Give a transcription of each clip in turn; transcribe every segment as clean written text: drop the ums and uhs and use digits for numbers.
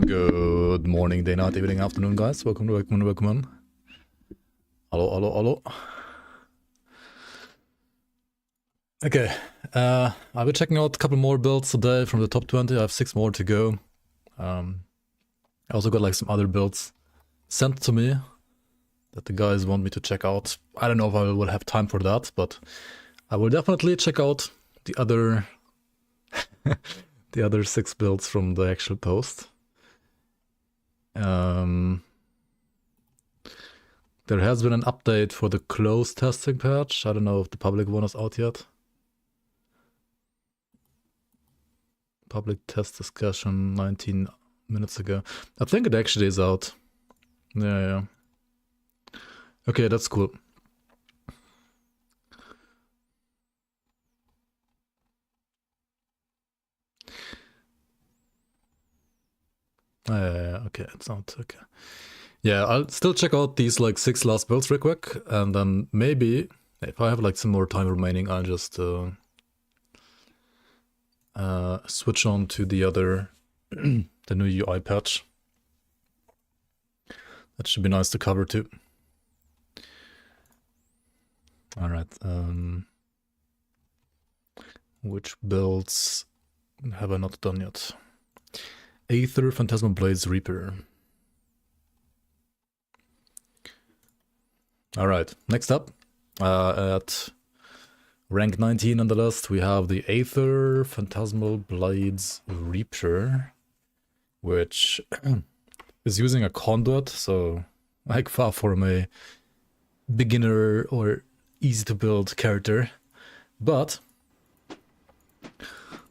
Good morning, day, night, evening, afternoon, guys. Welcome in. Hello. Okay, I'll be checking out a couple more builds today from the top 20. I have 6 more to go. I also got like some other builds sent to me that the guys want me to check out. I don't know if I will have time for that, but I will definitely check out the other the other 6 builds from the actual post. There has been an update for the closed testing patch. I don't know if the public one is out yet. Public test discussion 19 minutes ago. I think it actually is out. Yeah. Okay, that's cool. Okay, it's out. Okay. Yeah, I'll still check out these like 6 last builds real quick, and then maybe if I have like some more time remaining, I'll just switch on to the other the new UI patch. That should be nice to cover too. All right. Which builds have I not done yet? Aether, Phantasmal Blades, Reaper. Alright, next up, at rank 19 on the list, we have the Aether, Phantasmal Blades, Reaper, which is using a conduit, so like far from a beginner or easy to build character. But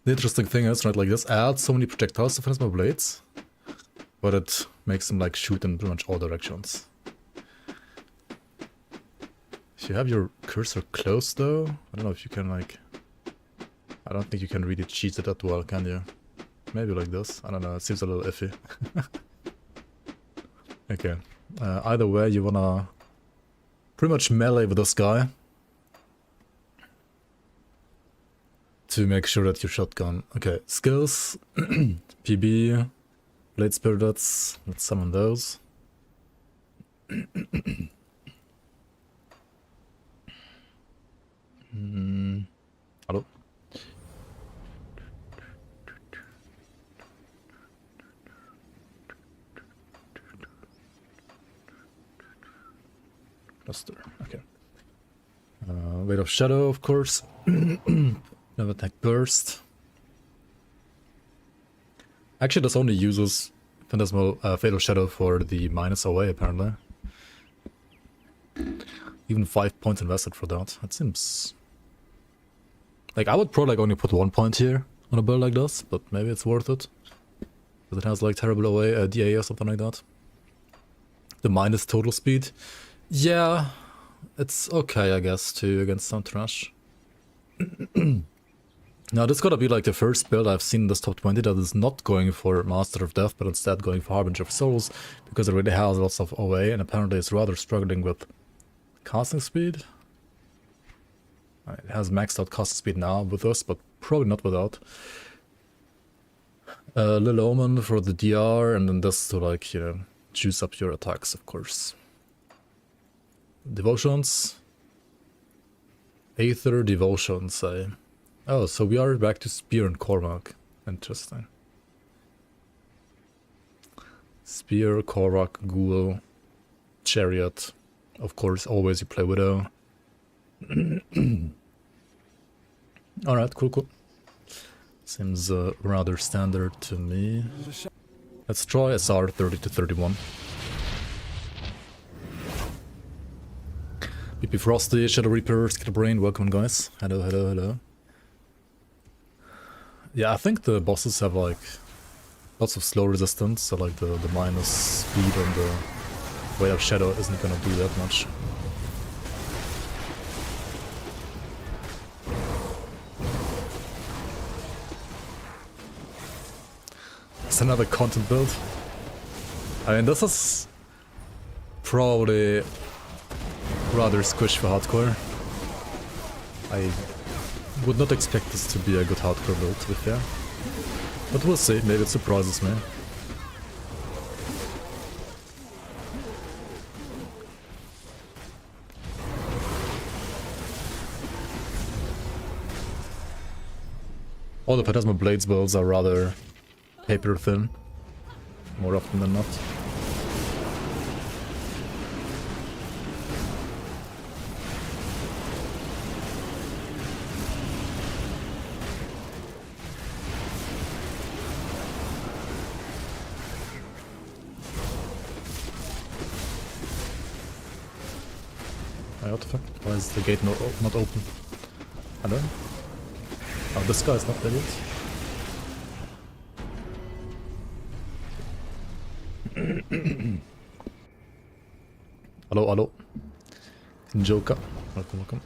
the interesting thing is, right, like this adds so many projectiles to Phantasmal Blades, but it makes them like shoot in pretty much all directions. If you have your cursor close though, I don't know if you can like... I don't think you can really cheat it that well, can you? Maybe like this, I don't know, it seems a little iffy. Okay, either way you wanna pretty much melee with this guy to make sure that your shotgun... Okay, skills, PB, Blade Spirits, let's summon those. Hello? Cluster, okay. Weight of Shadow, of course. Never attack burst. Actually, this only uses Phantasmal Fatal Shadow for the minus away, apparently. Even 5 points invested for that. That seems... Like, I would probably like only put 1 point here on a build like this, but maybe it's worth it. Because it has like terrible away DA or something like that. The minus total speed. Yeah, it's okay, I guess, too, against some trash. Now, this gotta be like the first build I've seen in this top 20 that is not going for Master of Death, but instead going for Harbinger of Souls, because it really has lots of OA, and apparently it's rather struggling with casting speed. It has maxed out casting speed now with us, but probably not without. Lil Omen for the DR, and then this to like, you know, juice up your attacks, of course. Devotions. Aether Devotions, Oh, so we are back to Spear and Korvac. Interesting. Spear, Korvac, Ghoul, Chariot. Of course, always you play Widow. Alright, cool. Seems rather standard to me. Let's try SR 30 to 31. BP Frosty, Shadow Reaper, Skitterbrain, welcome guys. Hello. Yeah, I think the bosses have like lots of slow resistance, so like the minus speed on the Weight of Shadow isn't gonna do that much. It's another content build. I mean, this is probably rather squish for hardcore. I would not expect this to be a good hardcore build, to be fair. But we'll see, maybe it surprises me. All the Phantasmal Blades builds are rather paper thin, more often than not. What the fuck? Why is the gate not open? Hello? Oh, this guy is not there yet. Hello, hello. Joker. Welcome, welcome.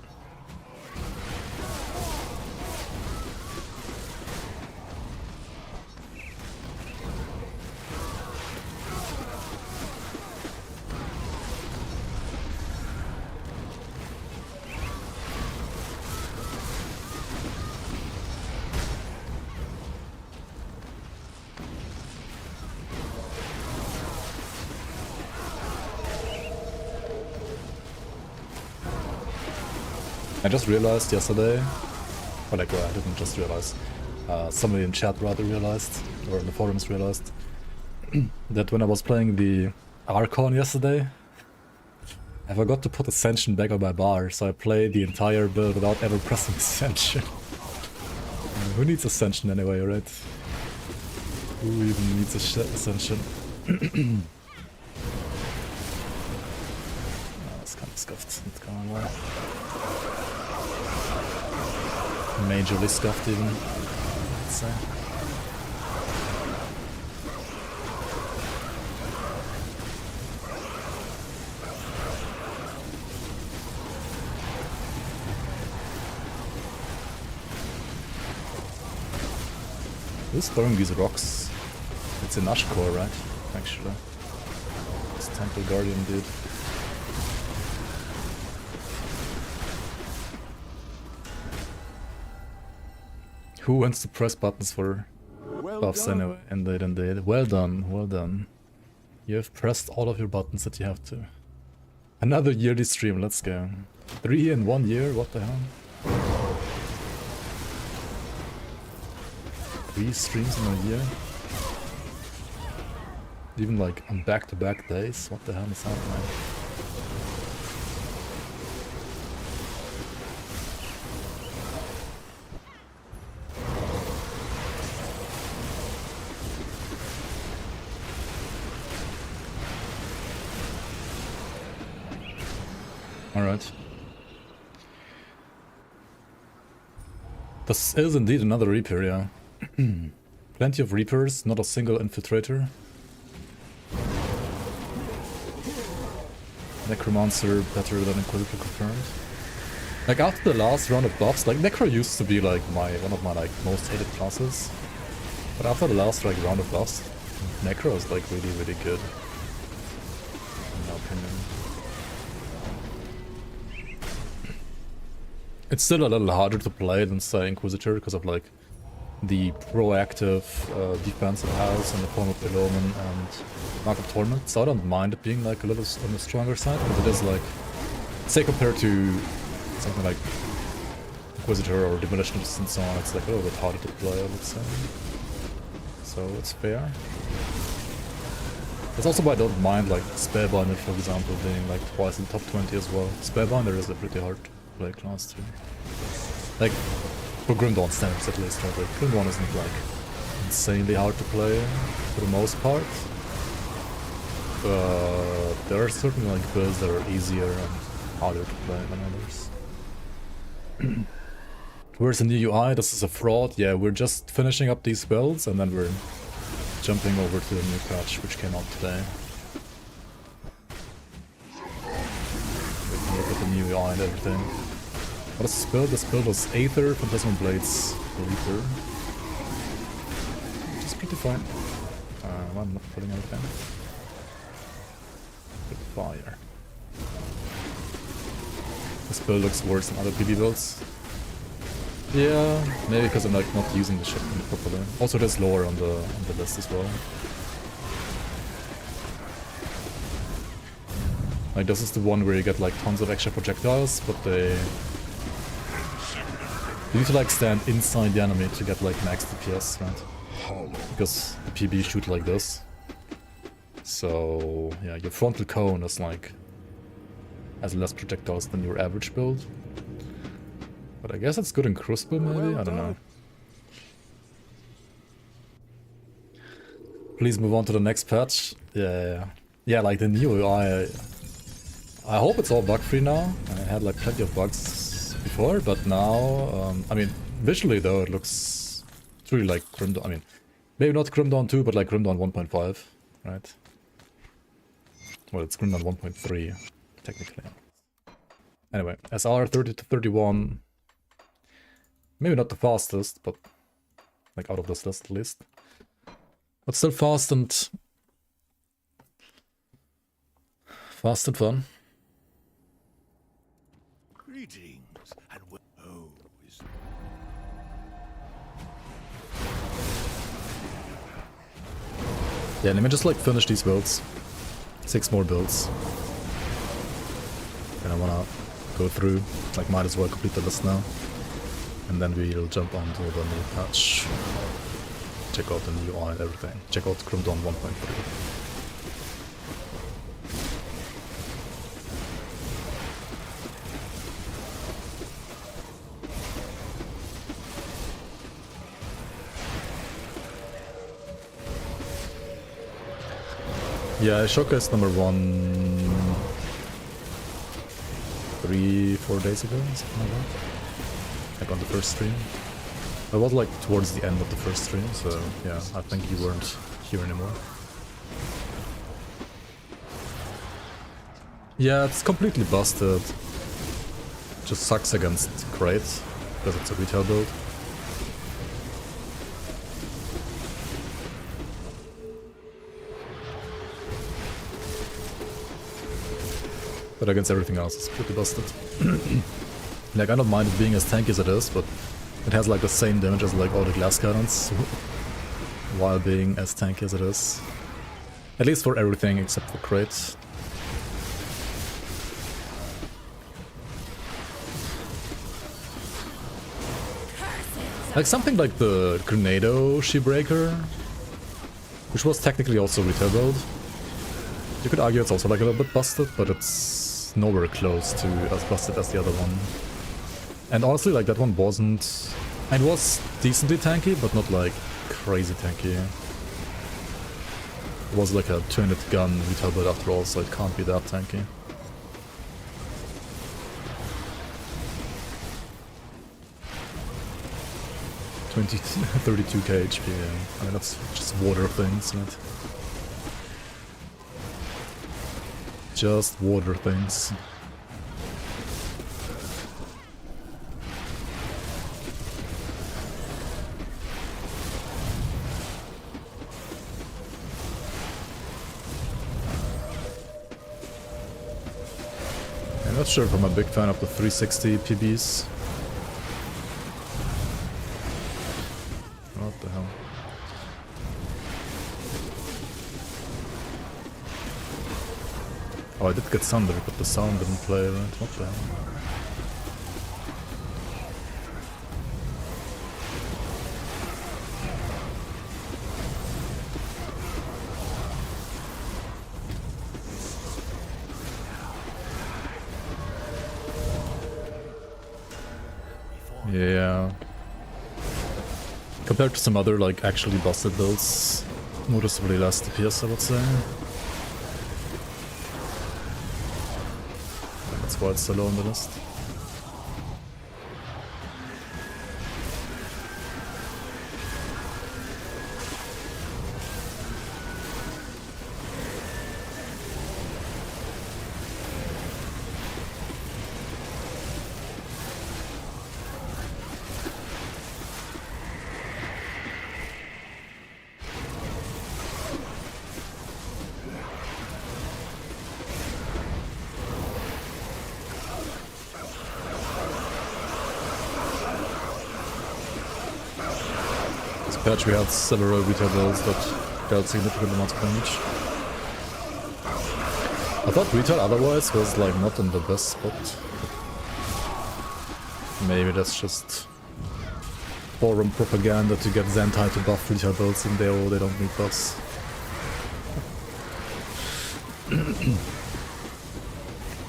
I just realized yesterday, or like, well, I didn't just realize, somebody in chat rather realized, or in the forums realized, that when I was playing the Archon yesterday, I forgot to put Ascension back on my bar, so I played the entire build without ever pressing Ascension. Who needs Ascension anyway, right? Who even needs Ascension? That's kind of scuffed, it's going well. Majorly scuffed even, I'd say. Who's throwing these rocks? It's an Ashkor, right? Actually. It's Temple Guardian dude. Who wants to press buttons for buffs anyway? Indeed, indeed. Well done, well done. You have pressed all of your buttons that you have to. Another yearly stream, let's go. 3 in 1 year, what the hell? 3 streams in a year? Even like on back-to-back days? What the hell is happening? Alright. This is indeed another Reaper, yeah. Plenty of Reapers, not a single Infiltrator. Necromancer better than Inquisitor confirmed. Like after the last round of buffs, like Necro used to be like one of my like most hated classes. But after the last like round of buffs, Necro is like really, really good. In my opinion. It's still a little harder to play than say Inquisitor because of like the proactive defense it has in the form of Illumin and Mark of Torment, so I don't mind it being like a little on the stronger side, but it is like, say compared to something like Inquisitor or Demolitionist and so on, it's like a little bit harder to play, I would say. So it's fair. That's also why I don't mind like Sparebinder, for example, being like twice in the top 20 as well. Sparebinder is a pretty hard to play class too. Like, for Grim Dawn standards at least, right? Like, Grim Dawn isn't like insanely hard to play for the most part. But there are certain like builds that are easier and harder to play than others. Where's the new UI? This is a fraud. Yeah, we're just finishing up these builds and then we're jumping over to the new patch which came out today. We can look at the new UI and everything. What is this build? This build was Aether, Phantasmal Blades, Reaper. Which is pretty fine. I'm not putting anything. Purifier. This build looks worse than other PB builds. Yeah, maybe because I'm like not using the shipment properly. Also, there's lower on the list as well. Like this is the one where you get like tons of extra projectiles, but they You need to like stand inside the enemy to get like max DPS, right? Because the PB shoot like this. So yeah, your frontal cone is like has less projectiles than your average build. But I guess it's good in Crucible maybe? I don't know. Please move on to the next patch. Yeah, like the new UI. I hope it's all bug free now. I had like plenty of bugs before, but now, I mean, visually though, it looks it's really like Grim Dawn. I mean, maybe not Grim Dawn 2, but like Grim Dawn 1.5, right? Well, it's Grim Dawn 1.3, technically. Anyway, SR 30 to 31. Maybe not the fastest, but like out of this list at least. But still fast and fun. Greetings and oh, yeah, let me just like finish these builds. 6 more builds. And I wanna go through, like might as well complete the list now. And then we'll jump onto the new patch. Check out the new UI and everything. Check out Grim Dawn 1.3. Yeah, I showcased number 1 3-4 days ago, something like that. Like on the first stream. It was like towards the end of the first stream, so yeah, I think you weren't here anymore. Yeah, it's completely busted. Just sucks against Crate, because it's a retail build. But against everything else, it's pretty busted. Like, I don't mind it being as tanky as it is, but it has like the same damage as like all the glass cannons, while being as tanky as it is. At least for everything except for crates. Like something like the Grenado Shibreaker, which was technically also retail build. You could argue it's also like a little bit busted, but it's nowhere close to as busted as the other one. And honestly, like that one wasn't... It was decently tanky, but not like crazy tanky. It was like a 200 gun retail build after all, so it can't be that tanky. — 32k HP, yeah. I mean that's just water things, right? Just water things. I'm not sure if I'm a big fan of the 360 PBs. What the hell? Oh, I did get Thunder, but the sound didn't play, right? What the hell? Yeah. Compared to some other, like, actually busted builds, noticeably less DPS, I would say. That's why it's so low on the list. Patch we had several retail builds that got significant amounts of damage. I thought retail otherwise was like not in the best spot. Maybe that's just forum propaganda to get Zentai to buff retail builds and they don't need buffs.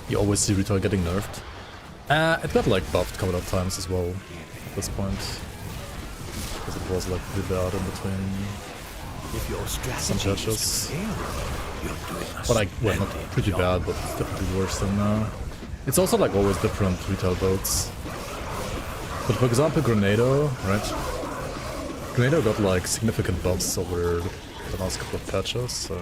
You always see retail getting nerfed. It got like buffed a couple of times as well at this point. Because it was like pretty bad in between If your some strategy patches. is to fail, you're doing us But like, well, not splendid pretty job. bad, but it's definitely worse than it's also like always different retail builds. But for example, Grenado, right? Grenado got like significant buffs over the last couple of patches, so...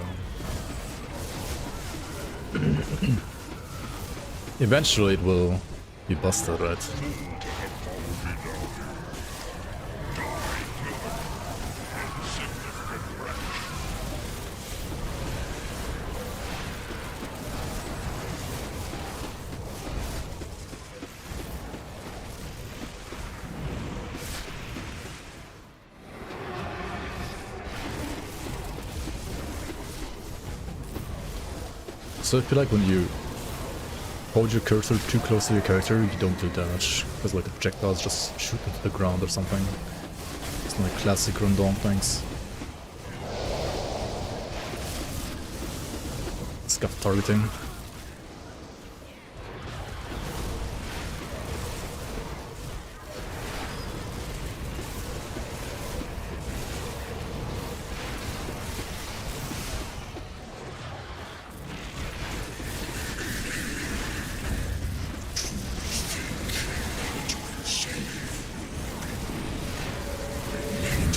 Eventually it will be busted, right? So I feel like when you hold your cursor too close to your character, you don't do damage. Because like the projectiles just shoot into the ground or something. It's like classic run-down things. Scuff targeting.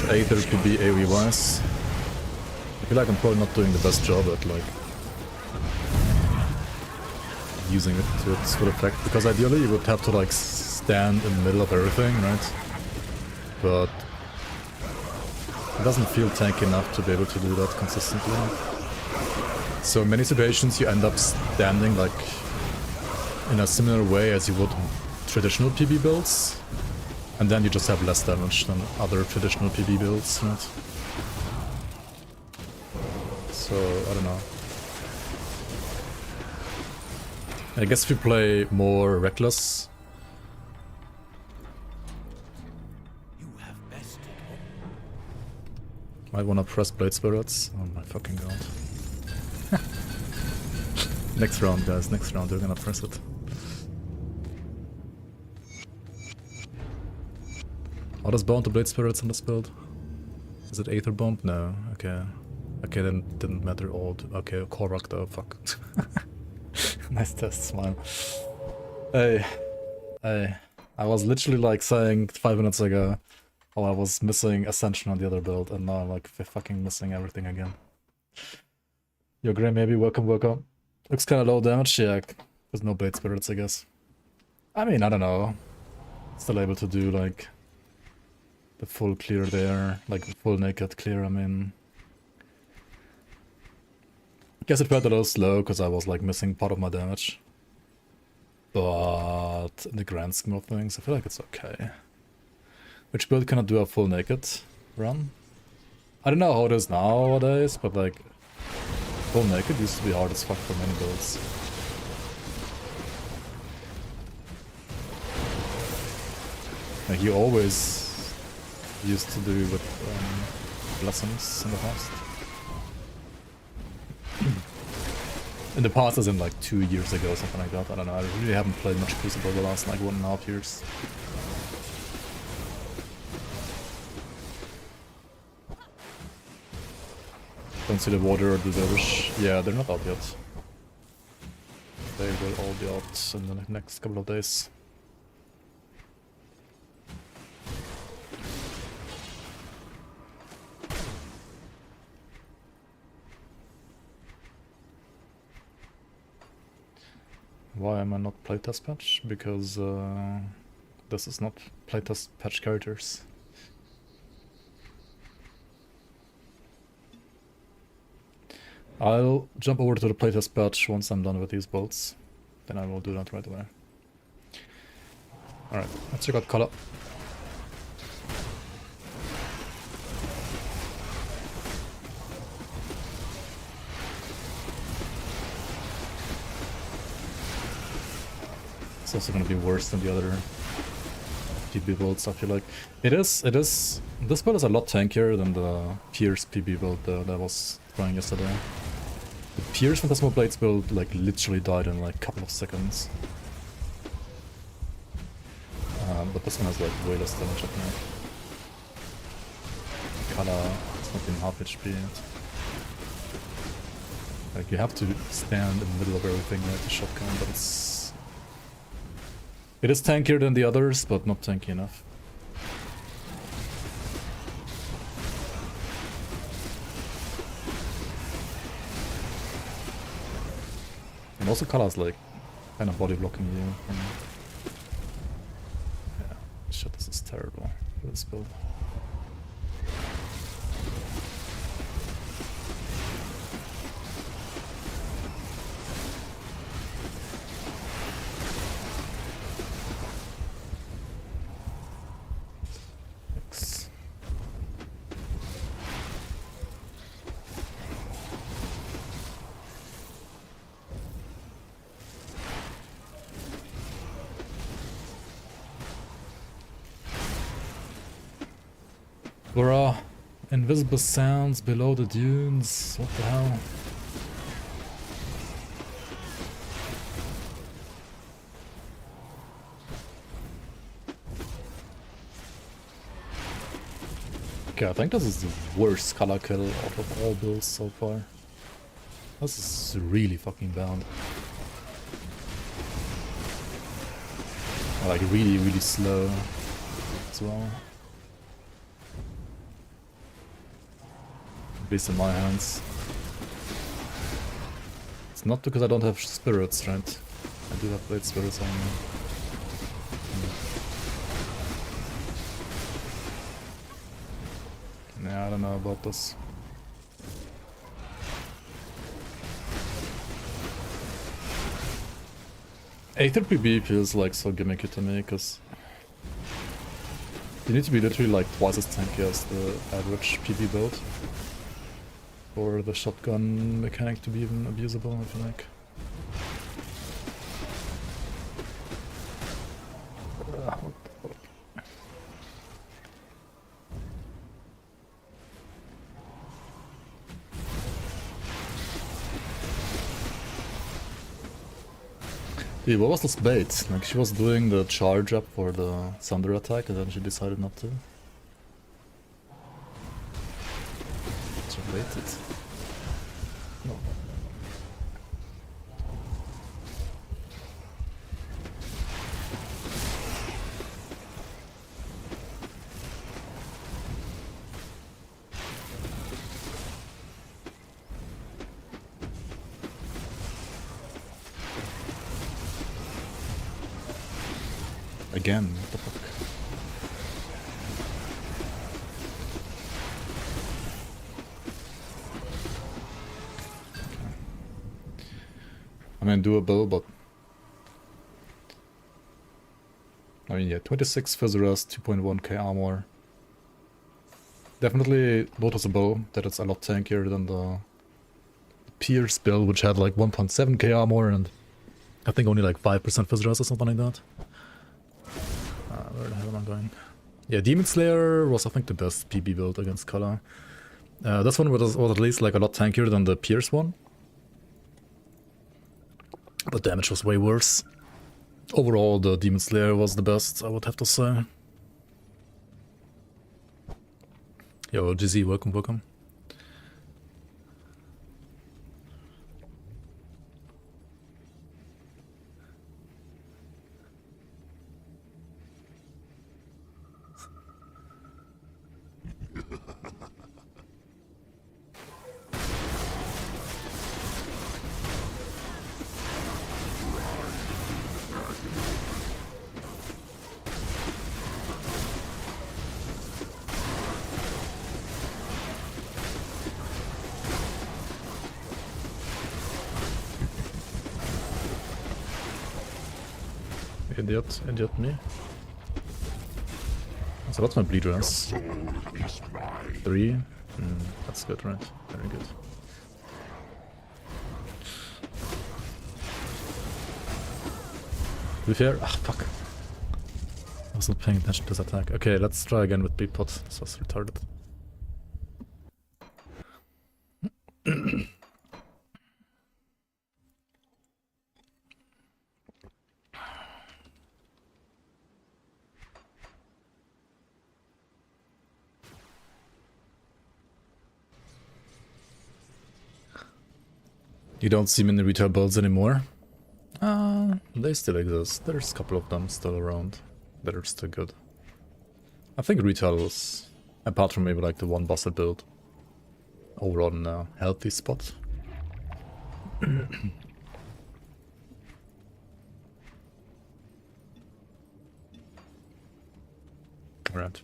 Aether to be AoE wise. I feel like I'm probably not doing the best job at like using it to its full effect, because ideally you would have to like stand in the middle of everything, right? But it doesn't feel tanky enough to be able to do that consistently. So in many situations you end up standing like in a similar way as you would in traditional PB builds. And then you just have less damage than other traditional PB builds, right? So, I don't know. I guess if you play more reckless... You have bested. Might wanna press Blade Spirits. Oh my fucking god. Next round, guys, next round we're gonna press it. How does bound to Blade Spirits in this build? Is it Aether bomb? No. Okay. Okay, then didn't matter all. Okay, Korok though, fuck. Nice test, smile. Hey. I was literally like saying 5 minutes ago, oh, I was missing Ascension on the other build, and now I'm like fucking missing everything again. Yo, Gray, maybe, welcome. Looks kinda low damage, yeah. There's no Blade Spirits, I guess. I mean, I don't know. Still able to do like the full clear there, like full naked clear, I mean. I guess it felt a little slow because I was like missing part of my damage. But in the grand scheme of things, I feel like it's okay. Which build cannot do a full naked run? I don't know how it is nowadays, but like full naked used to be hard as fuck for many builds. Like you always used to do with blessings in the past. In the past, as in like 2 years ago, something like that. I don't know. I really haven't played much Crucible the last like 1.5 years. Don't see the water or the dervish. Yeah, they're not out yet. They will all be out in the next couple of days. Why am I not playtest patch? Because this is not playtest patch characters. I'll jump over to the playtest patch once I'm done with these builds. Then I will do that right away. Alright, let's check out Kala. It's also going to be worse than the other PB builds, I feel like. This build is a lot tankier than the Pierce PB build that I was trying yesterday. The Pierce Phantasmal Blades build like literally died in like a couple of seconds. But this one has like way less damage, I think. Color, it's not even half HP yet. Like, you have to stand in the middle of everything with the shotgun, but it is tankier than the others, but not tanky enough. And also colors like kind of body blocking you. Yeah, shit, this is terrible for this build. There are invisible sounds below the dunes. What the hell? Okay, I think this is the worst color kill out of all builds so far. This is really fucking bad. Like really, really slow as well. At least in my hands. It's not because I don't have spirits, right? I do have blade spirits on me. Yeah, I don't know about this. Aether PB feels like so gimmicky to me, because you need to be literally like twice as tanky as the average PB build for the shotgun mechanic to be even abusable, I feel like. What the fuck? Dude, what was this bait? Like, she was doing the charge up for the thunder attack and then she decided not to. She baited. No. Again, what the fuck? Okay. I mean, doable, but I mean, yeah, 26 Physiras, 2.1k armor. Definitely noticeable that it's a lot tankier than the Pierce build, which had like 1.7k armor and I think only like 5% Physiras or something like that. Where the hell am I going? Yeah, Demon Slayer was I think the best PB build against color. This one was at least like a lot tankier than the Pierce one. But damage was way worse. Overall, the Demon Slayer was the best, I would have to say. Yo, GZ, welcome, welcome. Idiot me. So that's my bleed res. 3. That's good, right? Very good. To be fair, fuck. was not paying attention to this attack. Okay, let's try again with B-pot. This was retarded. You don't see many retail builds anymore. They still exist. There's a couple of them still around that are still good. I think retail is, apart from maybe like the one bossed build, overall in a healthy spot. Alright.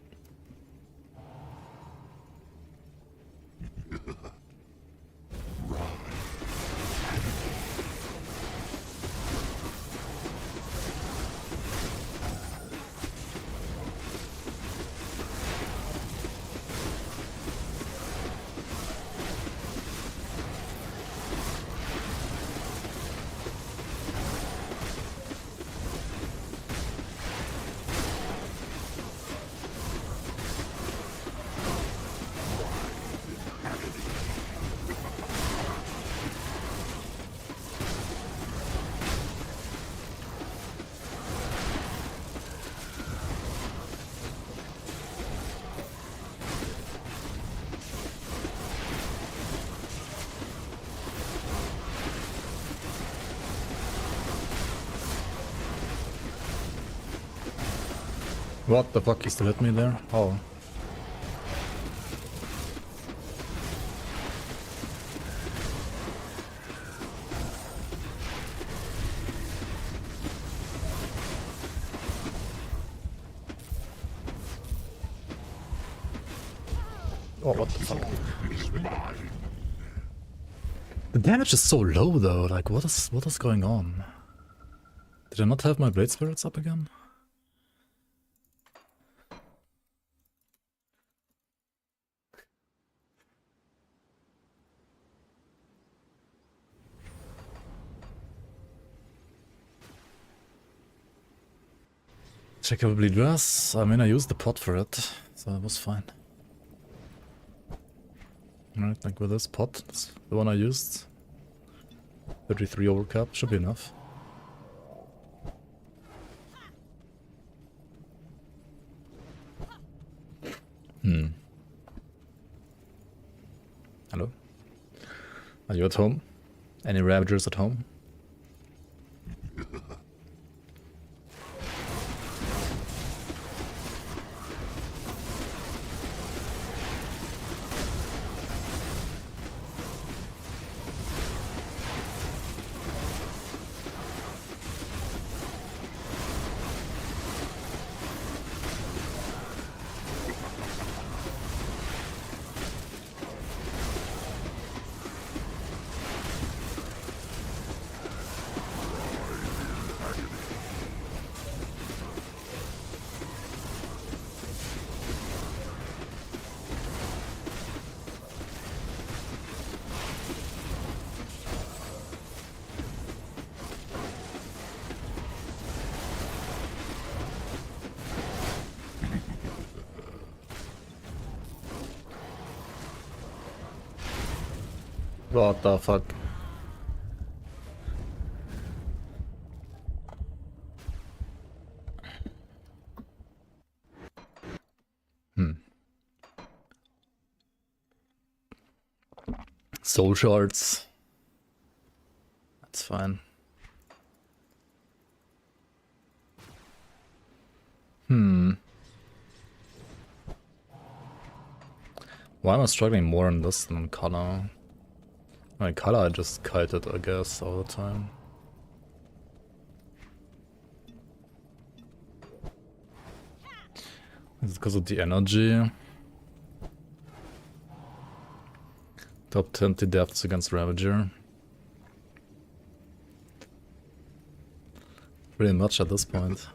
What the fuck, he still hit me there? Oh. Oh, what the fuck? The damage is so low though, like what is going on? Did I not have my blade spirits up again? Checkable bleed dress. I mean, I used the pot for it, so it was fine. Alright, like with this pot, that's the one I used. 33 overcap, should be enough. Hello? Are you at home? Any Ravagers at home? What the fuck? Soul shards. That's fine. Why am I struggling more on this than on color? I mean, color I just kited, I guess, all the time. Is it because of the energy? Top 20 deaths against Ravager. Pretty much at this point.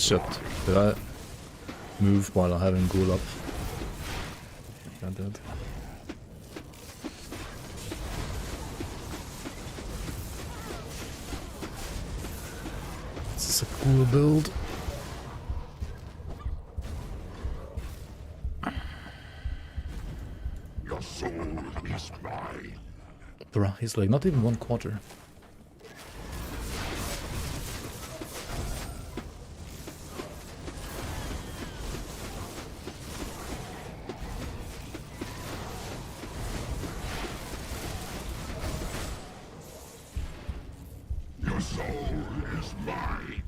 Shit. Did I move while having ghoul up? I did. This is a cool build. Your soul is mine. Bruh, he's like not even 1/4. Your soul is mine.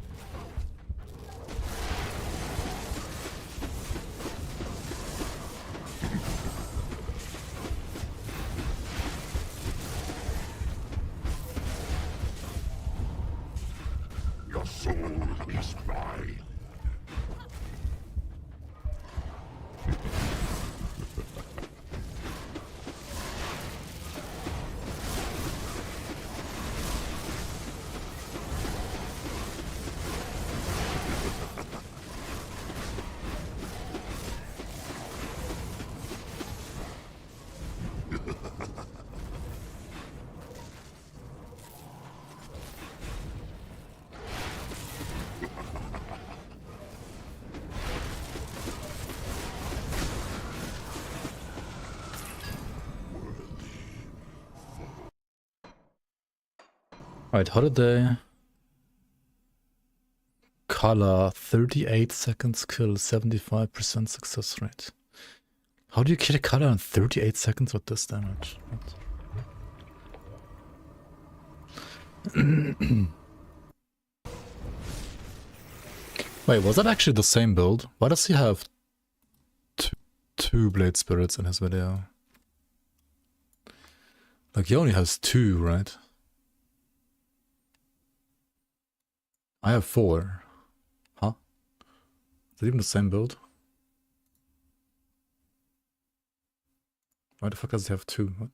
Your soul is mine. Alright, holiday. Color, 38 seconds kill, 75% success rate. How do you kill a color in 38 seconds with this damage? Wait, was that actually the same build? Why does he have two blade spirits in his video? Like, he only has 2, right? I have 4. Huh? Is it even the same build? Why the fuck does he have 2? What?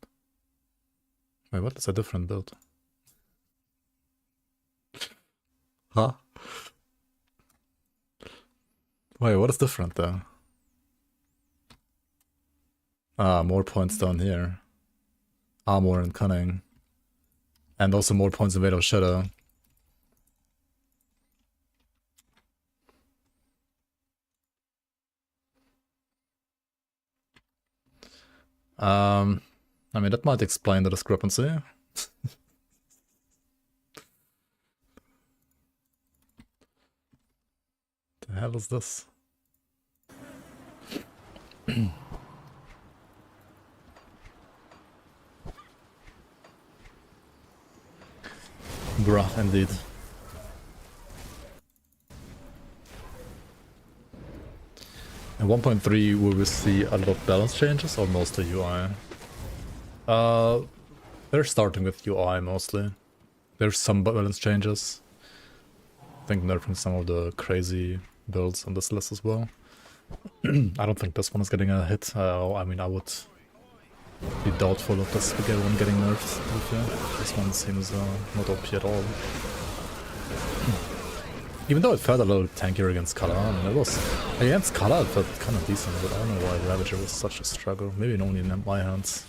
Wait, what? It's a different build. Huh? Wait, what is different though? Ah, more points down here. Armor and cunning. And also more points in Veil of Shadow. I mean, that might explain the discrepancy. The hell is this? Bruh, indeed. In 1.3 will we see a lot of balance changes or mostly UI? They're starting with UI mostly. There's some balance changes. I think nerfing some of the crazy builds on this list as well. I don't think this one is getting a hit. I mean, I would be doubtful of this one getting nerfed. To be fair. This one seems not OP at all. Even though it felt a little tankier against Kala, I mean, it was against Kala it felt kind of decent, but I don't know why Ravager was such a struggle. Maybe only in my hands.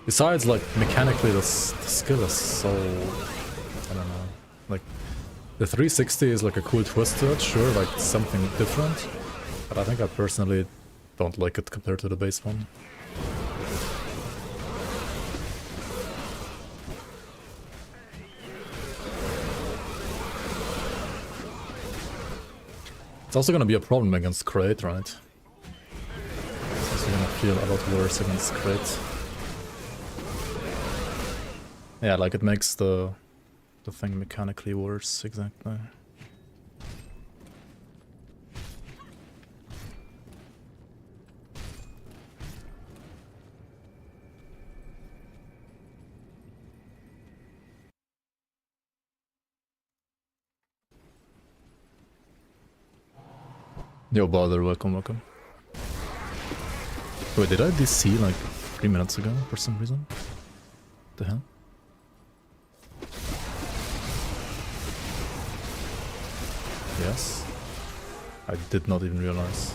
Besides, like, mechanically, the skill is so... I don't know. Like, the 360 is like a cool twist to it, sure, like something different. But I think I personally don't like it compared to the base one. It's also gonna be a problem against Crate, right? It's also gonna feel a lot worse against Crate. Yeah, like it makes the thing mechanically worse, exactly. Yo, Bother, welcome, welcome. Wait, did I DC like 3 minutes ago for some reason? What the hell? Yes. I did not even realize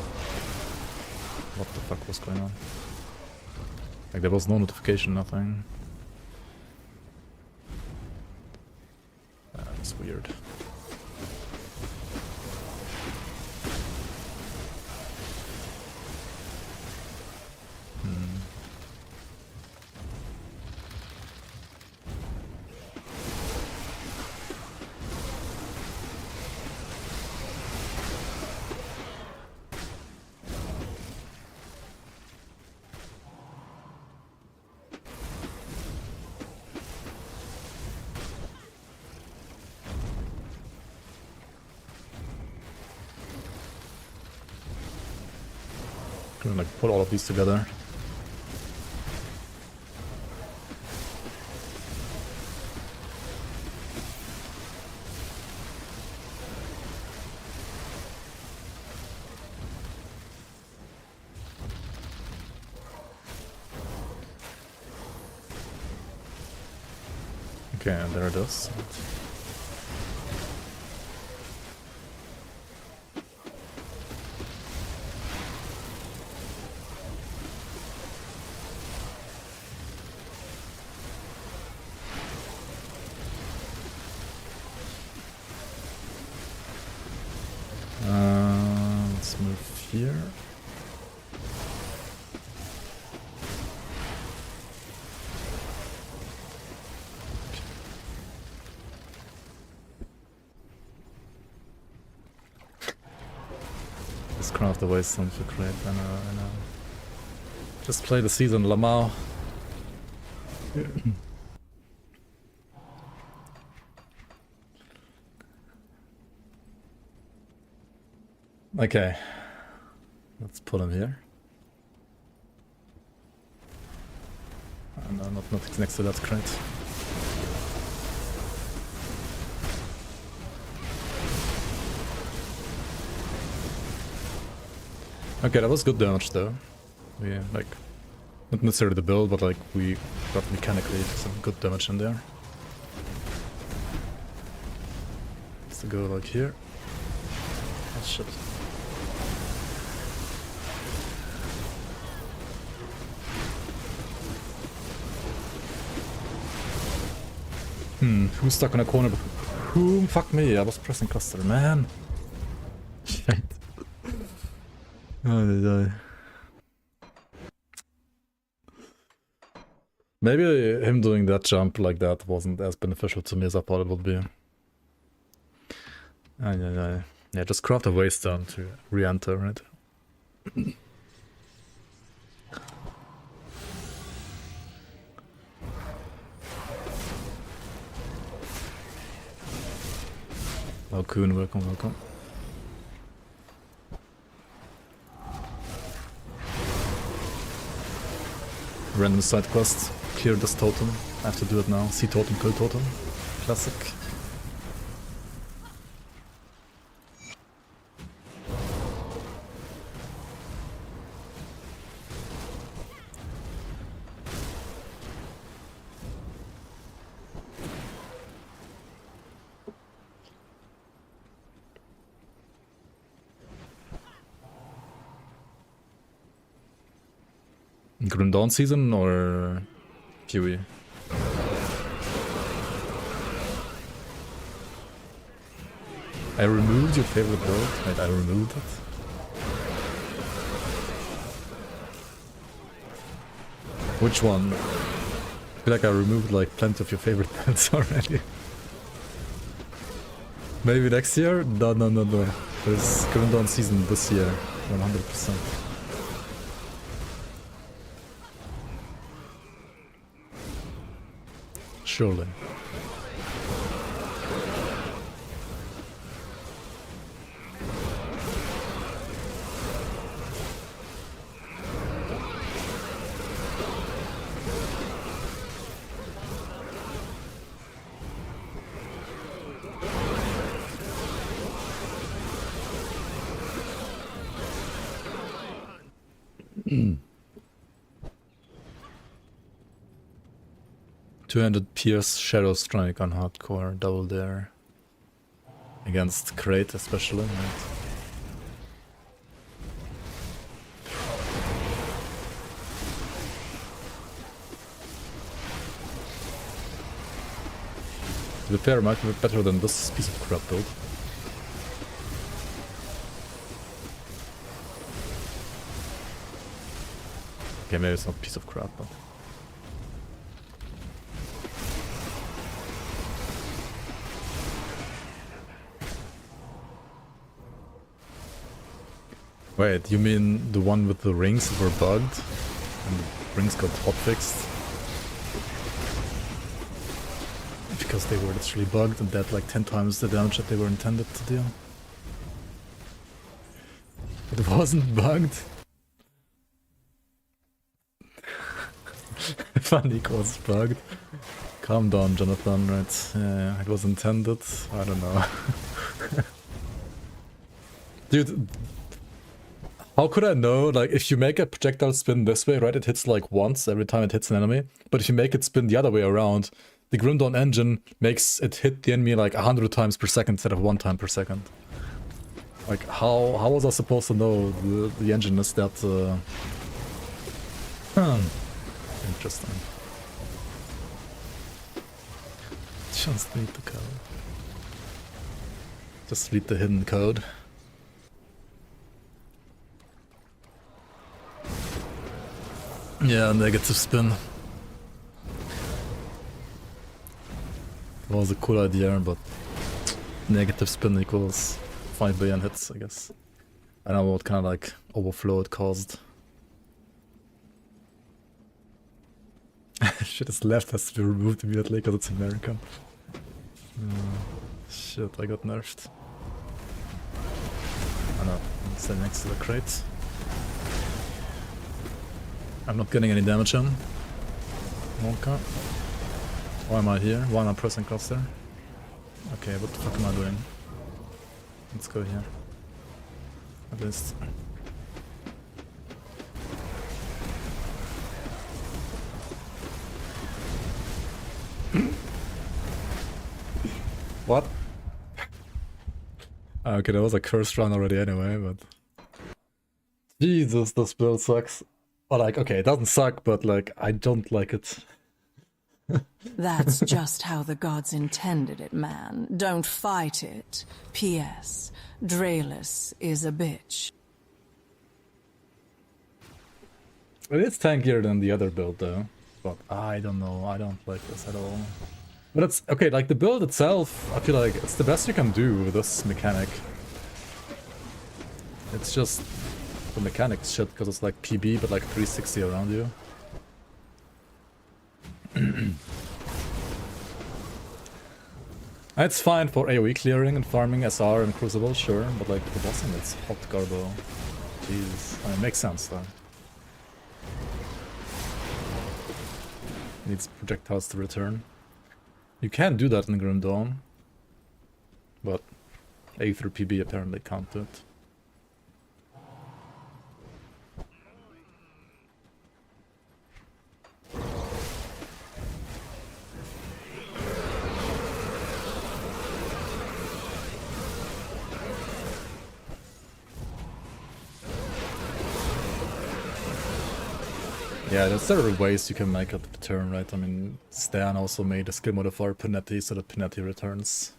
what the fuck was going on. Like there was no notification, nothing. That's weird. Gonna like put all of these together. Okay, and there it is. Let's move here. Just craft the wasteland to create I know. Just play the season Lamau. Okay, let's put him here. No, not next to that crate. Okay, that was good damage though. We like, not necessarily the build, but like we got mechanically some good damage in there. Let's go like here. Oh shit. Who's stuck in a corner? Whom? Fuck me, I was pressing cluster, man. Shit. Oh, maybe him doing that jump like that wasn't as beneficial to me as I thought it would be. Yeah, just craft a waystone to re-enter, right? Oh, Kuhn, welcome. Random side quest. Clear this totem. I have to do it now. See totem, kill totem. Classic. Grim Dawn season or Fury? I removed your favorite build? Wait, I removed it? Which one? I feel like I removed like plenty of your favorite builds already. Maybe next year? No. There's Grim Dawn season this year, 100%. Surely. Mm. 200 Pierce Shadow Strike on hardcore, double dare. Against Crate especially, right? The pair might be better than this piece of crap build. Okay, maybe it's not a piece of crap, but... Wait, you mean the one with the rings that were bugged? And the rings got hotfixed? Because they were literally bugged and dead like 10 times the damage that they were intended to deal. It wasn't bugged. Funny was bugged. Calm down, Jonathan, right? Yeah, it was intended. I don't know. Dude, how could I know? Like, if you make a projectile spin this way, right, it hits like once every time it hits an enemy. But if you make it spin the other way around, the Grim Dawn engine makes it hit the enemy like 100 times per second instead of 1 time per second. Like, how was I supposed to know the engine is that... Interesting. Just read the code. Just read the hidden code. Yeah, negative spin. It was a cool idea, but negative spin equals 5 billion hits, I guess. I don't know what kind of like overflow it caused. Shit, his left has to be removed immediately because it's American. Shit, I got nerfed. Oh no, I'm staying next to the crate. I'm not getting any damage in. Monka. Why am I here? Why am I pressing cluster? Okay, what the fuck am I doing? Let's go here. At least. What? Okay, that was a cursed run already anyway, but... Jesus, this build sucks. Or like, okay, it doesn't suck, but like, I don't like it. That's just how the gods intended it, man. Don't fight it. P.S. Draelus is a bitch. It is tankier than the other build though. But I don't know, I don't like this at all. But it's, okay, like the build itself, I feel like it's the best you can do with this mechanic. It's just the mechanics shit, because it's like PB but like 360 around you. It's fine for AoE clearing and farming SR and Crucible, sure, but like the bossing, it's hot garbo. Jesus, I mean, it makes sense though. Needs projectiles to return. You can do that in Grim Dawn, but Aether PB apparently can't do it. Yeah, there's several ways you can make it return, right? I mean, Stan also made a skill modifier Pinetti so that Pinetti returns.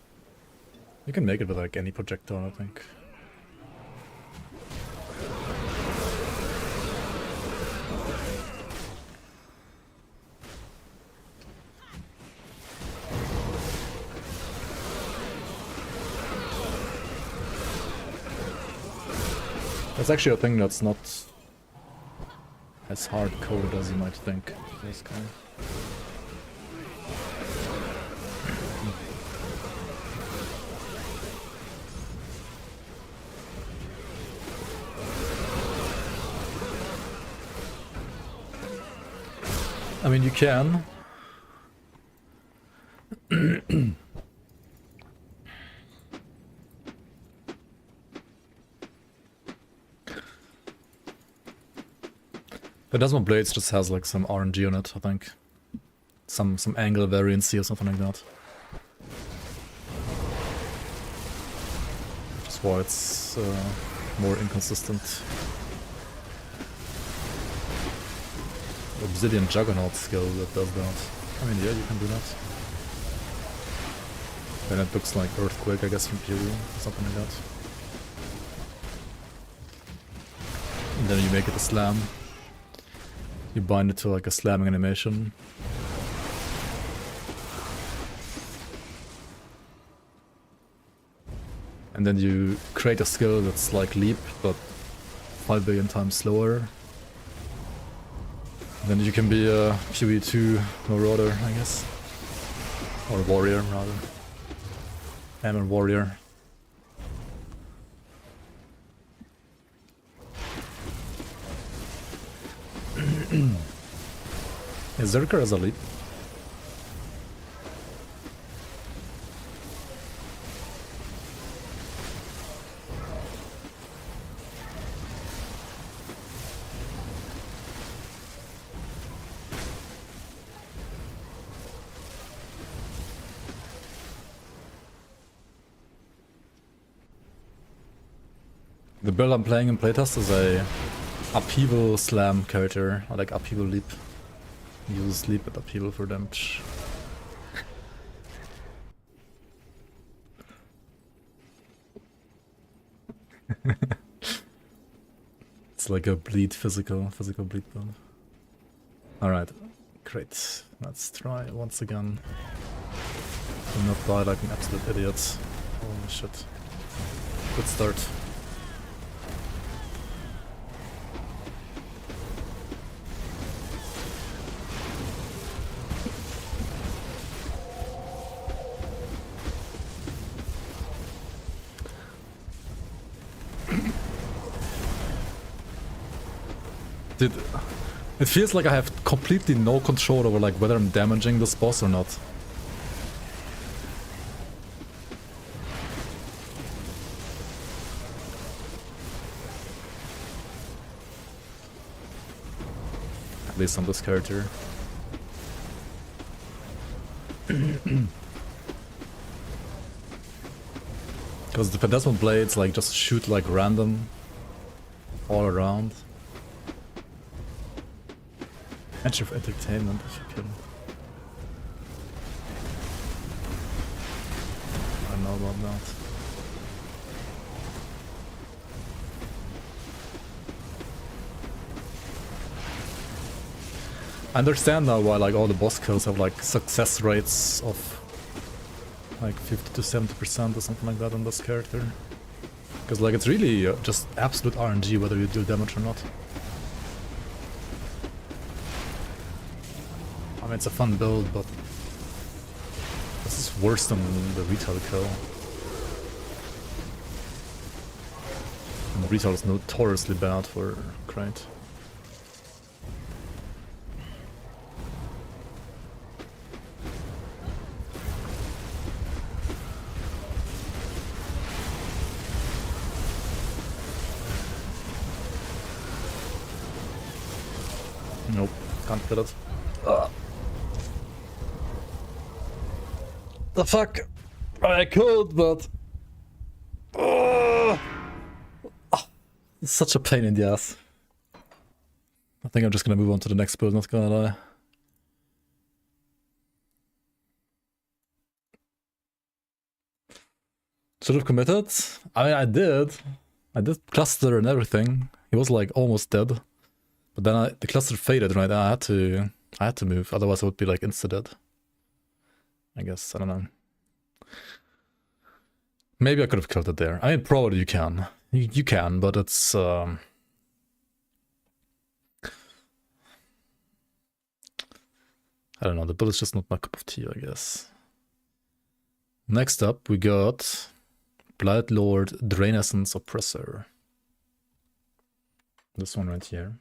You can make it with like any projectile, I think. That's actually a thing that's not as hard-coded as you might think. This guy. I mean, you can. Phantasmal Blades just has like some RNG on it, I think. Some angle variancy or something like that. That's why it's more inconsistent. Obsidian Juggernaut skill that does that. I mean, yeah, you can do that. Then it looks like Earthquake, I guess, from PoE, something like that. And then you make it a slam. You bind it to like a slamming animation. And then you create a skill that's like Leap, but 5 billion times slower. And then you can be a PoE2 Marauder, I guess. Or Warrior, rather. I'm a Warrior. Is Zerker as a leap? The build I'm playing in playtest is a upheaval slam character, or like upheaval leap. Uses leap and upheaval for damage. It's like a bleed physical bleed build. Alright, great. Let's try once again. Do not die like an absolute idiot. Holy shit. Good start. Dude, it feels like I have completely no control over like whether I'm damaging this boss or not. At least on this character. Because the Phantasmal Blades like just shoot like random all around. Edge of entertainment if you kill. I don't know about that. I understand now why like all the boss kills have like success rates of like 50 to 70% or something like that on this character. Because like it's really just absolute RNG whether you do damage or not. I mean, it's a fun build, but this is worse than the retail kill. And retail is notoriously bad for Crate. Nope, can't get it. The fuck? I could, but... It's such a pain in the ass. I think I'm just gonna move on to the next build, not gonna lie. Should have committed? I mean, I did. I did cluster and everything. He was like almost dead. But then the cluster faded, right? I had to move, otherwise I would be like insta-dead. I guess, I don't know. Maybe I could have killed it there. I mean, probably you can. You can, but it's... I don't know, the bullet's just not my cup of tea, I guess. Next up, we got Blight Lord Drainessence Oppressor. This one right here.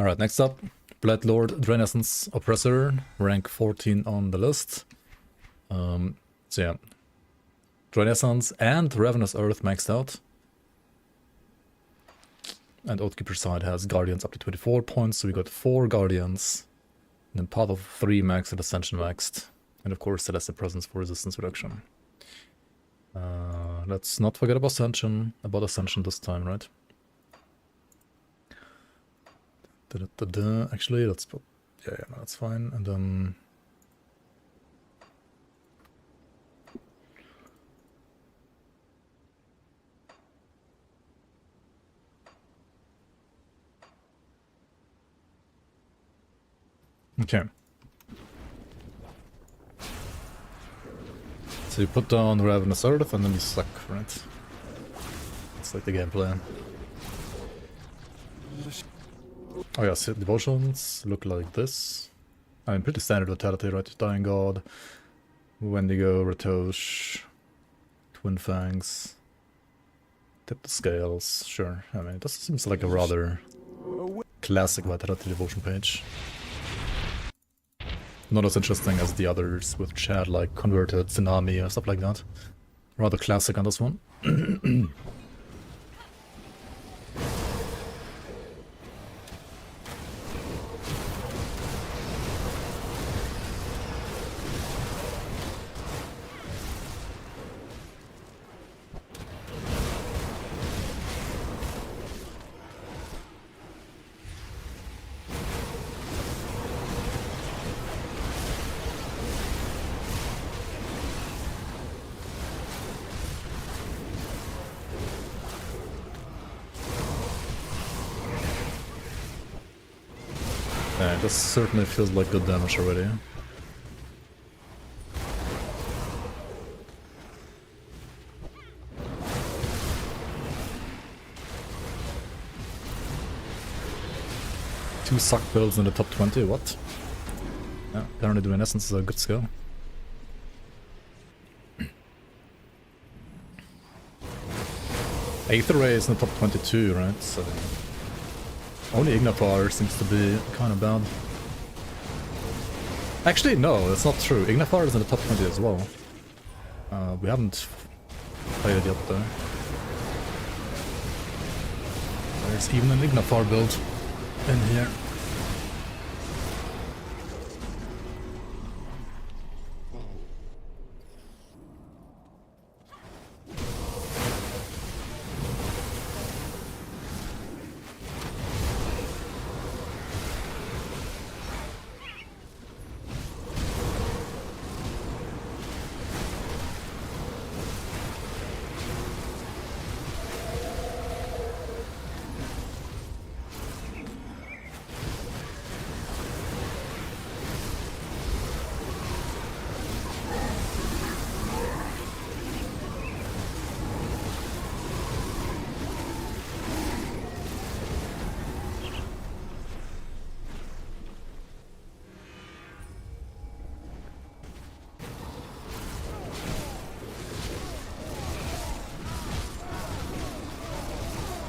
Alright, next up, Blight Lord Drainessence Oppressor, rank 14 on the list. So yeah, Drainessence and Ravenous Earth maxed out. And Oathkeeper side has Guardians up to 24 points, so we got 4 Guardians. And then Path of 3 maxed and Ascension maxed. And of course Celestial Presence for resistance reduction. Let's not forget about Ascension this time, right? Actually, let's put... Yeah, no, that's fine. And then... Okay. So you put down Ravenous Earth and then you suck, right? It's like the game plan. Oh yeah, so devotions look like this. I mean, pretty standard vitality, right? Dying God, Wendigo, Ratosh, Twin Fangs, Tip the Scales, sure. I mean, this seems like a rather classic vitality devotion page. Not as interesting as the others with Chad, like Converted, Tsunami, or stuff like that. Rather classic on this one. Yeah, this certainly feels like good damage already. Two suck builds in the top 20, what? Yeah, apparently doing Essence is a good skill. Aether Ray is in the top 22, right? So only Ignafar seems to be kind of bad. Actually, no, that's not true. Ignafar is in the top 20 as well. We haven't played it yet though. There's even an Ignafar build in here.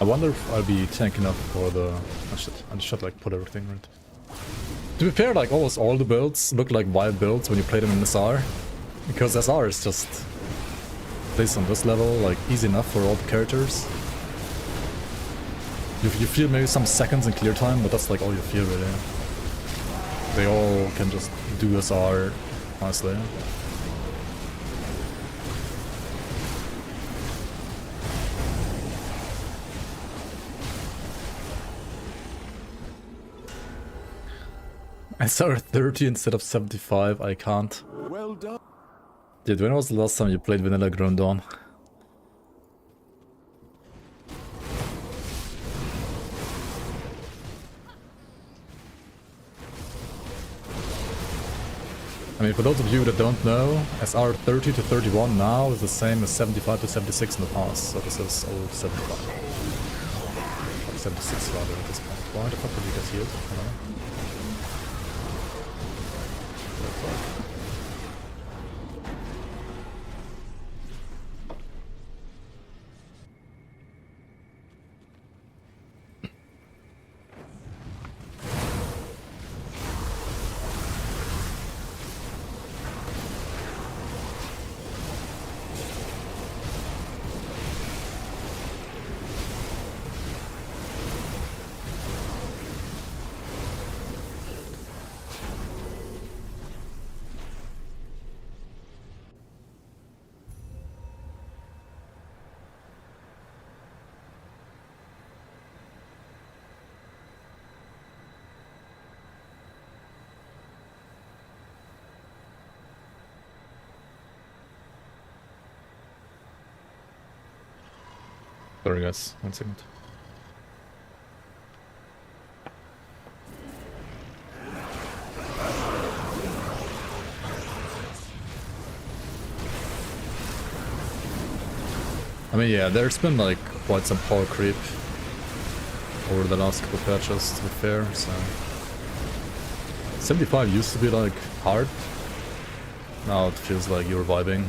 I wonder if I'll be tanking up for the... I should like put everything right. To be fair, like almost all the builds look like wild builds when you play them in SR. Because SR is just placed on this level, like easy enough for all the characters. You feel maybe some seconds in clear time, but that's like all you feel really. They all can just do SR, honestly. I started 30 instead of 75, I can't. Well done. Dude, when was the last time you played Vanilla Grown Dawn? I mean, for those of you that don't know, SR 30 to 31 now is the same as 75 to 76 in the past, so this is old 75. Or 76 rather at this point. Why the fuck did you get healed? I don't know. Sorry guys, 1 second. I mean, yeah, there's been like quite some power creep over the last couple patches, to be fair, so 75 used to be like hard. Now it feels like you're vibing.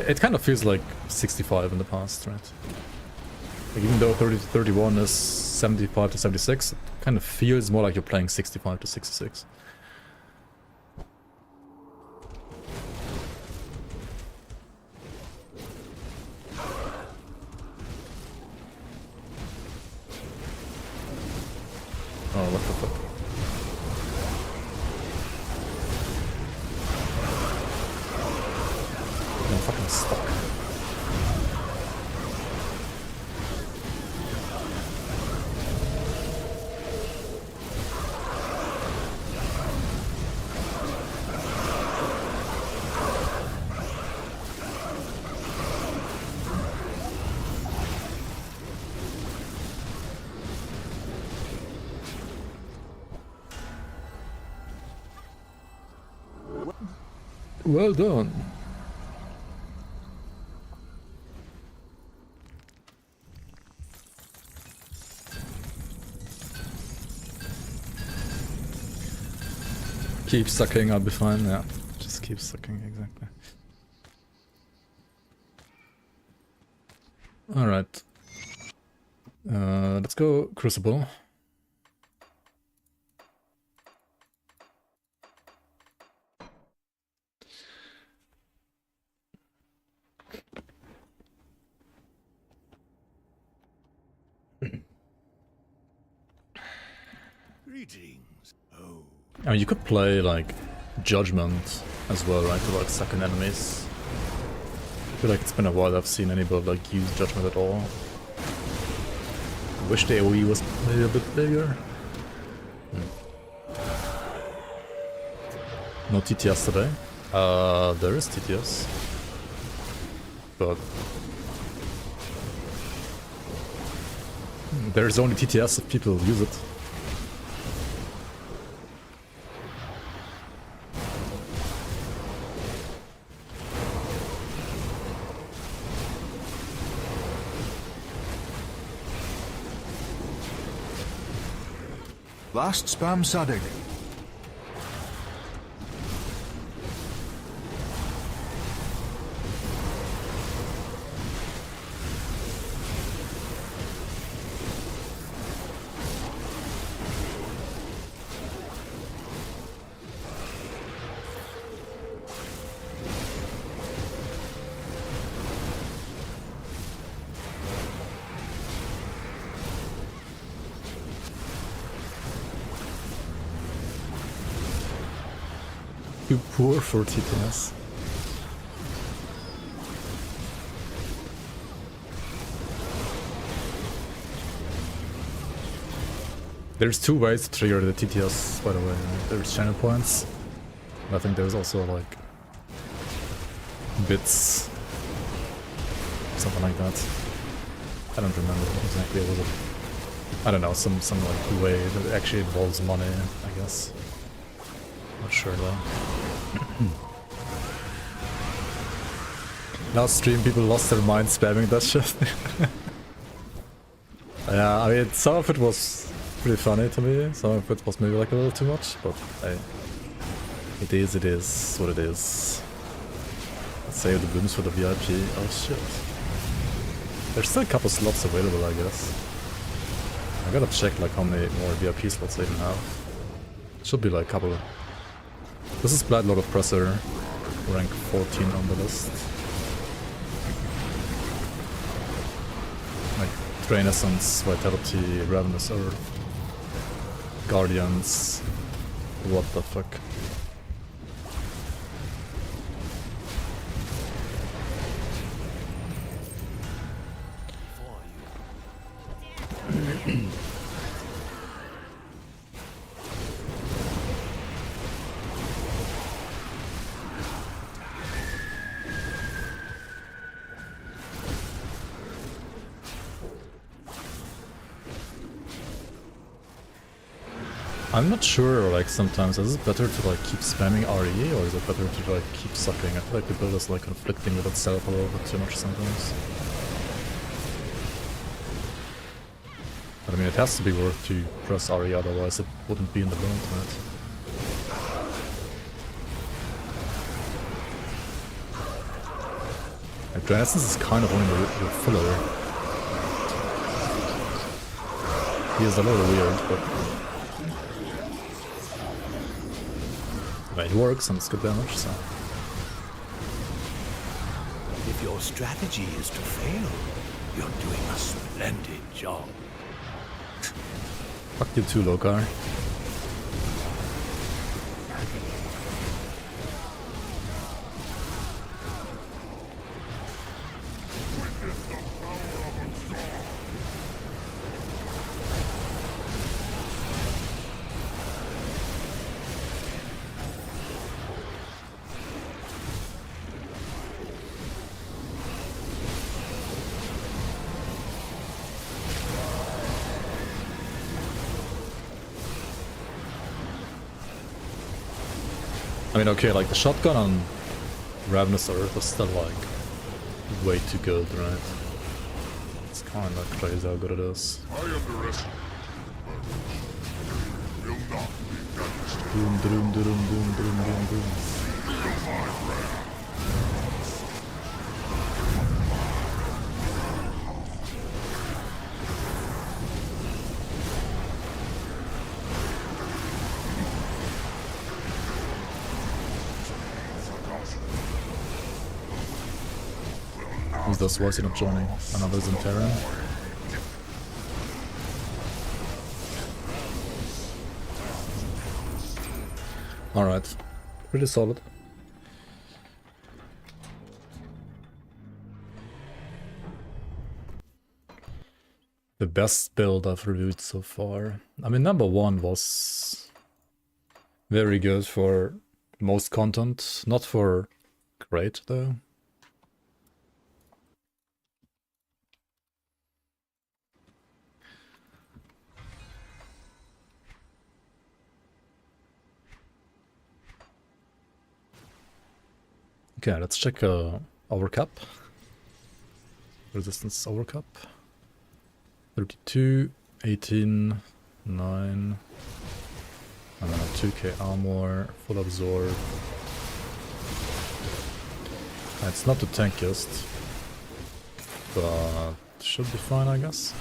It kind of feels like 65 in the past, right? Like even though 30 to 31 is 75 to 76, it kind of feels more like you're playing 65 to 66. Oh, what the fuck? I'm fucking stuck. Well done. Keep sucking, I'll be fine, yeah. Just keep sucking, exactly. Alright. Let's go Crucible. Greetings. Oh. I mean, you could play like Judgment as well, right? To like second enemies. I feel like it's been a while I've seen anybody like use Judgment at all. I wish the AoE was maybe a bit bigger. No TTS today. There is TTS. But there's only TTS if people use it. Last spam sadding. Too poor for TTS. There's two ways to trigger the TTS, by the way. There's channel points. I think there's also like bits, something like that. I don't remember exactly. Was it? I don't know. Some like way that actually involves money, I guess. Not sure though. Last stream, people lost their mind spamming that shit. Yeah, I mean, some of it was pretty funny to me. Some of it was maybe like a little too much, but hey, it is what it is. Let's save the booms for the VIP. Oh shit. There's still a couple slots available, I guess. I gotta check like how many more VIP slots I even have. Should be like a couple. This is Bloodlord Oppressor, rank 14 on the list. Like Drain Essence, Vitality, Ravenous Earth, Guardians. What the fuck? I'm not sure, like sometimes is it better to like keep spamming RE or is it better to like keep sucking? I feel like the build is like conflicting with itself a little bit too much sometimes. But I mean it has to be worth to press RE, otherwise it wouldn't be in the build, right? Like Dragon Essence is kind of only the filler. He is a little weird, but I mean, it works and it's good damage, so. If your strategy is to fail, you're doing a splendid job. Fuck you too, Lokar. I mean, okay, like the shotgun on Ravenous Earth is still like way too good, right? It's kind of crazy how good it is. Boom, boom, boom, boom, boom, boom, boom. Who's this? Why is he not joining? Another Zentarian? Alright. Pretty solid. The best build I've reviewed so far. I mean, number 1 was very good for most content. Not for great, though. Okay, let's check overcap. Resistance overcap. 32, 18, 9. And then a 2k armor, full absorb. It's not the tankiest, but should be fine, I guess.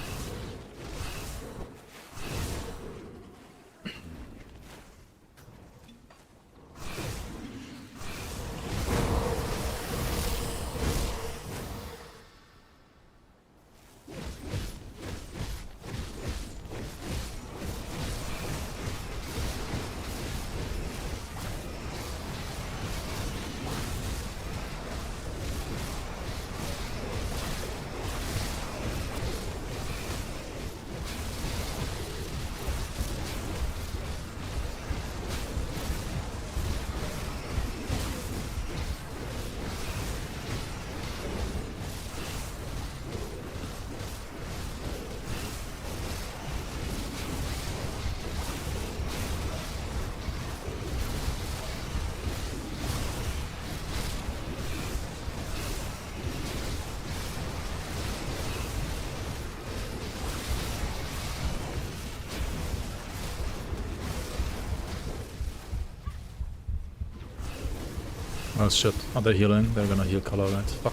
Oh shit, are they healing? They're gonna heal color, right? Fuck.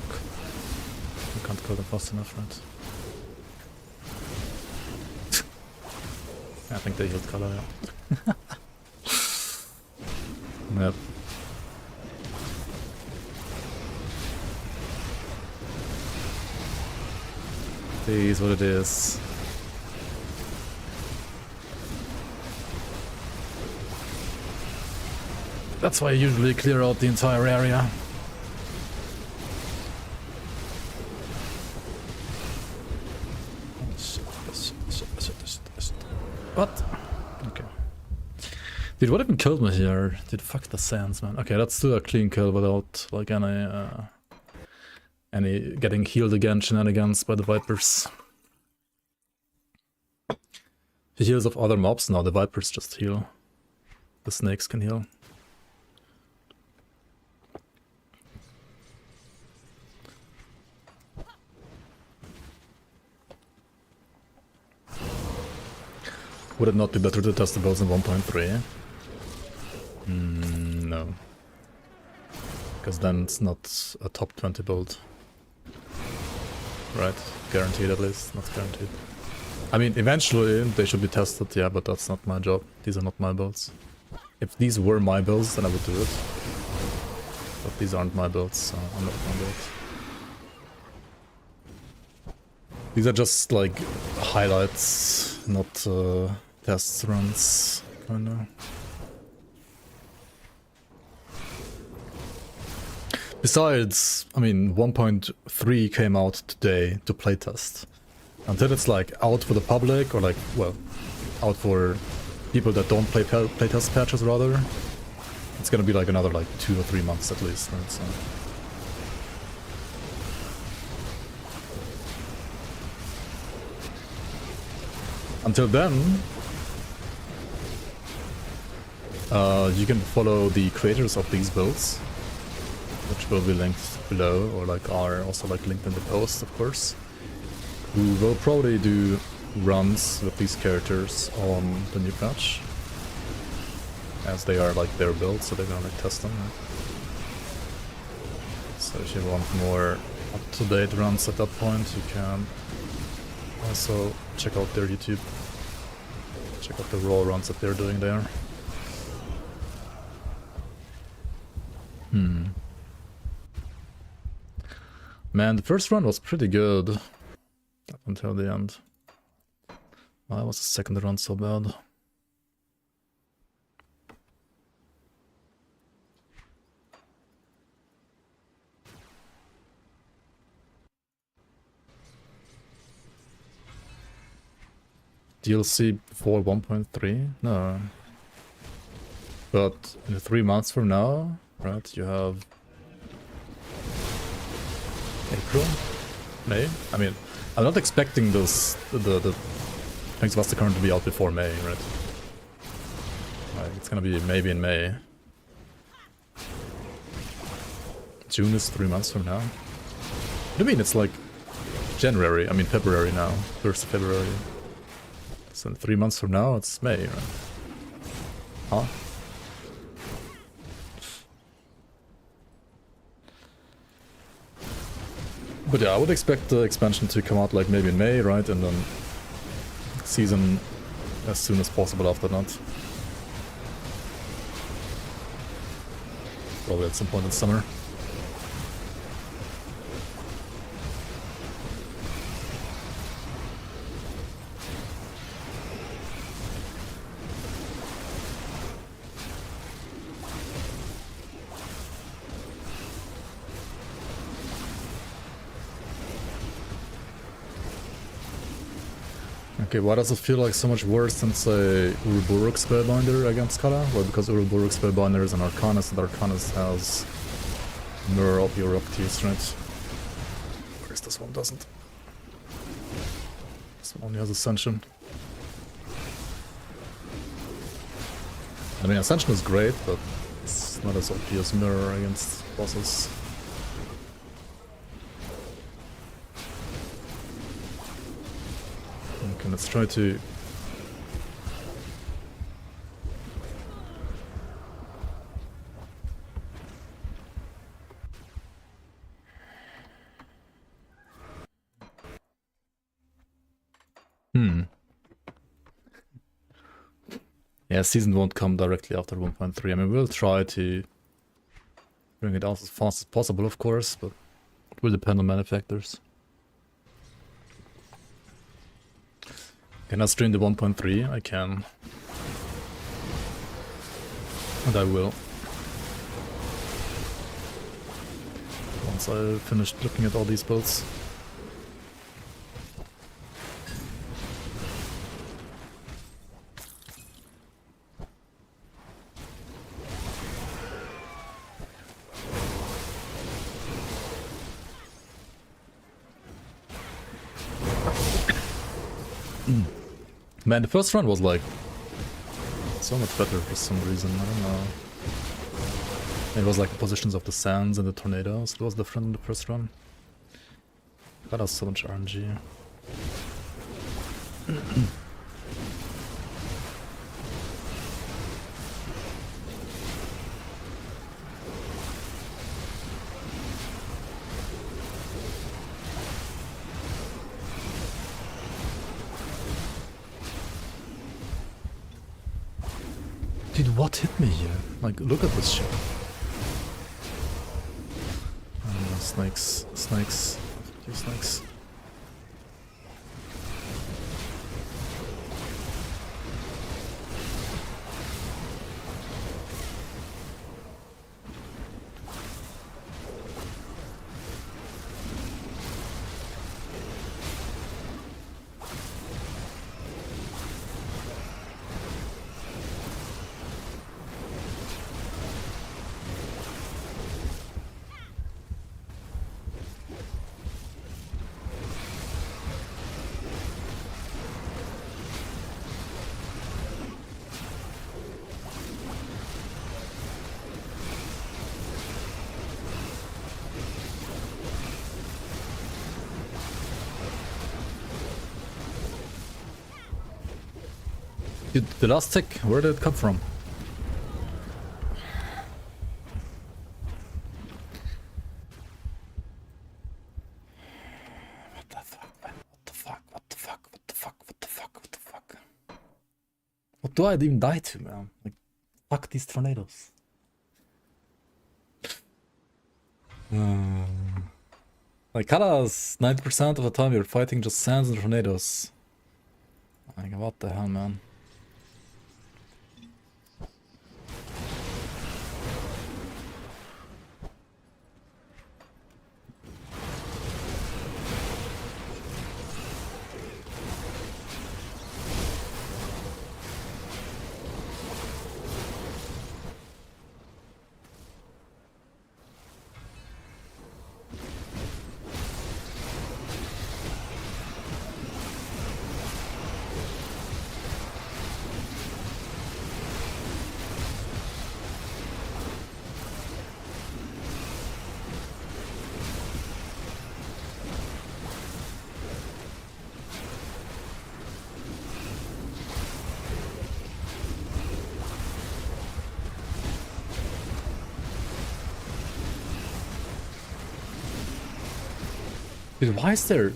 We can't kill them fast enough, right? I think they healed color, yeah. Yep. It is what it is. That's why I usually clear out the entire area. What? Okay. Dude, what even killed me here? Dude, fuck the sands, man. Okay, let's do a clean kill without like any getting healed again shenanigans by the Vipers. He heals off other mobs now, the Vipers just heal. The snakes can heal. Would it not be better to test the builds in 1.3? No. Because then it's not a top 20 build. Right? Guaranteed at least, not guaranteed. I mean, eventually they should be tested, yeah, but that's not my job. These are not my builds. If these were my builds, then I would do it. But these aren't my builds, so I'm not gonna do it. These are just like highlights, not test runs, kinda. Besides, I mean, 1.3 came out today to playtest. Until it's like out for the public, or like, well, out for people that don't play playtest patches rather, it's gonna be like another like 2 or 3 months at least, right? So. Until then, you can follow the creators of these builds, which will be linked below, or like are also like linked in the post, of course, who will probably do runs with these characters on the new patch, as they are like their builds, so they're gonna like test them. Right? So if you want more up-to-date runs at that point, you can also check out their YouTube, check out the raw runs that they're doing there. Man, the first run was pretty good up until the end. Why was the second run so bad? DLC before 1.3? No. But in 3 months from now, right, you have April? May? I mean, I'm not expecting this, the Inquisitor current to be out before May, right? Like, it's gonna be maybe in May. June is 3 months from now. What do you mean it's like January? I mean February now, 1st of February. So in 3 months from now it's May, right? Huh? But yeah, I would expect the expansion to come out like maybe in May, right? And then season as soon as possible after that. Probably at some point in summer. Okay, why does it feel like so much worse than, say, Uruburuk Spellbinder against Kala? Well, because Uruburuk Spellbinder is an Arcanist, and Arcanist has Mirror of your Opties, right? Whereas this one doesn't. This one only has Ascension. I mean, Ascension is great, but it's not as OP as Mirror against bosses. Okay, let's try to... Yeah, season won't come directly after 1.3. I mean, we'll try to bring it out as fast as possible, of course, but it will depend on many factors. Can I stream the 1.3? I can. And I will. Once I've finished looking at all these builds. Man, the first run was like so much better for some reason, I don't know. It was like the positions of the sands and the tornadoes, it was different in the first run. That has so much RNG. Dude, what hit me here? Like, look at this shit. Oh, snakes, snakes, few snakes. Dude, the last tick, where did it come from? What the fuck, man? What the fuck, what the fuck, what the fuck, what the fuck, what the fuck? What do I even die to, man? Like, fuck these tornadoes. Like, Kala's 90% of the time you're fighting just sands and tornadoes. Like, what the hell, man? Dude, why is there... I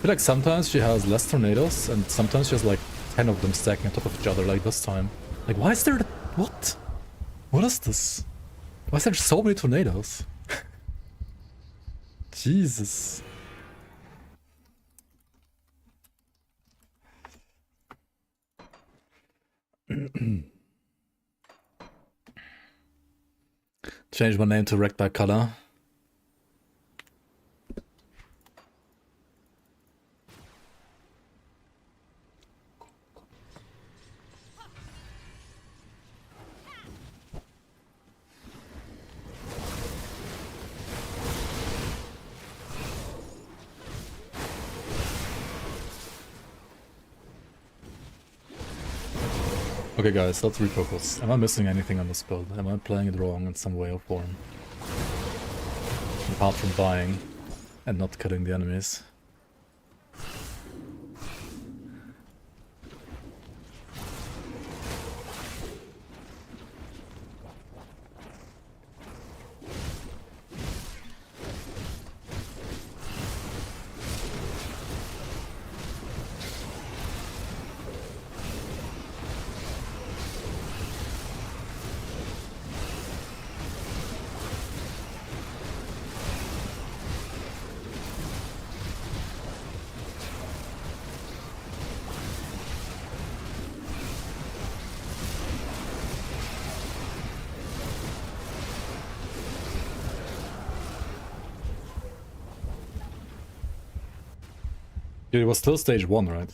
feel like sometimes she has less tornadoes, and sometimes she has like 10 of them stacking on top of each other, like this time. Like, why is there... What? What is this? Why is there so many tornadoes? Jesus. Change my name to Wrecked by Color. Okay guys, let's refocus. Am I missing anything on this build? Am I playing it wrong in some way or form? Apart from dying and not killing the enemies. It was still stage 1, right?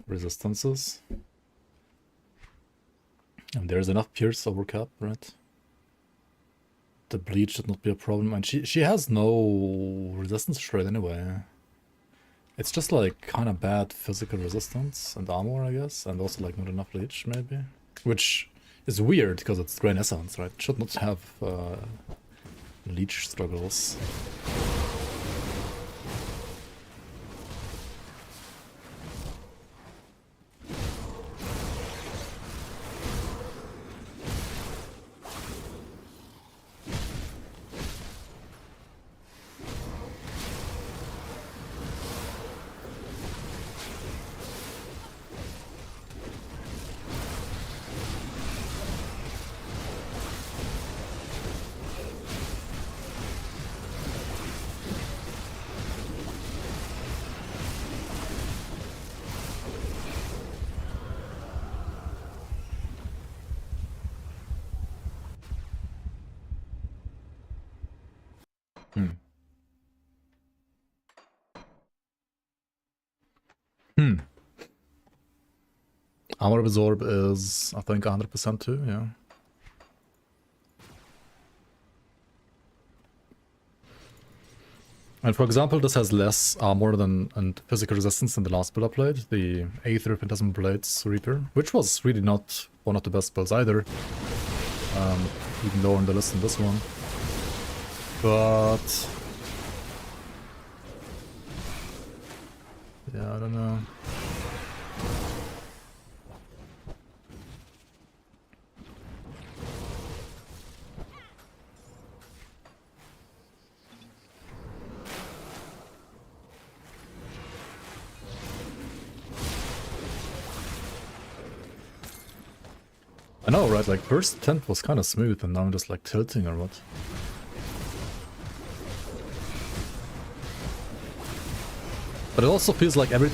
Resistances. And there's enough Pierce overcap, right? the bleach should not be a problem. And she has no resistance shred anyway. It's just like kind of bad physical resistance and armor, I guess, and also like not enough bleach maybe, which is weird because it's Grain Essence, right? Should not have leech struggles. Armor Absorb is, I think, 100% too, yeah. And for example, this has less armor than and physical resistance than the last build I played, the Aether Phantasmal Blades Reaper, which was really not one of the best builds either. Even lower on the list than this one. But yeah, I don't know. I know, right? Like, first attempt was kind of smooth, and now I'm just like tilting or what? But it also feels like every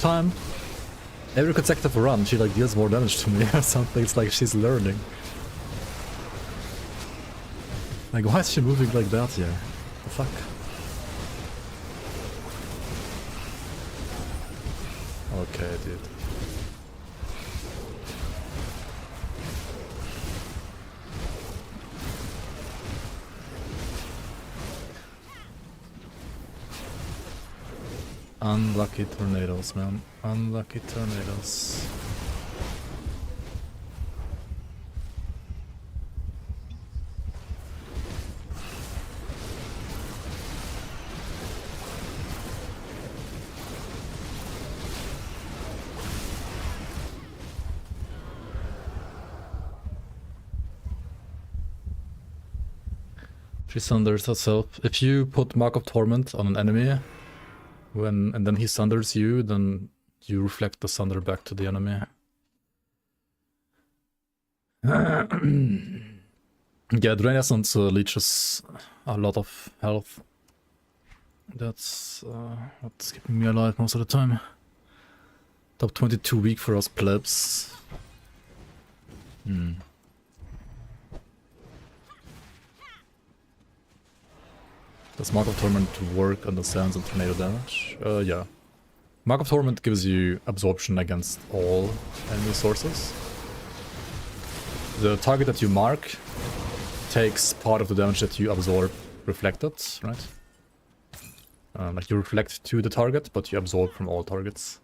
consecutive run, she like deals more damage to me or something. It's like she's learning. Like, why is she moving like that here? The fuck? Okay, dude. Unlucky tornadoes, man. Unlucky tornadoes. She sunders herself. If you put Mark of Torment on an enemy, and then he sunders you, then you reflect the sunder back to the enemy. Yeah, Drain Essence leeches a lot of health. That's what's keeping me alive most of the time. Top 22 weak for us plebs. Does Mark of Torment work on the sands and tornado damage? Yeah. Mark of Torment gives you absorption against all enemy sources. The target that you mark takes part of the damage that you absorb reflected, right? Like you reflect to the target, but you absorb from all targets.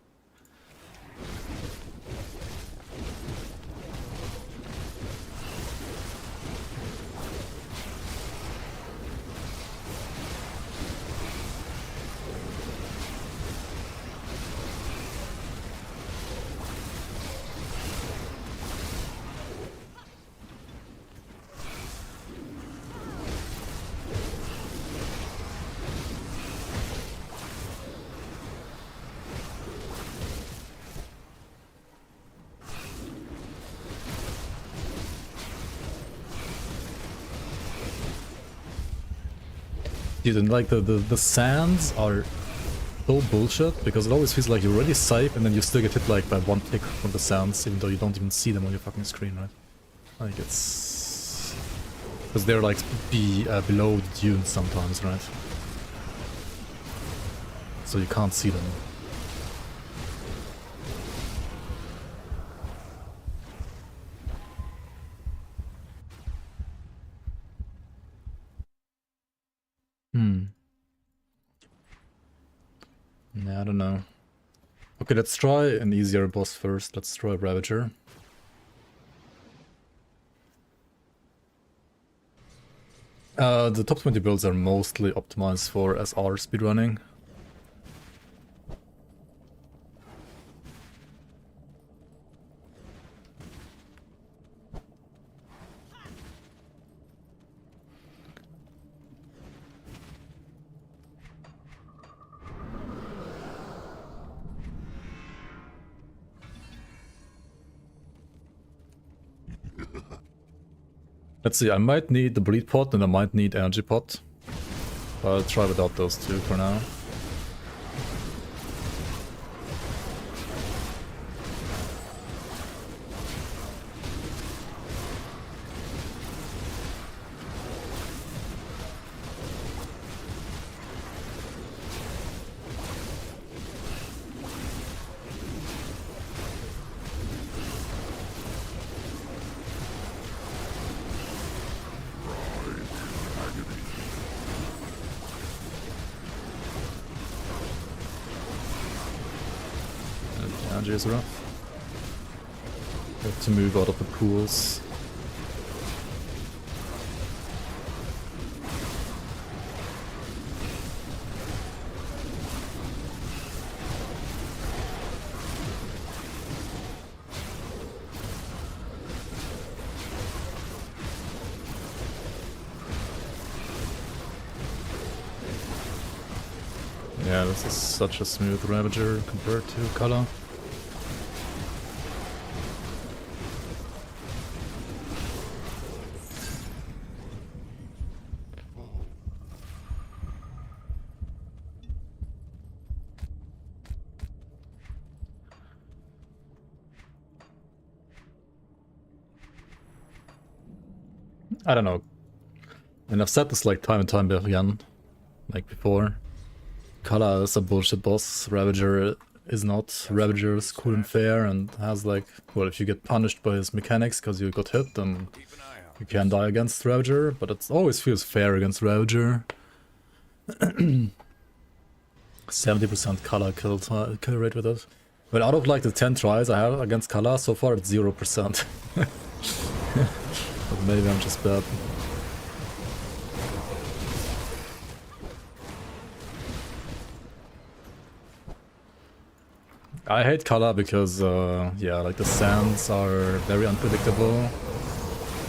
Dude, and like the sands are so bullshit because it always feels like you're already safe and then you still get hit like by one tick from the sands even though you don't even see them on your fucking screen, right? Like it's... because they're like below the dunes sometimes, right? So you can't see them. Yeah, I don't know. Okay, let's try an easier boss first. Let's try Ravager. The top 20 builds are mostly optimized for SR speedrunning. Let's see, I might need the Bleed Pot and I might need Energy Pot. I'll try without those two for now. Energy is rough. We have to move out of the pools. Yeah, this is such a smooth Ravager compared to Kala. I don't know. And I've said this like time and time again, like before. Kala is a bullshit boss, Ravager is not. Ravager is cool and fair and has like, well, if you get punished by his mechanics because you got hit, then you can die against Ravager, but it always feels fair against Ravager. 70% Kala kill rate with it. But out of like the 10 tries I have against Kala, so far it's 0%. But maybe I'm just bad. I hate Kala because, yeah, like the sands are very unpredictable.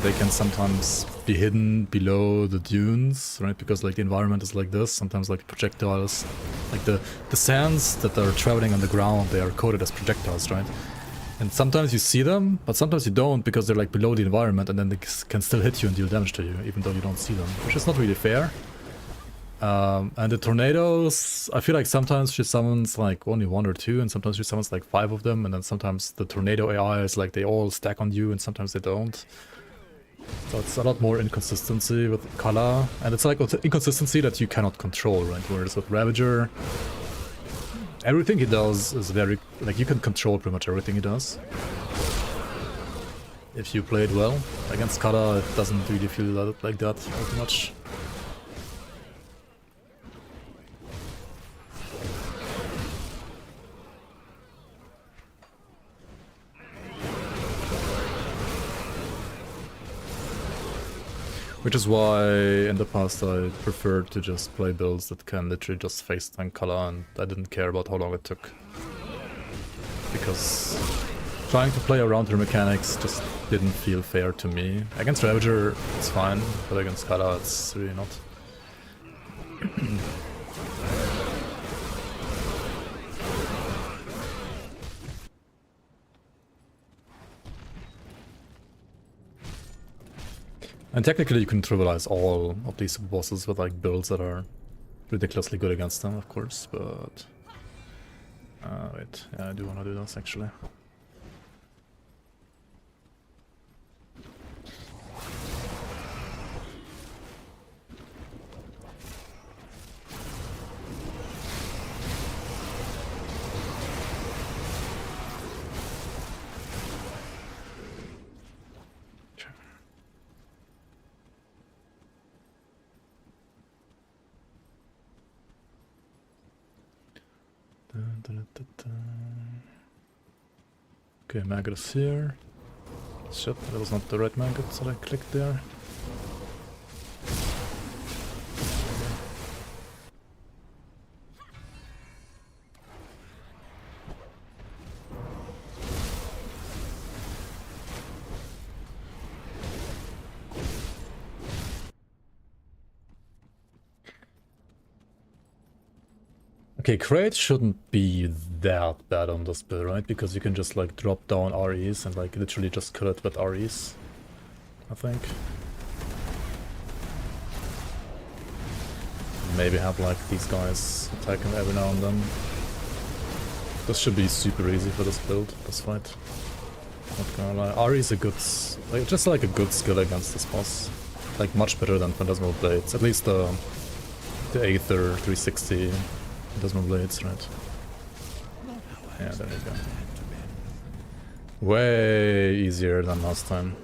They can sometimes be hidden below the dunes, right? Because like the environment is like this. Sometimes like projectiles, like the sands that are traveling on the ground, they are coded as projectiles, right? And sometimes you see them, but sometimes you don't because they're like below the environment and then they can still hit you and deal damage to you, even though you don't see them, which is not really fair. And the tornadoes, I feel like sometimes she summons like only 1 or 2, and sometimes she summons like 5 of them, and then sometimes the tornado AI is like they all stack on you and sometimes they don't. So it's a lot more inconsistency with Kala, and it's like inconsistency that you cannot control, right? Whereas with Ravager, everything he does is very, like you can control pretty much everything he does. If you play it well. Against Kala, it doesn't really feel like that too much. Which is why in the past I preferred to just play builds that can literally just face tank Kala, and I didn't care about how long it took. Because trying to play around her mechanics just didn't feel fair to me. Against Ravager it's fine, but against Kala it's really not. And technically you can trivialize all of these bosses with like builds that are ridiculously good against them, of course, but... wait, yeah, I do want to do this actually. Okay, maggot is here. Shit, that was not the right maggot that I clicked there. Okay, crate shouldn't be that bad on this build, right? Because you can just like drop down REs and like literally just kill it with REs, I think. Maybe have like these guys attack him every now and then. This should be super easy for this build, this fight. Not gonna lie. RE is a good, like just like a good skill against this boss. Like much better than Phantasmal Blades. At least the Aether 360 Phantasmal Blades, right? Yeah, there you go. Way easier than last time.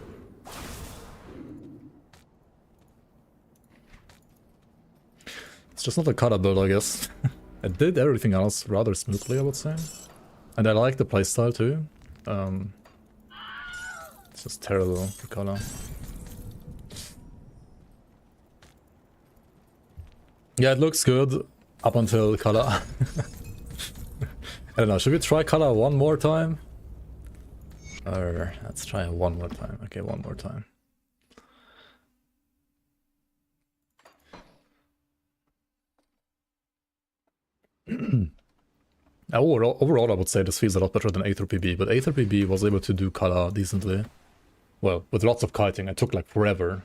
It's just not a kata build, I guess. I did everything else rather smoothly, I would say. And I like the playstyle too. It's just terrible for kata. Yeah, it looks good up until kata. I don't know, should we try kata one more time? Or let's try it one more time. Okay, one more time. Overall, I would say this feels a lot better than Aether PB, but Aether PB was able to do kata decently. Well, with lots of kiting. It took like forever.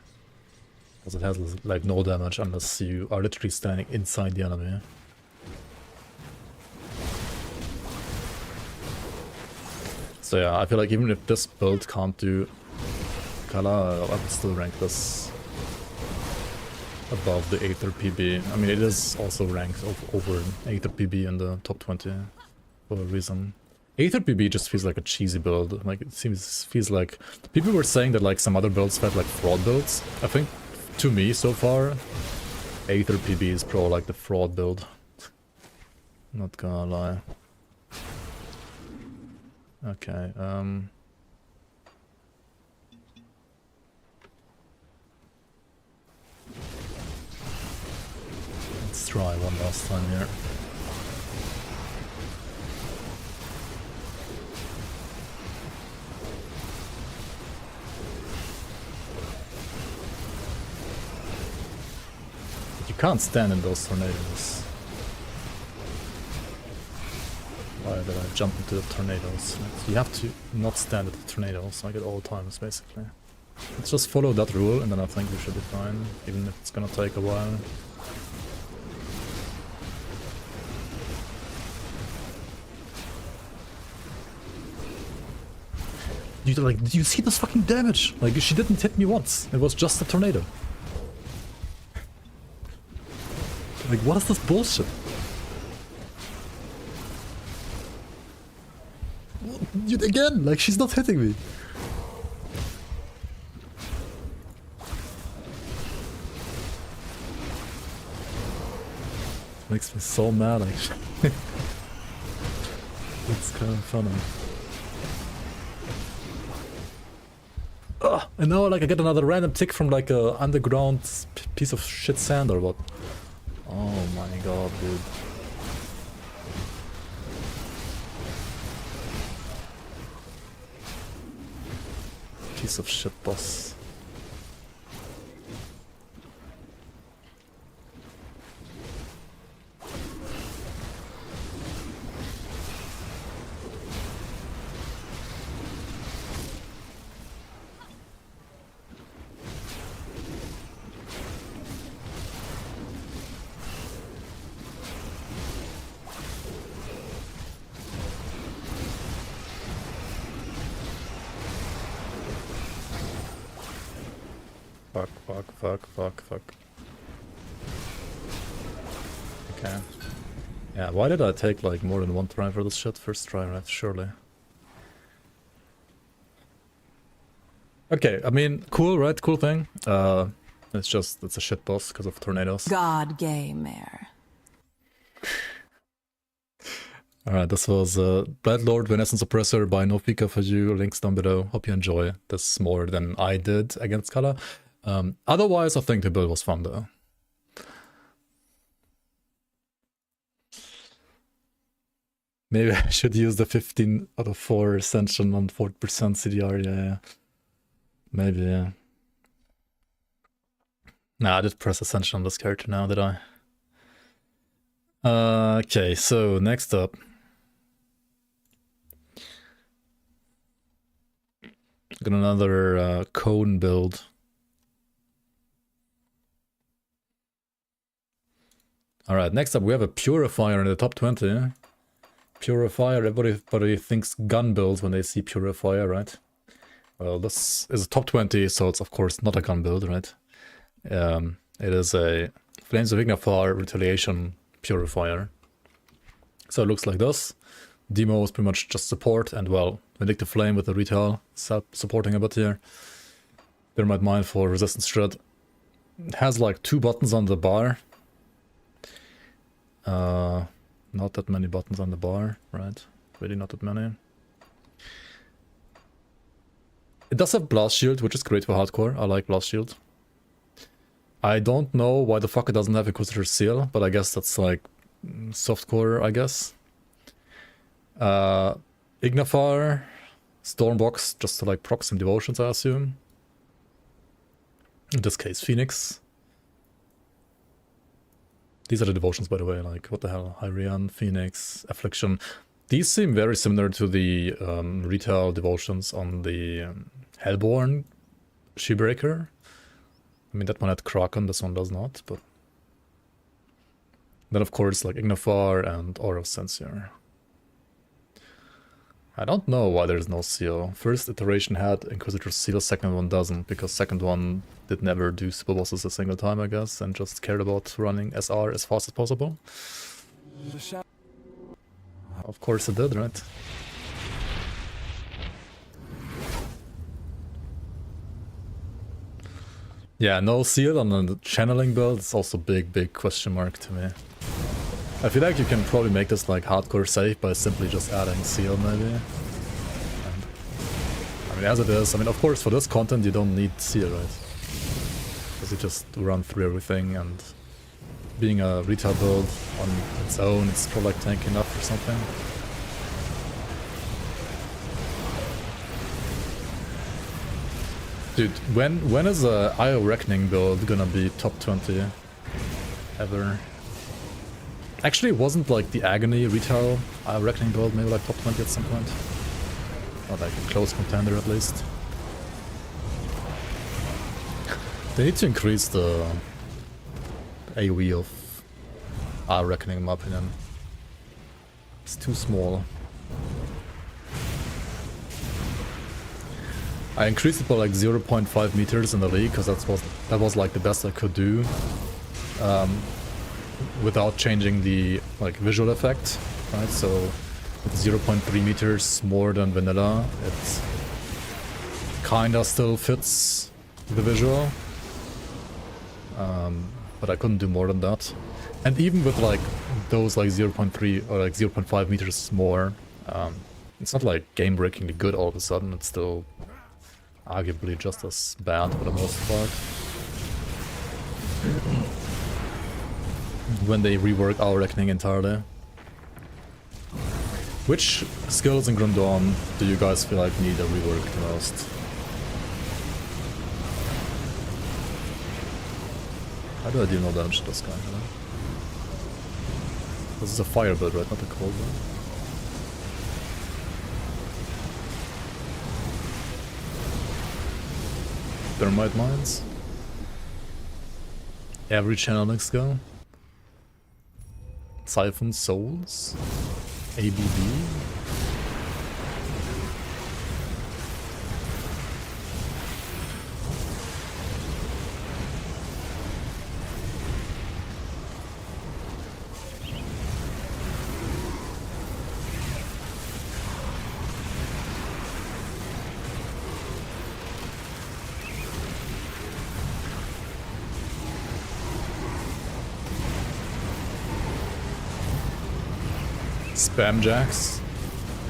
Because it has like no damage unless you are literally standing inside the enemy. So yeah, I feel like even if this build can't do kata, I would still rank this above the Aether PB. I mean, it is also ranked over Aether PB in the top 20 for a reason. Aether PB just feels like a cheesy build. Like, it feels like... People were saying that like some other builds felt like fraud builds. I think, to me, so far, Aether PB is probably like the fraud build. Not gonna lie. Okay, let's try one last time here. You can't stand in those tornadoes. Why did I jump into the tornadoes? You have to not stand at the tornadoes like at all times, basically. Let's just follow that rule and then I think we should be fine, even if it's gonna take a while. Did you see this fucking damage? Like, she didn't hit me once. It was just a tornado. Like, what is this bullshit? Again, like, she's not hitting me. Makes me so mad, actually. It's kind of funny. And now, like, I get another random tick from, like, a underground piece of shit sand or what. Oh my god, dude. Piece of shit, boss. Fuck. Okay. Yeah, why did I take like more than one try for this shit? First try, right? Surely. Okay, I mean, cool, right? Cool thing. It's a shit boss because of tornadoes. God gay mare. Alright, this was Bloodlord, Venessence Oppressor by Nofika for you. Links down below. Hope you enjoy this more than I did against Kala. Otherwise, I think the build was fun though. Maybe I should use the 15 out of 4 Ascension on 40% CDR, yeah. Maybe, yeah. Nah, I did press Ascension on this character now, did I? Okay, so next up. Got another cone build. Alright, next up we have a Purifier in the top 20. Purifier, everybody thinks gun builds when they see Purifier, right? Well, this is a top 20, so it's of course not a gun build, right? It is a Flames of Ignafar Retaliation Purifier. So it looks like this. Demo is pretty much just support, and well, Vindictive Flame with the retail supporting a bit here. Thermite Mine for resistance shred. It has like 2 buttons on the bar. Not that many buttons on the bar, right? Really not that many. It does have Blast Shield, which is great for hardcore. I like Blast Shield. I don't know why the fuck it doesn't have Inquisitor Seal, but I guess that's like softcore, I guess. Ignafar, Stormbox, just to like proc some devotions, I assume. In this case, Phoenix. These are the devotions, by the way, like, what the hell? Hyrian, Phoenix, Affliction. These seem very similar to the retail devotions on the Hellborn Shebreaker. I mean, that one had Kraken, this one does not, but... Then, of course, like Ignafar and Aura of Censure. I don't know why there's no seal. First iteration had Inquisitor Seal, second one doesn't, because second one did never do super bosses a single time, I guess, and just cared about running SR as fast as possible. Of course it did, right? Yeah, no seal on the channeling build, it's also big question mark to me. I feel like you can probably make this like hardcore safe by simply just adding seal maybe. And, I mean, as it is, I mean, of course for this content you don't need seal, right? Because you just run through everything, and being a retail build on its own, it's probably like tank enough or something. Dude, when is a IO Reckoning build gonna be top 20 ever? Actually, it wasn't like the Agony retail IO Reckoning build maybe like top 20 at some point? Or like a close contender at least. They need to increase the AoE of IO Reckoning in my opinion. It's too small. I increased it by like 0.5 meters in the league because that was like the best I could do, without changing the like visual effect, right? So with 0.3 meters more than vanilla, it kinda still fits the visual, but I couldn't do more than that. And even with like those like 0.3 or like 0.5 meters more, it's not like game-breakingly good all of a sudden. It's still arguably just as bad for the most part. When they rework our Reckoning entirely. Which skills in Grim Dawn do you guys feel like need a rework the most? How do I deal no damage to this guy? Huh? This is a fire build, right? Not a cold one. Thermite Mines. Every channeling skill. Siphon Souls. ABB. Spam jacks.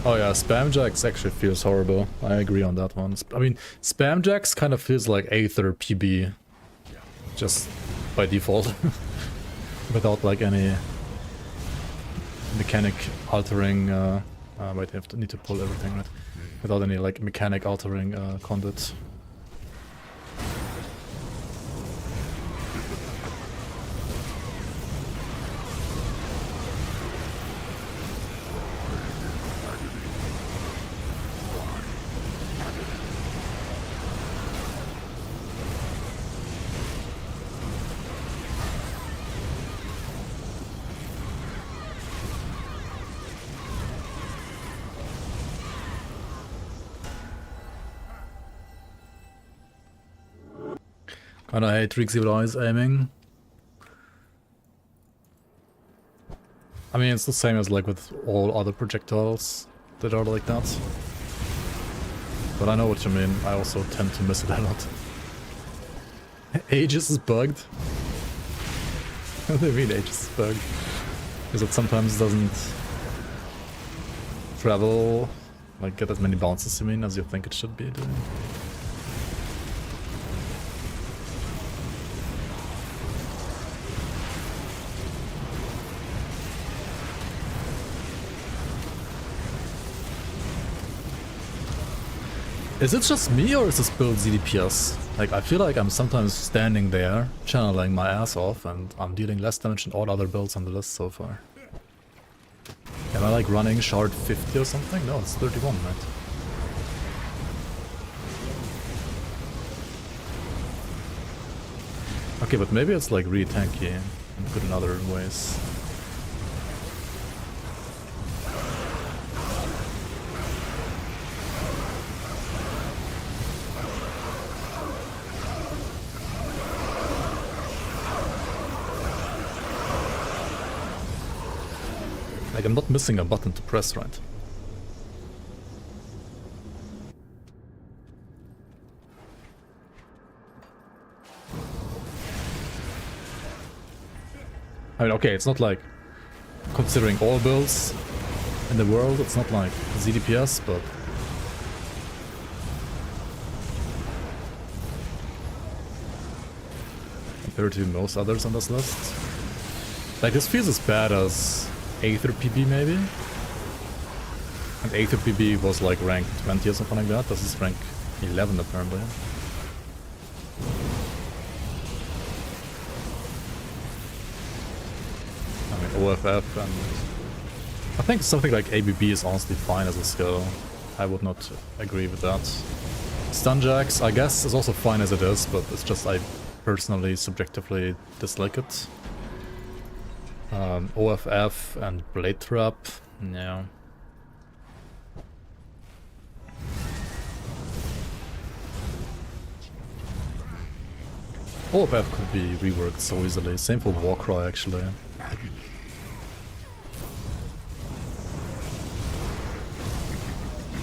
Oh yeah, spam jacks actually feels horrible. I agree on that one. I mean, spam jacks kind of feels like Aether PB, just by default, without like any mechanic altering. Wait, need to pull everything, right? Without any like mechanic altering conduit. Kinda hate Rexival Eyes aiming. I mean, it's the same as like with all other projectiles that are like that. But I know what you mean, I also tend to miss it a lot. Aegis is bugged? What do you mean Aegis is bugged? Because it sometimes doesn't travel, like get as many bounces, you mean, as you think it should be doing. Is it just me or is this build ZDPS? Like, I feel like I'm sometimes standing there, channeling my ass off, and I'm dealing less damage than all other builds on the list so far. Am I like running shard 50 or something? No, it's 31, right? Okay, but maybe it's like really tanky and good in other ways. Like, I'm not missing a button to press, right? I mean, okay, it's not like, considering all builds in the world, it's not like ZDPS, but... compared to most others on this list. Like, this feels as bad as Aether PB maybe? And Aether PB was like rank 20 or something like that. This is rank 11 apparently. I mean OFF and... I think something like ABB is honestly fine as a skill. I would not agree with that. Stunjacks, I guess, is also fine as it is, but it's just I personally, subjectively dislike it. OFF and Blade Trap, yeah. OFF could be reworked so easily, same for Warcry actually.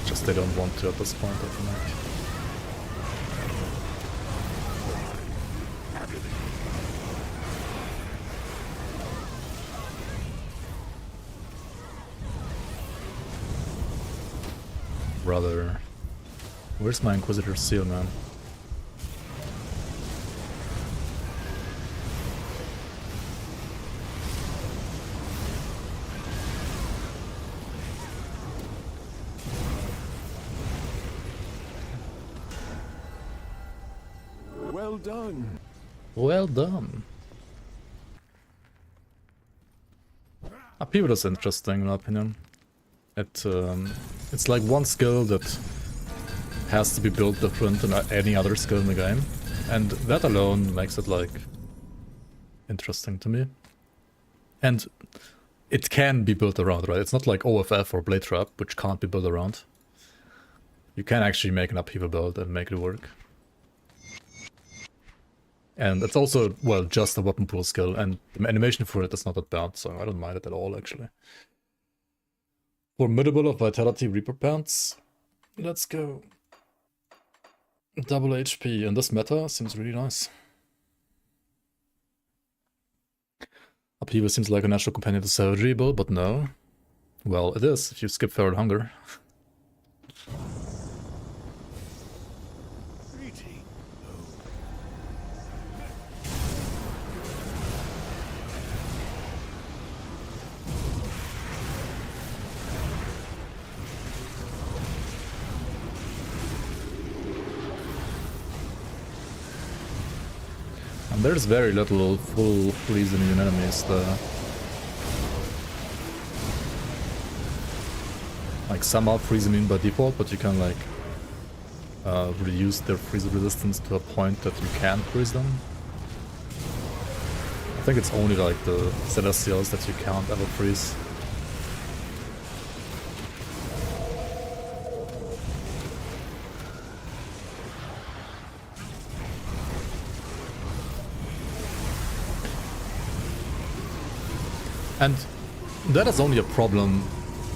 Just they don't want to at this point, I think. Brother. Where's my Inquisitor seal, man? Well done. Well done. Pivot is interesting in my opinion. It's like one skill that has to be built different than any other skill in the game, and that alone makes it like interesting to me. And it can be built around, right? It's not like OFF or Blade Trap, which can't be built around. You can actually make an upheaval build and make it work. And it's also, well, just a weapon pool skill, and the animation for it is not that bad, so I don't mind it at all, actually. Formidable of Vitality Reaper Pants. Let's go. Double HP, and this meta seems really nice. Upheaval seems like a natural companion to Savagery build, but no. Well, it is if you skip Feral Hunger. And there's very little full freeze immune enemies. Like some are freeze immune by default, but you can like reduce their freeze resistance to a point that you can freeze them. I think it's only like the Celestials that you can't ever freeze. And that is only a problem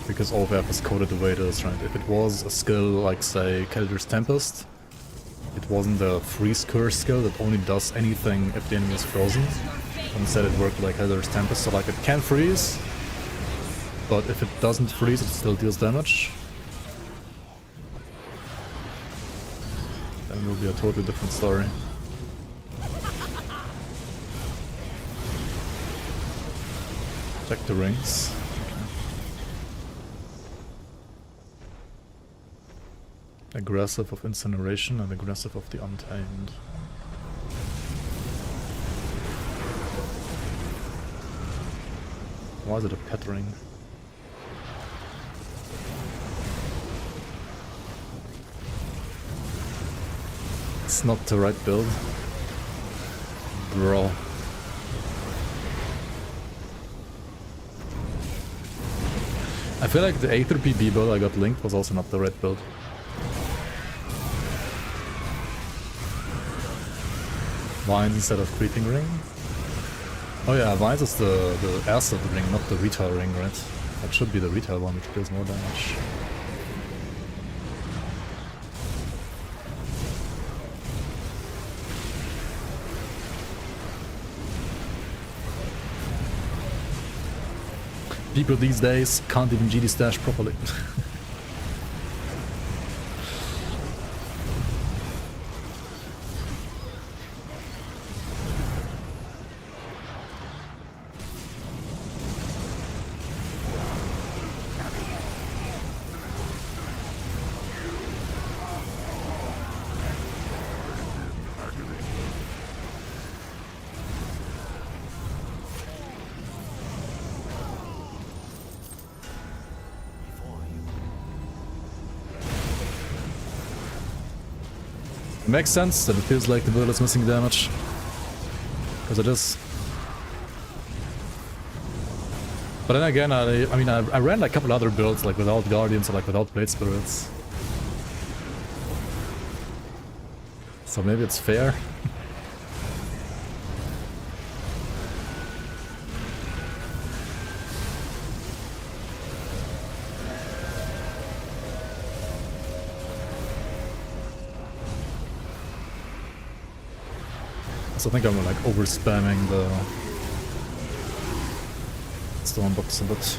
because OVF is coded the way it is, right? If it was a skill like, say, Callagadr's Tempest, it wasn't a freeze curse skill that only does anything if the enemy is frozen. Instead it worked like Callagadr's Tempest, so like it can freeze, but if it doesn't freeze it still deals damage. Then it will be a totally different story. Check the rings. Okay. Aggressive of Incineration and aggressive of the Untamed. Why is it a pet ring? It's not the right build. Bro. I feel like the Aether PB build I got linked was also not the right build. Vines instead of Creeping Ring? Oh yeah, Vines is the Acid ring, not the Retail ring, right? That should be the Retail one, which deals more damage. People these days can't even GD stash properly. It makes sense that it feels like the build is missing damage. Because it is. But then again, I ran like a couple other builds like without Guardians or like without Blade Spirits. So maybe it's fair. I think I'm like over spamming the stone box a bit.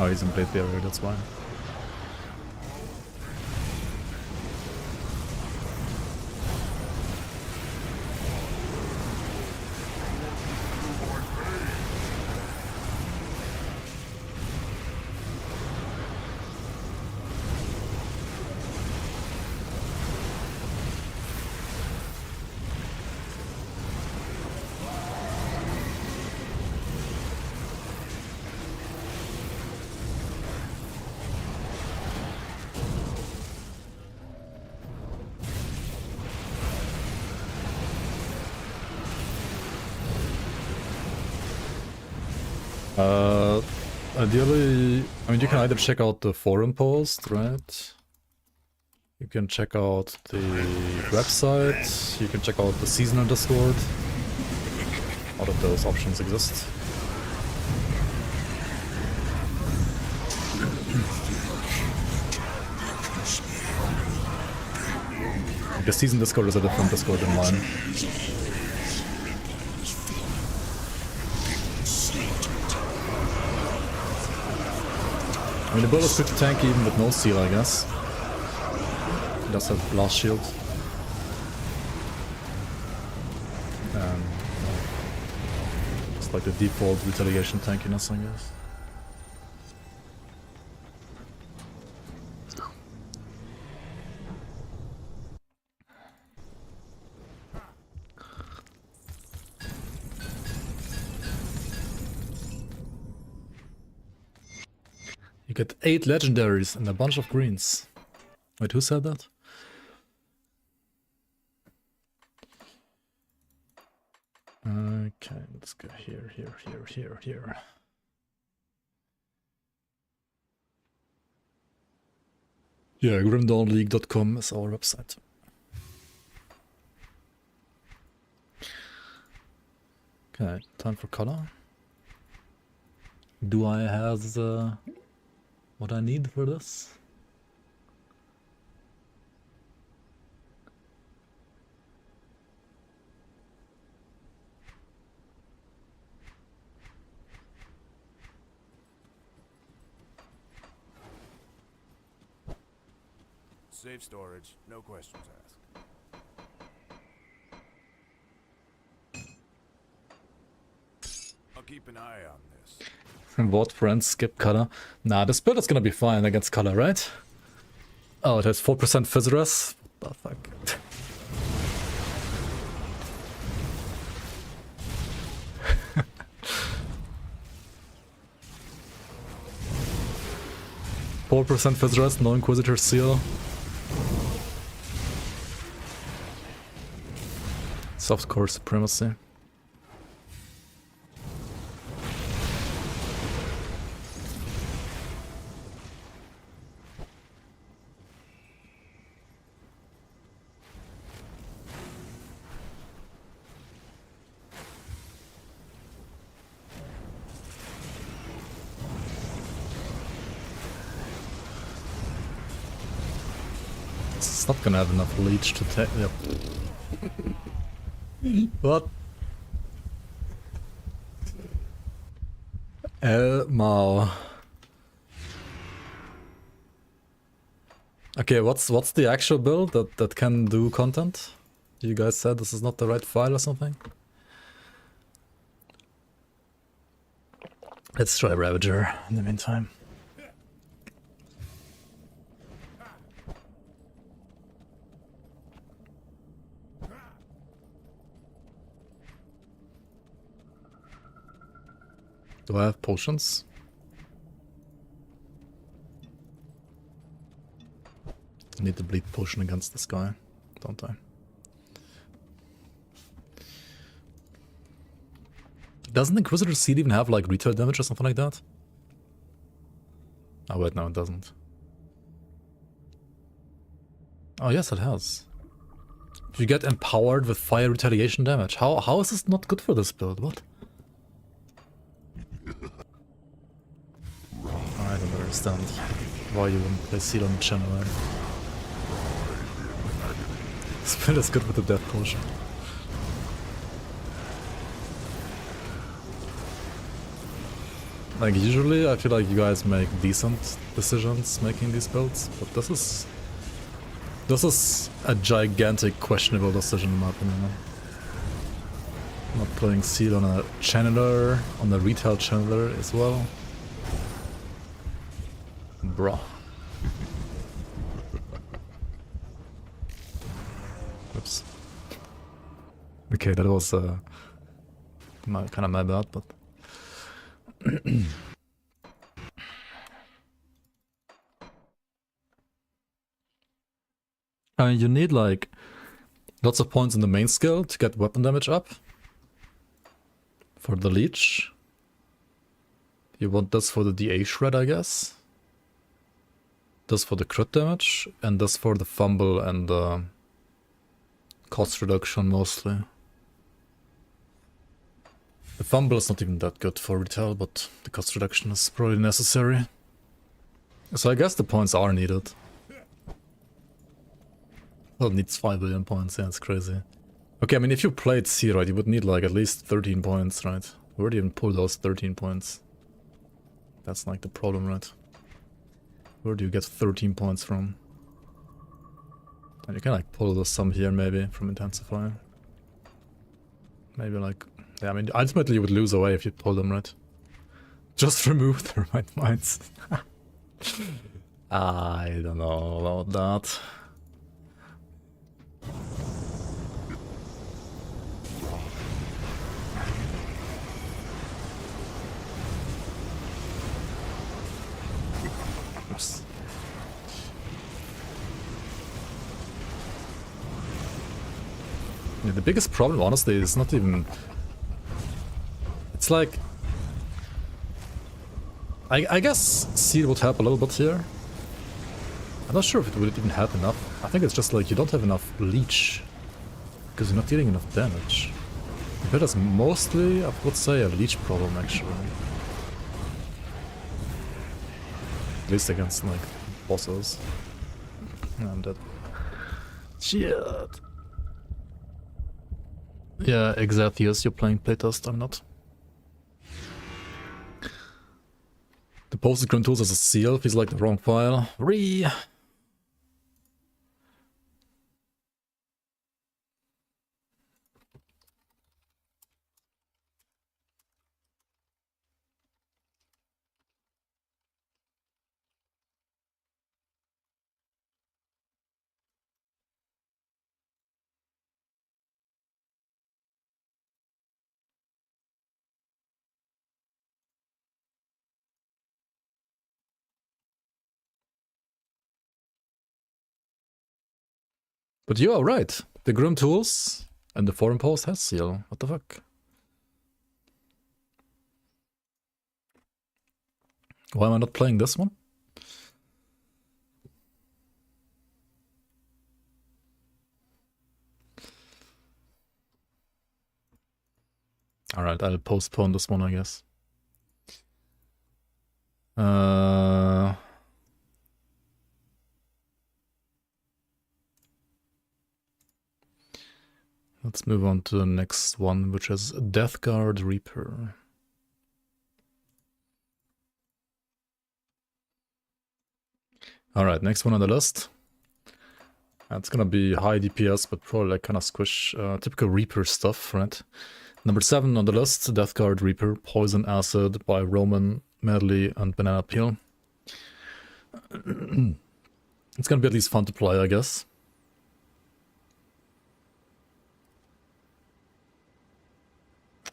Oh, he's in Blade Barrier, that's why. Ideally, I mean, you can either check out the forum post, right? You can check out the website, you can check out the seasonal Discord. All of those options exist. The season Discord is a different Discord than mine. I mean, the build is pretty tanky even with no seal, I guess. It does have blast shield. And it's like the default retaliation tankiness, I guess. You get 8 legendaries and a bunch of greens. Wait, who said that? Okay, let's go here. Yeah, grimdawnleague.com is our website. Okay, time for color. Do I have what I need for this? Safe storage, no questions asked. I'll keep an eye on this. What friends skip color? Nah, this build is gonna be fine against color, right? Oh, it has 4% Fizz. What the fuck? %4% Fizz, no Inquisitor seal. Softcore supremacy. It's not gonna have enough leech to take. Yep. What? Mao. Okay, what's the actual build that can do content? You guys said this is not the right file or something? Let's try Ravager in the meantime. Do I have potions? I need the bleed potion against this guy, don't I? Doesn't Inquisitor Seed even have like retail damage or something like that? Oh wait, no it doesn't. Oh yes it has. You get empowered with fire retaliation damage. How is this not good for this build? What? I don't understand why you wouldn't play Seal on the channel, right? This build is good with the death potion. Like usually I feel like you guys make decent decisions making these builds, but this is a gigantic questionable decision in my opinion. Not playing Seal on a channeler, on a retail channeler as well. Bruh. Oops. Okay, that was kind of my bad, but I mean, you need like lots of points in the main skill to get weapon damage up for the leech. You want this for the DA shred, I guess. This for the crit damage, and this for the fumble and the cost reduction mostly. The fumble is not even that good for retail, but the cost reduction is probably necessary. So I guess the points are needed. Well, it needs 5 billion points, yeah, it's crazy. Okay, I mean, if you played C, right, you would need like at least 13 points, right? Where do you even pull those 13 points? That's like the problem, right? Where do you get 13 points from? And you can like pull some here maybe from Intensify. Maybe like... Yeah, I mean, ultimately you would lose away if you pull them, right? Just remove the right minds. I don't know about that. Oops. Yeah, the biggest problem, honestly, is not even... It's like... I guess Seed would help a little bit here. I'm not sure if it would even help enough. I think it's just like you don't have enough leech. Because you're not dealing enough damage. That is mostly, I would say, a leech problem, actually. At least against, like, bosses. I'm dead. Shit! Yeah, exactly. Yes, you're playing playtest, I'm not. The posted Grim Tools as a seal feels like the wrong file. Re. But you are right. The Grim Tools and the Foreign Post has seal. What the fuck? Why am I not playing this one? Alright, I'll postpone this one, I guess. Let's move on to the next one, which is Deathguard Reaper. Alright, next one on the list. It's gonna be high DPS, but probably like kind of squish, typical Reaper stuff, right? Number 7 on the list, Deathguard Reaper, Poison Acid by Roman, Medley, and Banana Peel. It's gonna be at least fun to play, I guess.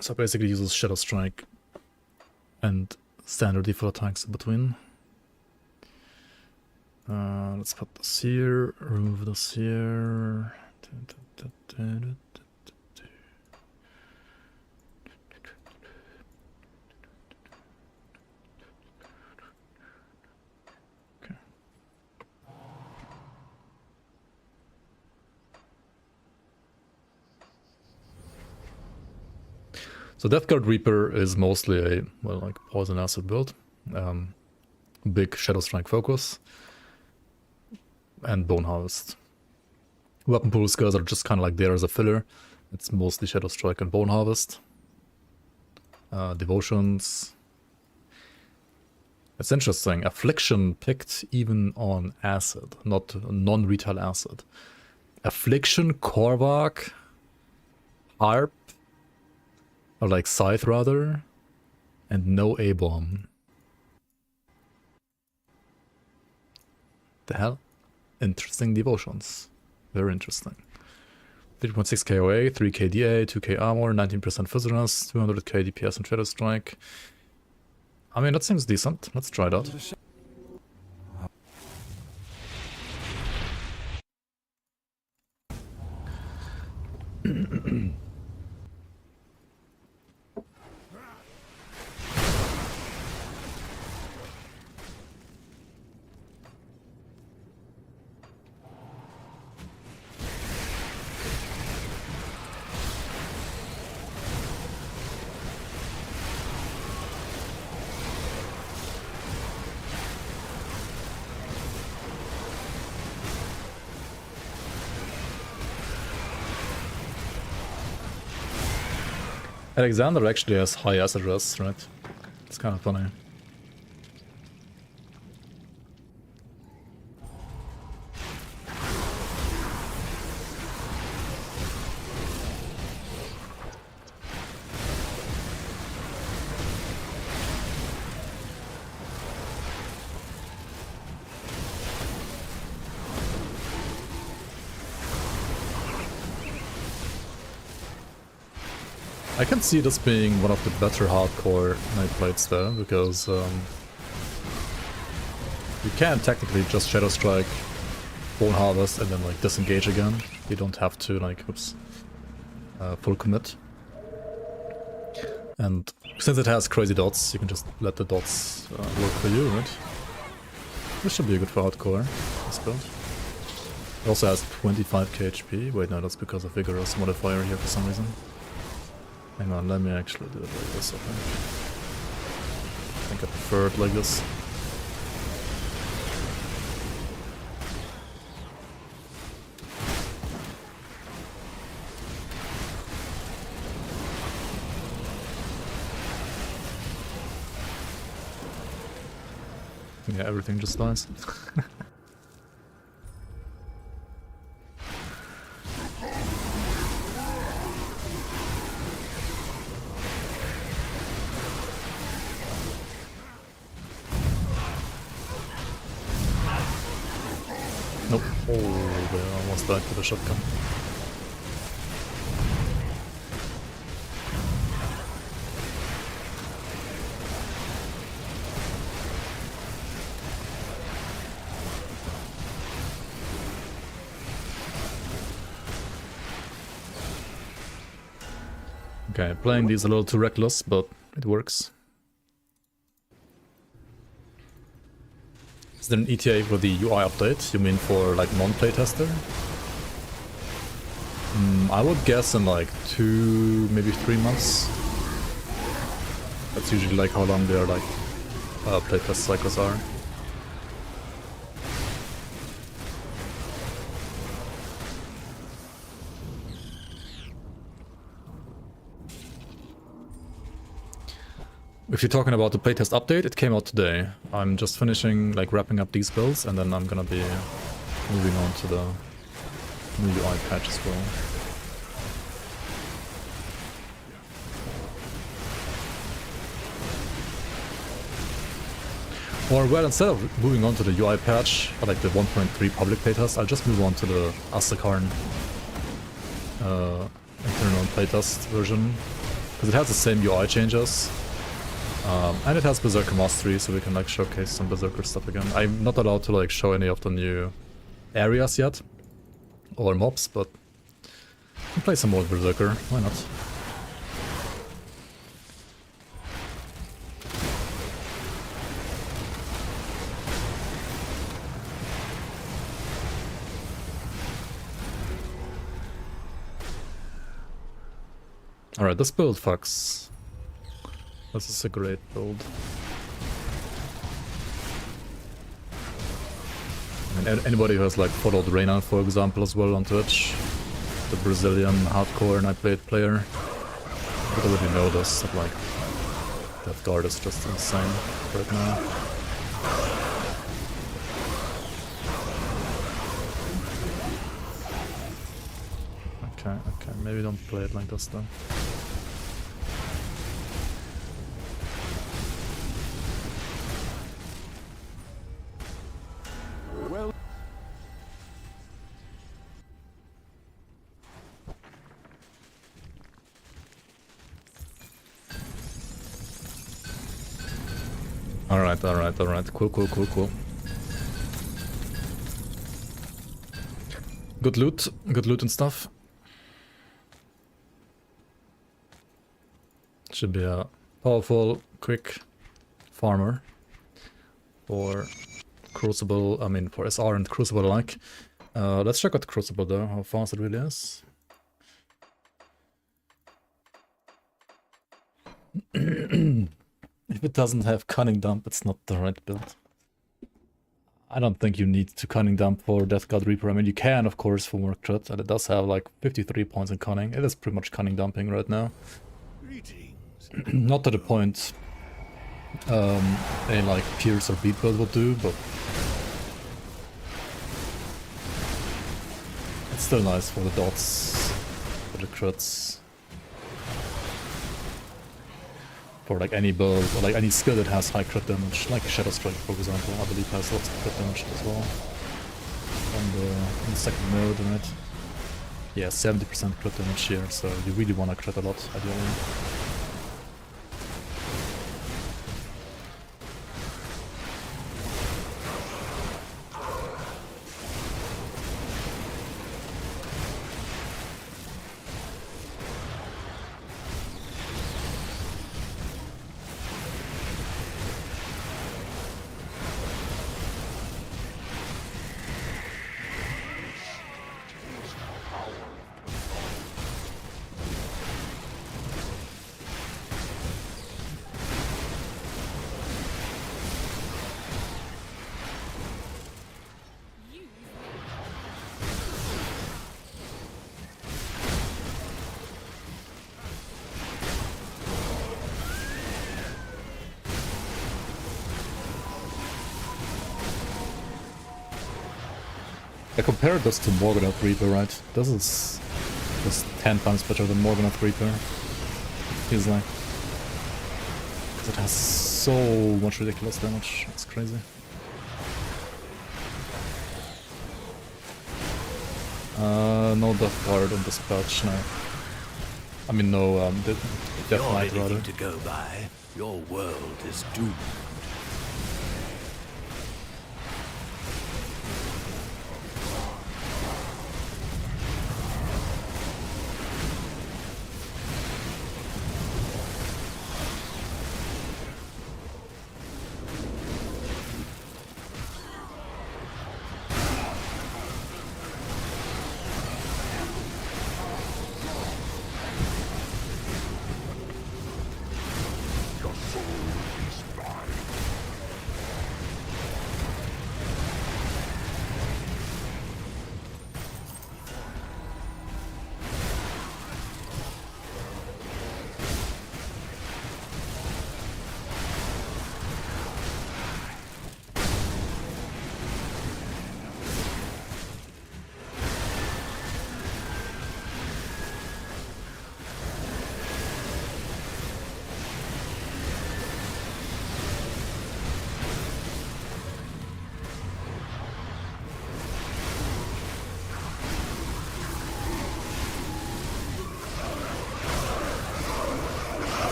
So basically uses Shadow Strike and standard default attacks in between. Let's put this here, remove this here. Okay. So Deathguard Reaper is mostly a, well, like Poison Acid build. Big Shadow Strike focus. And Bone Harvest. Weapon pool skills are just kind of like there as a filler. It's mostly Shadow Strike and Bone Harvest. Devotions. It's interesting. Affliction picked even on acid, not non-retail acid. Affliction, Korvac, Harp, or like Scythe rather, and no A-bomb. The hell? Interesting devotions. Very interesting. 3.6 KOA, 3 KDA, 2k armor, 19% physicalness, 200k DPS and Shadow Strike. I mean, that seems decent. Let's try that. Alexander actually has high acid res, right? It's kind of funny. I can see this being one of the better hardcore Night Blades though, because you can technically just Shadow Strike, Bone Harvest, and then like disengage again. You don't have to like, oops, full commit. And since it has crazy dots, you can just let the dots work for you, right? This should be good for hardcore, this build. It also has 25k HP. Wait, no, that's because of Vigorous modifier here for some reason. Hang on, let me actually do it like this, I think I prefer it like this. Yeah, everything just dies. Nope. Oh, they almost died with a shotgun. Okay, playing these a little too reckless, but it works. Is there an ETA for the UI update? You mean for like non-playtester? I would guess in like 2, maybe 3 months. That's usually like how long their like playtest cycles are. If you're talking about the playtest update, it came out today. I'm just finishing, like, wrapping up these builds, and then I'm gonna be moving on to the new UI patch as well. Or, well, instead of moving on to the UI patch, or like the 1.3 public playtest, I'll just move on to the Astakarn internal playtest version, because it has the same UI changes. And it has Berserker Mastery, so we can like showcase some Berserker stuff again. I'm not allowed to like show any of the new areas yet, or mobs, but we can play some more Berserker, why not? Alright, this build fucks. This is a great build. And anybody who has like followed Reina, for example, as well on Twitch, the Brazilian hardcore Night Blade player, would already know this, that like Death Guard is just insane right now. Okay, maybe don't play it like this then. Alright. Cool. Good loot and stuff. Should be a powerful, quick farmer for Crucible, for SR and Crucible alike. Let's check out Crucible though, how fast it really is. If it doesn't have Cunning Dump, it's not the right build. I don't think you need to Cunning Dump for Death God Reaper. I mean, you can, of course, for Merc Crit, and it does have like 53 points in Cunning. It is pretty much Cunning Dumping right now. Greetings. Not to the point a like Pierce or Beat build would do, but it's still nice for the dots, for the crits, for like any build or like any skill that has high crit damage, like Shadow Strike for example. I believe has lots of crit damage as well on the second mode, right? Yeah, 70% crit damage here, so you really want to crit a lot ideally. I compared this to Morgonath Reaper, right? This is just 10 times better than Morgonath Reaper. It feels like. 'Cause it has so much ridiculous damage. It's crazy. No Death Guard on this patch, no. I mean, no, Death Knight rather. To go by, your world is doomed.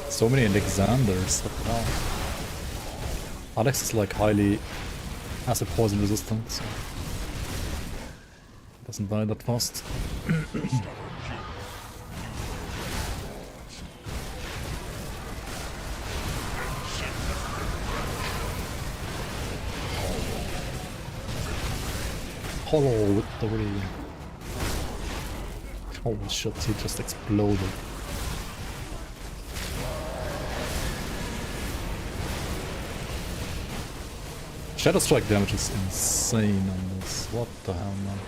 So many Alexanders, what the hell? Alex is like highly acid poison resistant, so doesn't die that fast. Hollow with the ring. Holy shit, he just exploded. Shadow Strike damage is insane on this. What the hell, man?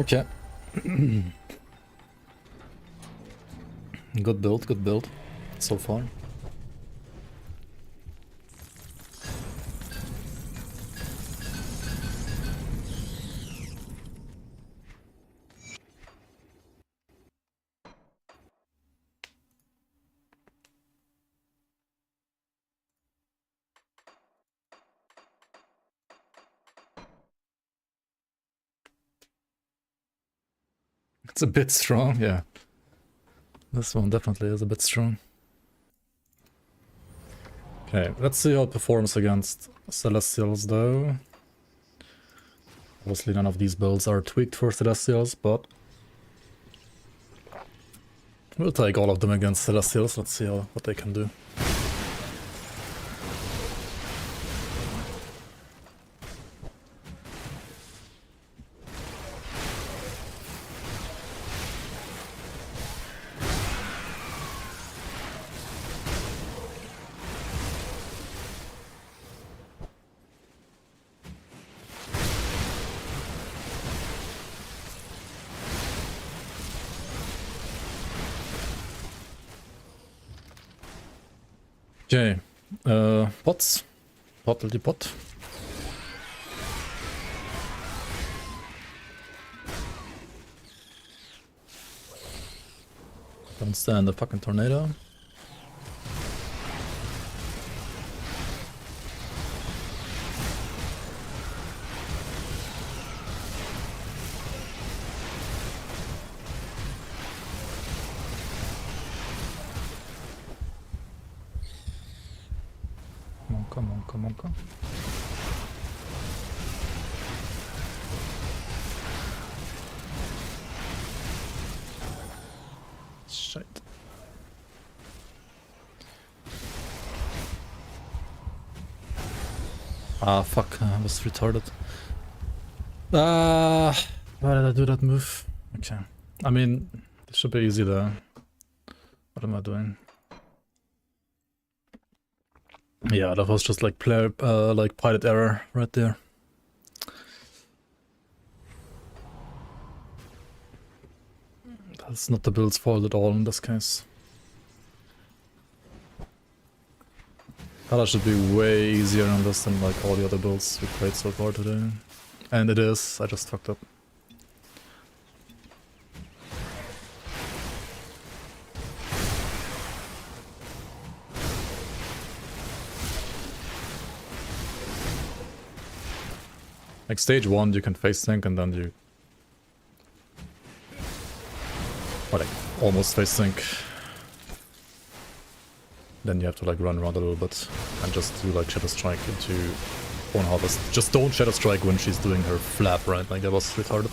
Okay. Good build so far. It's a bit strong, yeah. This one definitely is a bit strong. Okay, let's see how it performs against Celestials though. Obviously none of these builds are tweaked for Celestials, but we'll take all of them against Celestials. Let's see what they can do. Okay, pots. Potty pot. Don't stand the fucking tornado. Come on, come on, come on. Shit. Ah, fuck, I was retarded. Why did I do that move? Okay. I mean, it should be easy though. What am I doing? Yeah, that was just like like pilot error right there. That's not the build's fault at all in this case. That should be way easier on this than like all the other builds we played so far today. And it is, I just fucked up. Like stage 1 you can face sync and then you... or like almost face sync. Then you have to like run around a little bit and just do like Shadow Strike into Bone Harvest. Just don't Shadow Strike when she's doing her flap, right? Like that was retarded.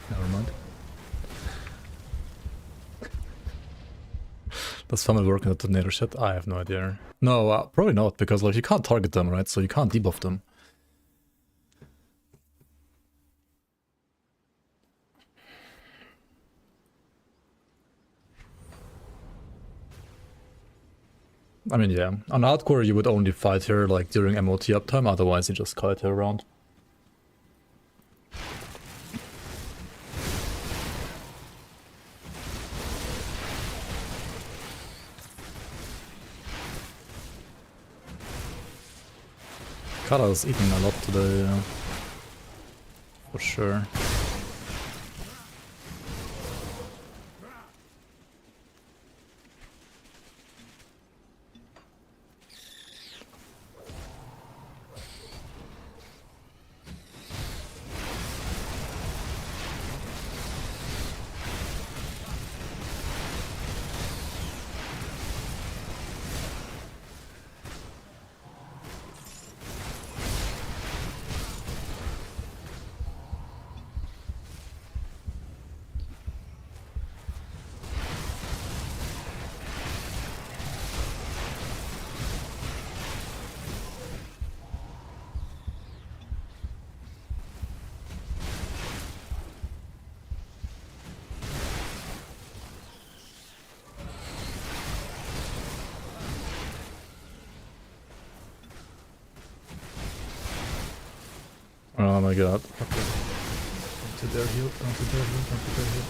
Never mind. Does Funnel work in the tornado shit? I have no idea. No, probably not, because like you can't target them, right? So you can't debuff them. I mean, yeah. On hardcore you would only fight her like during MOT uptime, otherwise you just kite her around. Kara is eating a lot today, for sure. Oh my god. Okay. Don't you dare heal, don't you dare heal, don't you dare heal.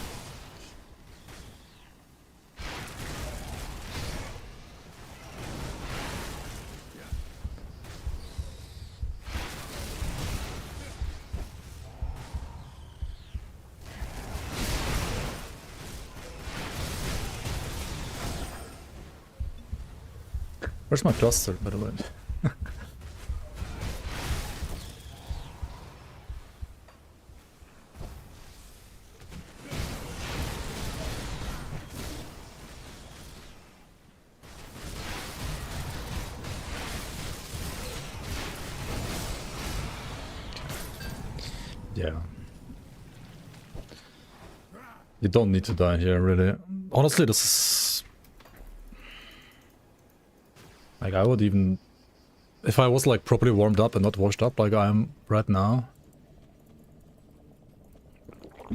Where's my cluster, by the way? Yeah. You don't need to die here, really. Honestly, this is... Like, I would even... If I was, like, properly warmed up and not washed up like I am right now,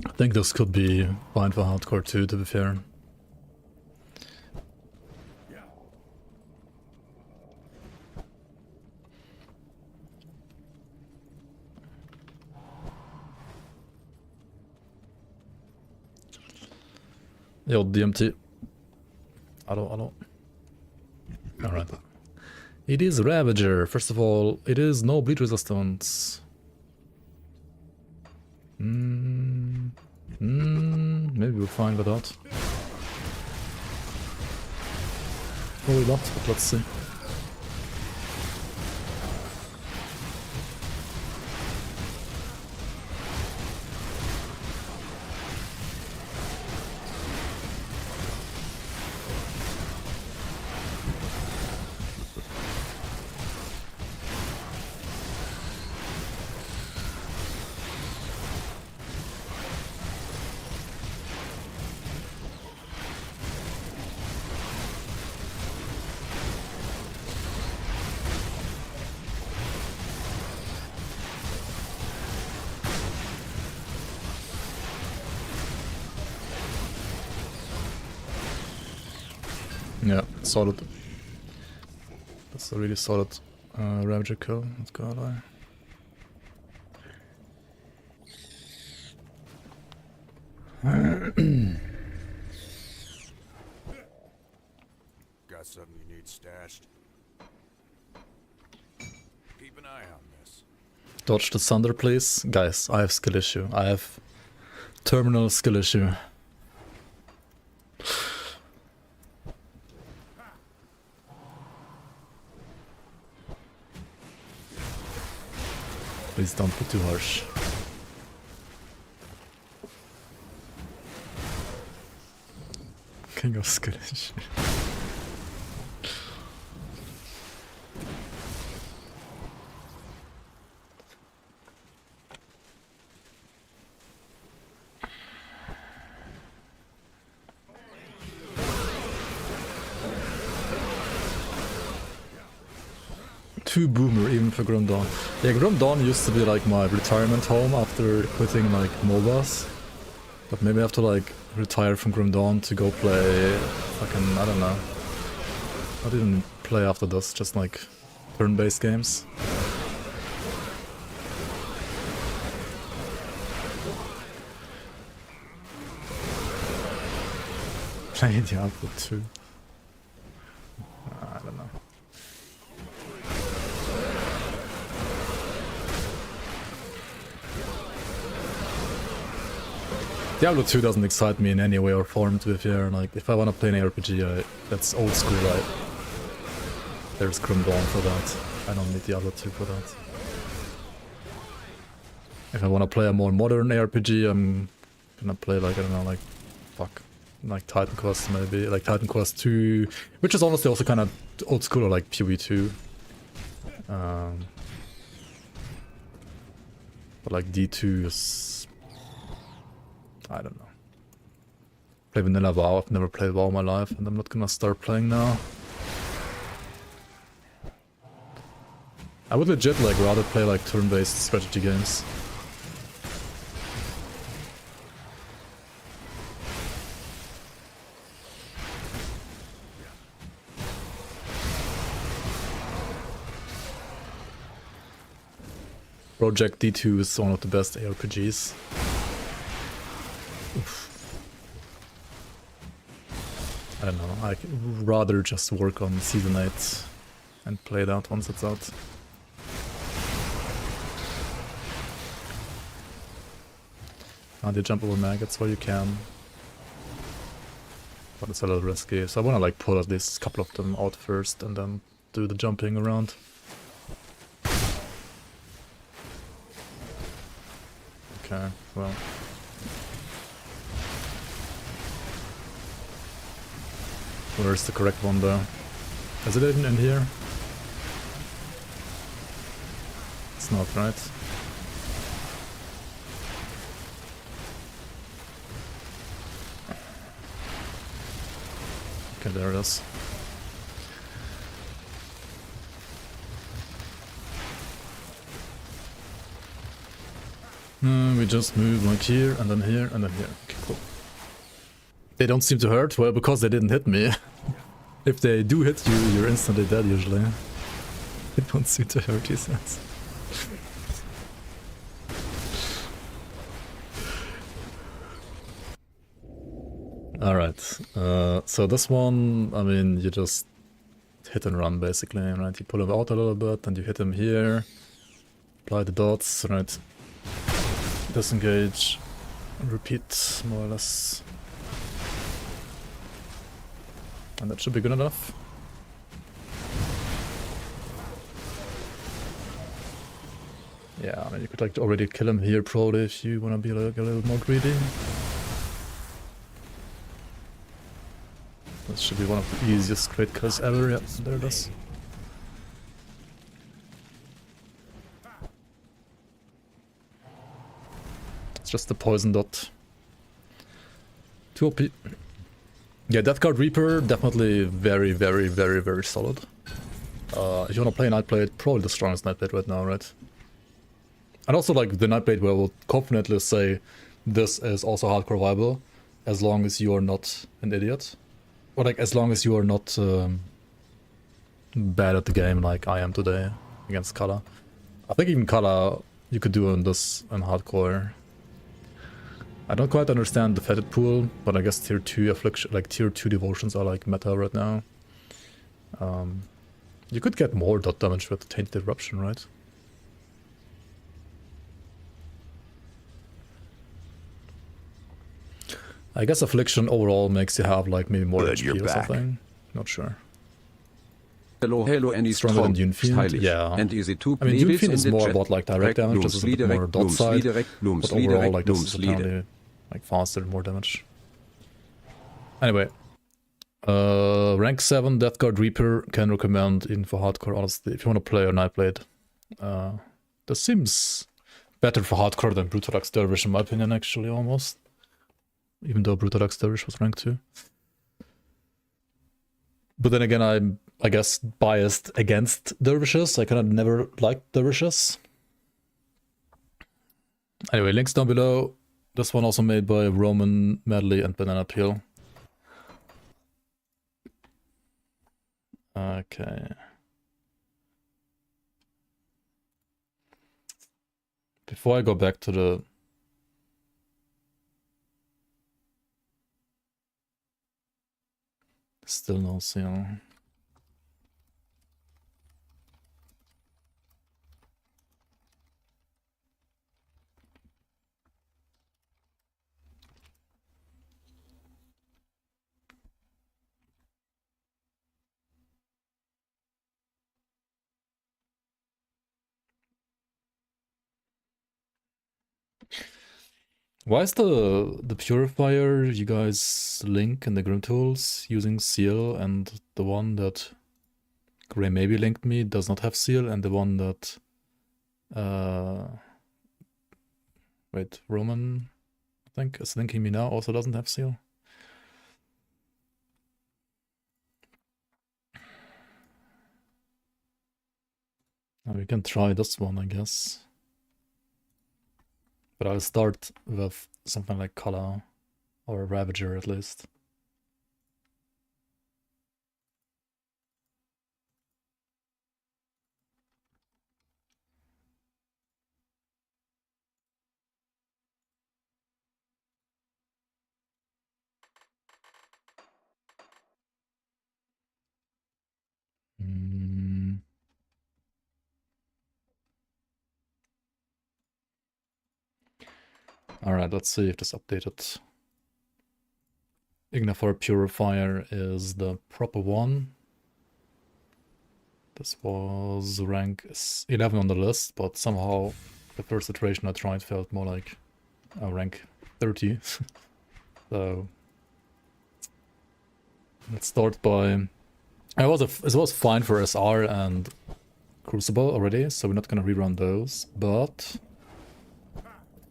I think this could be fine for hardcore too, to be fair. Yo, DMT. Hello. Alright. It is Ravager. First of all, it is no bleed resistance. Maybe we'll find that out. Probably not, but let's see. Yeah, solid. That's a really solid Ravager kill, not gonna lie. Got something you need stashed? Keep an eye on this. Dodge the thunder, please. Guys, I have skill issue. I have terminal skill issue. Please don't be too harsh. King of skill issue. Too boomer even for Grim Dawn. Yeah, Grim Dawn used to be like my retirement home after quitting like MOBAs. But maybe I have to like retire from Grim Dawn to go play fucking, I don't know. I didn't play after this, just like turn-based games. Play Diablo 2. I don't know. Diablo 2 doesn't excite me in any way or form, to be fair. Like, if I want to play an RPG, that's old school, right? There's Grim Dawn for that. I don't need Diablo 2 for that. If I want to play a more modern RPG, I'm gonna play like, I don't know, like, fuck, like Titan Quest maybe, like Titan Quest 2, which is honestly also kind of old school, or like PoE2. But like D2 is, I don't know. Play vanilla WoW. I've never played WoW in my life, and I'm not gonna start playing now. I would legit like rather play like turn-based strategy games. Project D2 is one of the best ARPGs. Oof. I don't know, I'd rather just work on Season 8 and play that once it's out. Can't you jump over maggots? Well, you can. But it's a little risky, so I wanna like pull at least a couple of them out first and then do the jumping around. Okay, well. Where's the correct one though? Is it even in here? It's not, right? Okay, there it is. We just move like here, and then here, and then here. Okay, cool. They don't seem to hurt, well, because they didn't hit me. If they do hit you, you're instantly dead usually. They don't seem to hurt, he says. Alright, so this one, I mean, you just hit and run basically, right? You pull him out a little bit, and you hit him here. Apply the dots, right? Disengage, and repeat, more or less. And that should be good enough. Yeah, I mean, you could like already kill him here probably if you want to be like a little more greedy. This should be one of the easiest crit kills ever. Yeah, there it is. It's just the poison dot. 2 OP. Yeah, Death Guard Reaper, definitely very, very, very, very solid. If you want to play Nightblade, probably the strongest Nightblade right now, right? And also, like, the Nightblade where I will confidently say this is also hardcore viable, as long as you are not an idiot. Or, like, as long as you are not bad at the game like I am today against Kala. I think even Kala you could do on this in hardcore. I don't quite understand the Fetid pool, but I guess tier 2 affliction, like tier 2 devotions are like meta right now. You could get more dot damage with the Tainted Eruption, right? I guess affliction overall makes you have like maybe more HP or something. Not sure. Hello, and he's stronger than Dune Fiend, yeah. And easy to I mean, Dune Fiend is more about like direct damage, this is a bit more dot side, but overall like this is apparently like faster, more damage. Anyway, rank 7 Death Guard Reaper can recommend even for hardcore, honestly, if you want to play a Nightblade. This seems better for hardcore than Brutalax Dervish in my opinion, actually, almost. Even though Brutalax Dervish was rank 2. But then again, I'm, I guess, biased against dervishes. I kind of never liked dervishes. Anyway, links down below. This one also made by Roman, Medley, and Banana Peel. Okay. Before I go back to the... Still no seal. Why is the Purifier you guys link in the Grim Tools using seal, and the one that Gray maybe linked me does not have seal, and the one that wait, Roman I think is linking me now also doesn't have seal? Now we can try this one, I guess. But I'll start with something like Kala or Ravager at least. Alright, let's see if this updated. Ignafar Purifier is the proper one. This was rank 11 on the list, but somehow the first iteration I tried felt more like a rank 30. So let's start by... It was fine for SR and Crucible already, so we're not gonna rerun those, but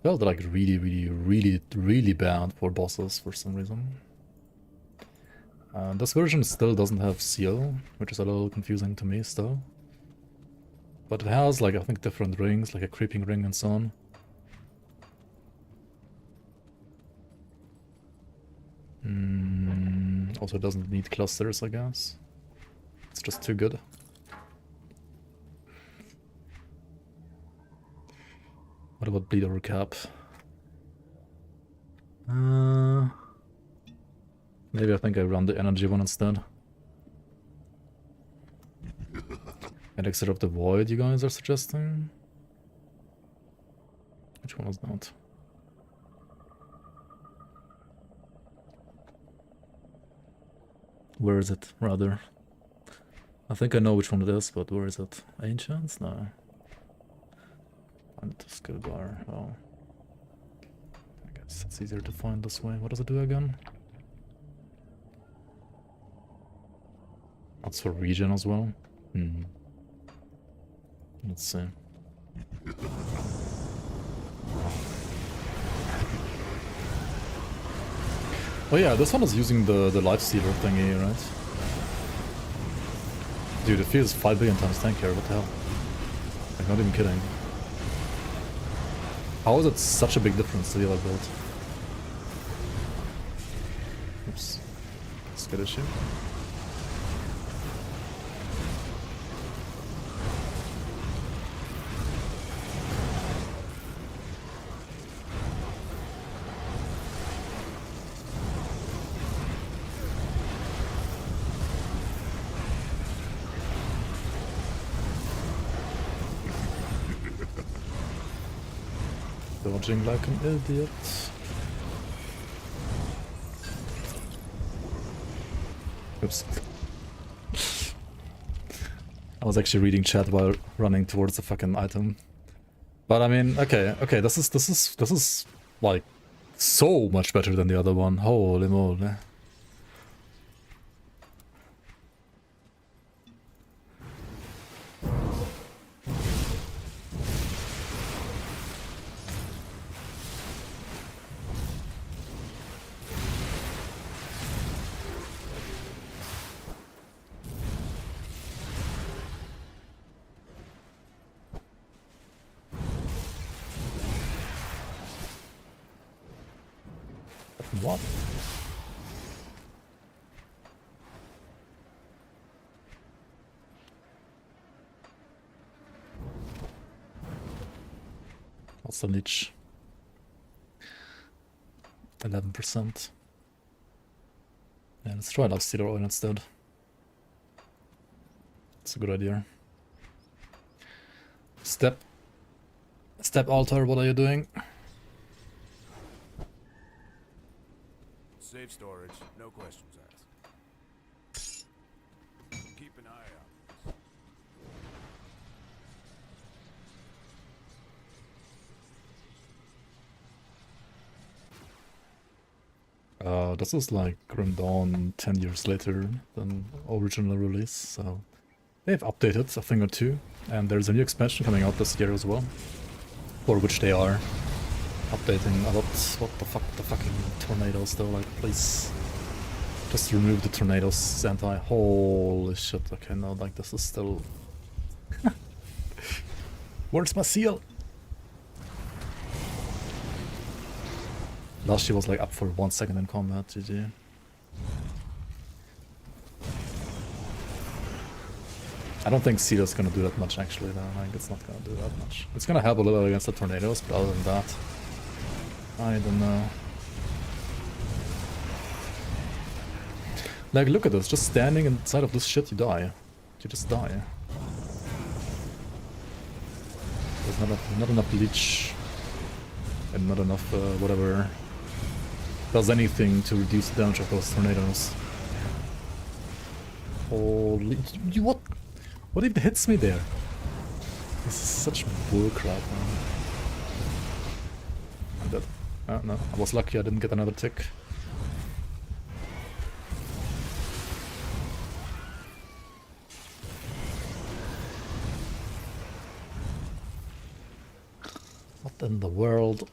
felt like really bad for bosses for some reason. This version still doesn't have seal, which is a little confusing to me still. But it has, like, I think different rings, like a creeping ring and so on. Also doesn't need clusters, I guess. It's just too good. What about bleed over cap? Maybe I think I run the energy one instead. Elixir of the Void, you guys are suggesting? Which one was that? Where is it, rather? I think I know which one it is, but where is it? Ancients? No. Find the skill bar. Oh. I guess it's easier to find this way. What does it do again? That's for region as well. Let's see. Oh yeah, this one is using the lifestealer thingy, right? Dude, it feels 5 billion times tankier, what the hell? Like, not even kidding. How is it such a big difference to the other build? Oops. That's a good issue. Dodging like an idiot. Oops. I was actually reading chat while running towards the fucking item. But I mean, okay, this is like so much better than the other one. Holy moly. What? What's the leech? 11%. Yeah, let's try Lifestealer Oil instead. That's a good idea. Step Altar, what are you doing? Safe storage, no questions asked. Keep an eye out. This is like Grim Dawn 10 years later than original release, so they've updated a thing or two, and there's a new expansion coming out this year as well, for which they are updating a lot. What the fuck, the fucking tornadoes though, like, please. Just remove the tornadoes, Sentai. Holy shit, okay, no, like, this is still... Where's my seal? Last she was like up for 1 second in combat, GG. I don't think Seal's gonna do that much actually though, like, it's not gonna do that much. It's gonna help a little against the tornadoes, but other than that, I don't know. Like, look at this, just standing inside of this shit, you die. You just die. There's not enough leech. And not enough, whatever, does anything to reduce the damage of those tornadoes. Holy... What? What even hits me there? This is such bullcrap, man. I'm dead. Oh, no, I was lucky I didn't get another tick. What in the world?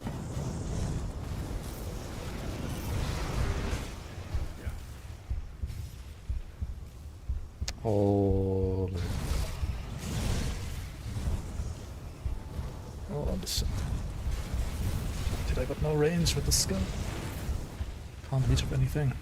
Holy. Oh, this. Did I got no range with the scope? Can't reach up anything.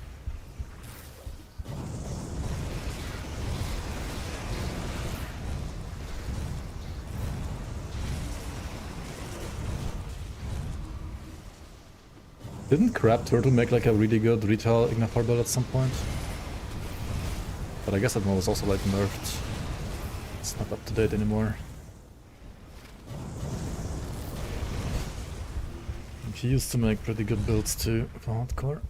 Didn't Crab Turtle make like a really good retail Ignafar build at some point? But I guess that one was also like nerfed. It's not up to date anymore. He used to make pretty good builds too for hardcore.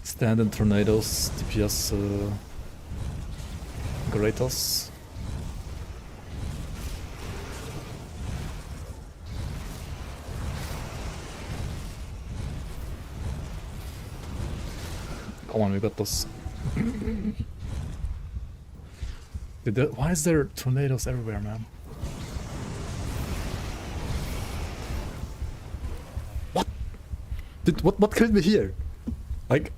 Stand-in tornadoes, DPS Gratos. Come on, we got this. Why is there tornadoes everywhere, man? What? What killed me here? Like,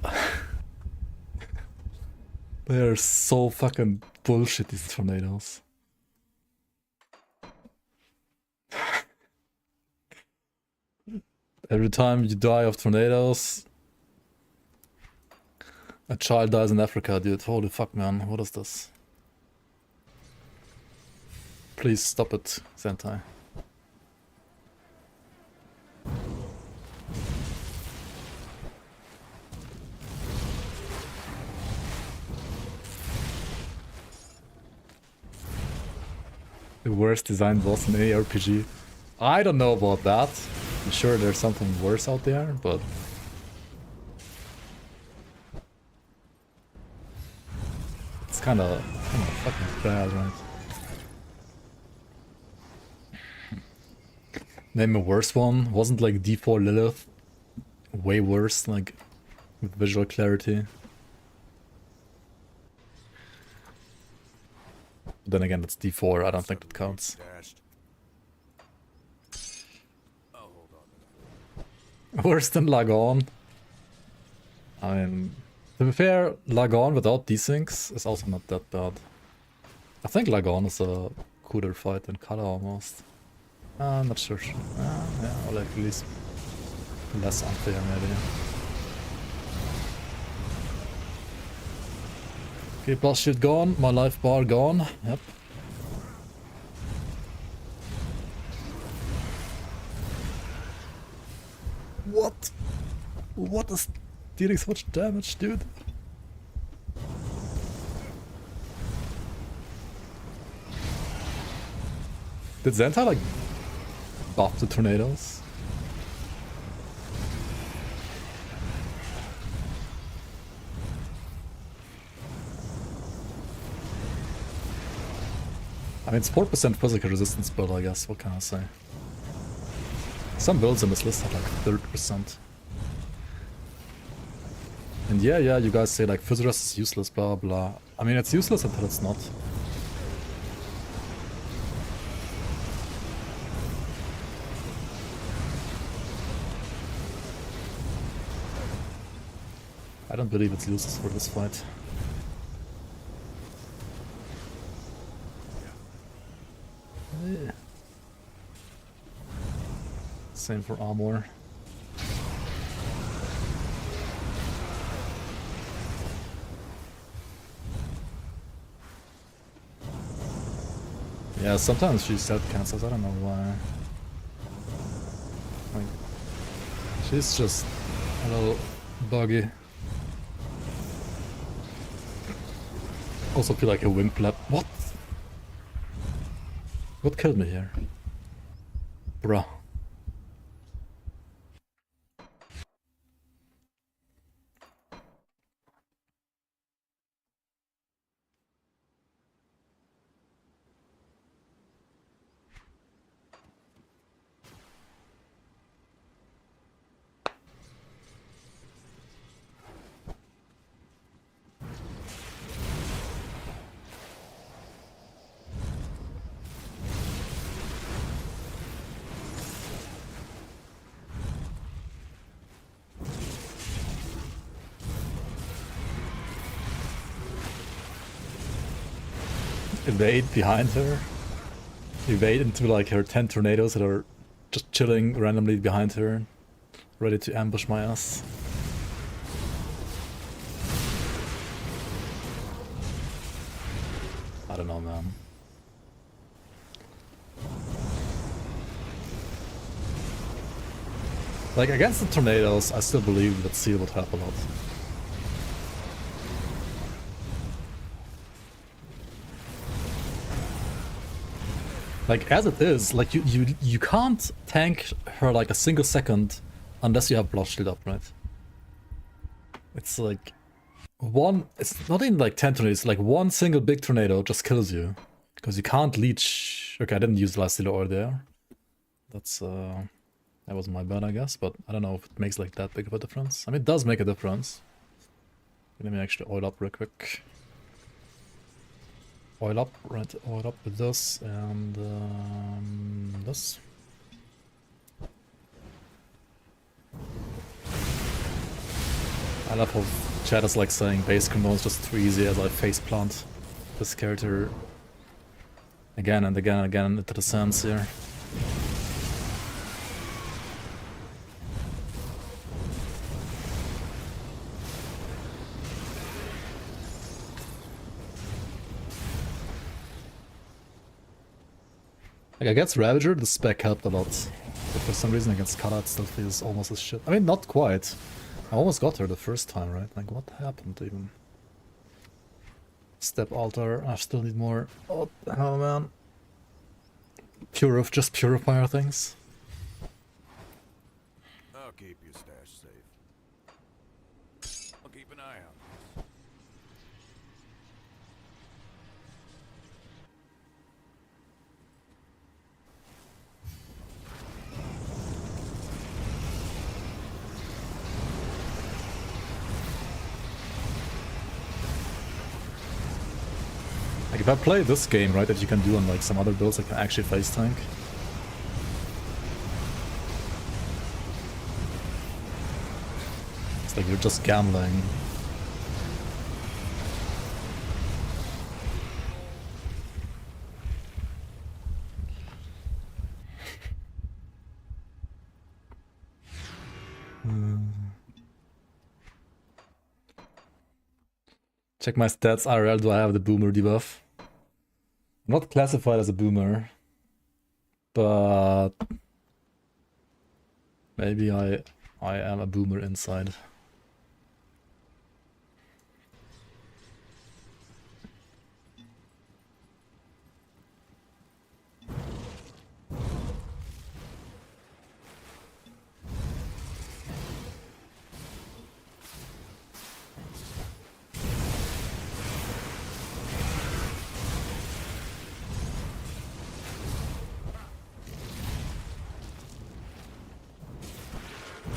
they're so fucking bullshit, these tornadoes. Every time you die of tornadoes, a child dies in Africa, dude. Holy fuck, man. What is this? Please stop it, Sentai. The worst design boss in any RPG. I don't know about that. I'm sure there's something worse out there, but... it's kinda fucking bad, right? Name a worse one. Wasn't like D4 Lilith way worse, like with visual clarity? But then again, it's D4. I don't think that counts. Worse than Lagon. I mean, to be fair, Lagon without desyncs is also not that bad. I think Lagon is a cooler fight than Kala almost. I'm not sure. Yeah, or like at least less unfair maybe. Okay, blast shield gone, my life bar gone. Yep. What? What is dealing so much damage, dude? Did Zenta like buff the tornadoes? I mean, it's 4% physical resistance build, I guess. What can I say? Some builds in this list have like 30%. And yeah, you guys say like Physrest is useless, blah blah. I mean, it's useless until it's not. I don't believe it's useless for this fight. Yeah. Same for armor. Yeah, sometimes she self-cancels, I don't know why. Like, she's just a little buggy. Also feel like a wimp-lap. What? What killed me here? Bruh. evade behind her. Evade into like her 10 tornadoes that are just chilling randomly behind her, ready to ambush my ass. I don't know, man. Like, against the tornadoes, I still believe that Seal would help a lot. Like, as it is, like, you can't tank her like a single second unless you have Blood Shield up, right? It's like it's not even like 10 tornadoes, like one single big tornado just kills you. Because you can't leech. Okay, I didn't use the last Stealer Ore there. That's that was my bad, I guess, but I don't know if it makes like that big of a difference. I mean, it does make a difference. Let me actually oil up real quick. Oil up, right? Oil up with this and this. I love how chat is like saying base combo is just too easy as I faceplant this character again and again and again into the sands here. Like, against Ravager, the spec helped a lot. But for some reason against Kala it still feels almost as shit. I mean, not quite. I almost got her the first time, right? Like, what happened even? Step altar, I still need more. Oh, the hell, man. Just Purifier things. I'll keep your stash safe. I'll keep an eye out. Like, if I play this game, right, that you can do on like some other builds, I can actually face tank. It's like you're just gambling. Check my stats, IRL, do I have the boomer debuff? I'm not classified as a boomer, but maybe I am a boomer inside.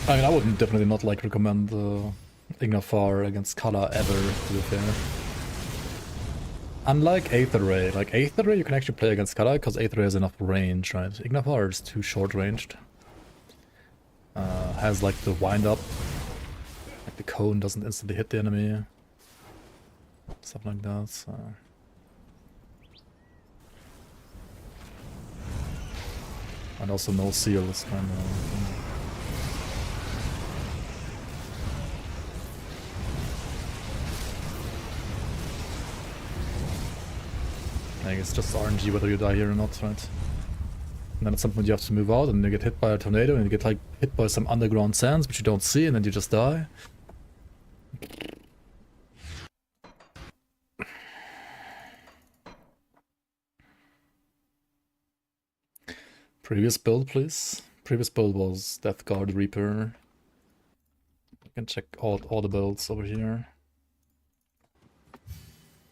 I mean, I would definitely not like recommend Ignafar against Kala ever, to be fair. Unlike Aether Ray, like Aether Ray you can actually play against Kala because Aether Ray has enough range, right? Ignafar is too short ranged. Has like the wind up, like the cone doesn't instantly hit the enemy. Stuff like that, so. And also no seal is kind of. Like, it's just RNG whether you die here or not, right? And then at some point you have to move out and you get hit by a tornado and you get like hit by some underground sands which you don't see and then you just die. Previous build, please. Previous build was Death Guard Reaper. You can check all the builds over here.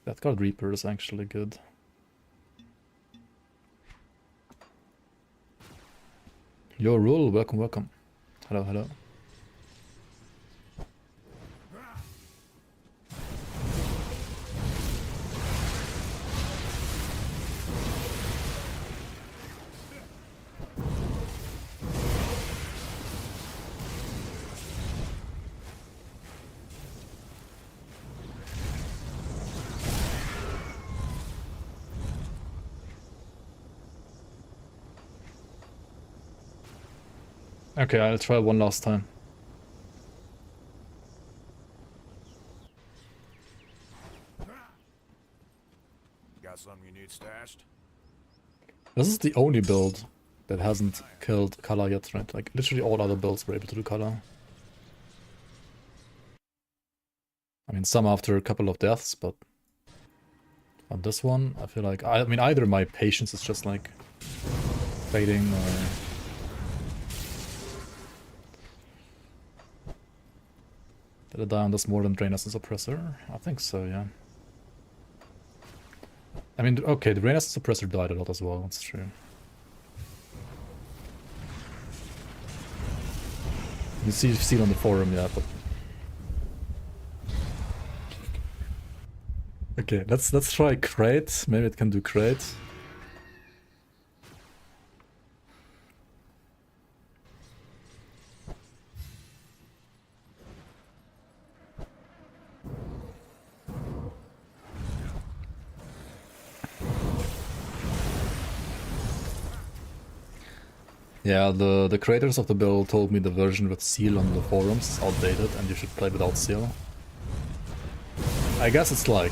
Death Guard Reaper is actually good. Yo, Rule, welcome, welcome. Hello, hello. Okay, I'll try one last time. Got something you need stashed? This is the only build that hasn't killed color yet, right? Like, literally all other builds were able to do color. I mean, some after a couple of deaths, but on this one, I feel like... I mean, either my patience is just, like, fading, or... Did I die on this more than Draenus' Oppressor? I think so, yeah. I mean, okay, the Draenus' Oppressor died a lot as well, that's true. You see it on the forum, yeah, but... Okay, let's try crate. Maybe it can do crate. Yeah, the creators of the build told me the version with seal on the forums is outdated and you should play without seal. I guess it's like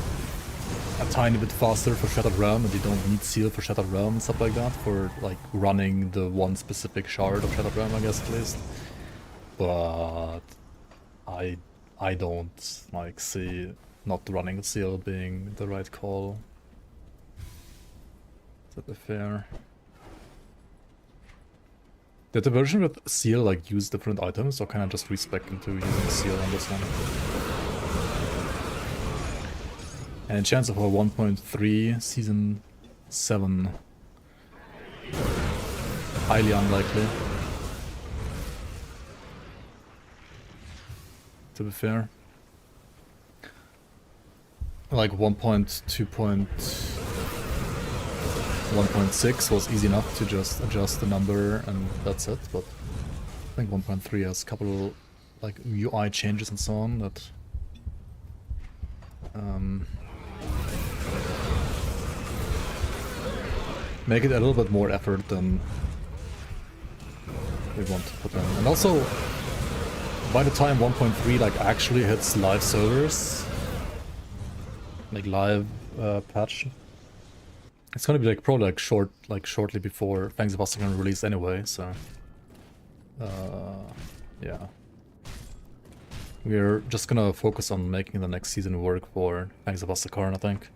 a tiny bit faster for Shattered Realm and you don't need seal for Shattered Realm and stuff like that, for like running the one specific shard of Shattered Realm, I guess, at least. But I don't like see not running seal being the right call. To be fair. Did the version with seal like use different items, or can I just respec into using seal on this one? And a chance of a 1.3 season 7. Highly unlikely. To be fair. Like 1.6 was easy enough to just adjust the number and that's it, but I think 1.3 has a couple like UI changes and so on that make it a little bit more effort than we want to put in. And also, by the time 1.3 like actually hits live servers, like live patch, it's gonna be like probably like shortly before Fangs of Ossican release anyway, so yeah. We're just gonna focus on making the next season work for Fangs of Ossican, I think.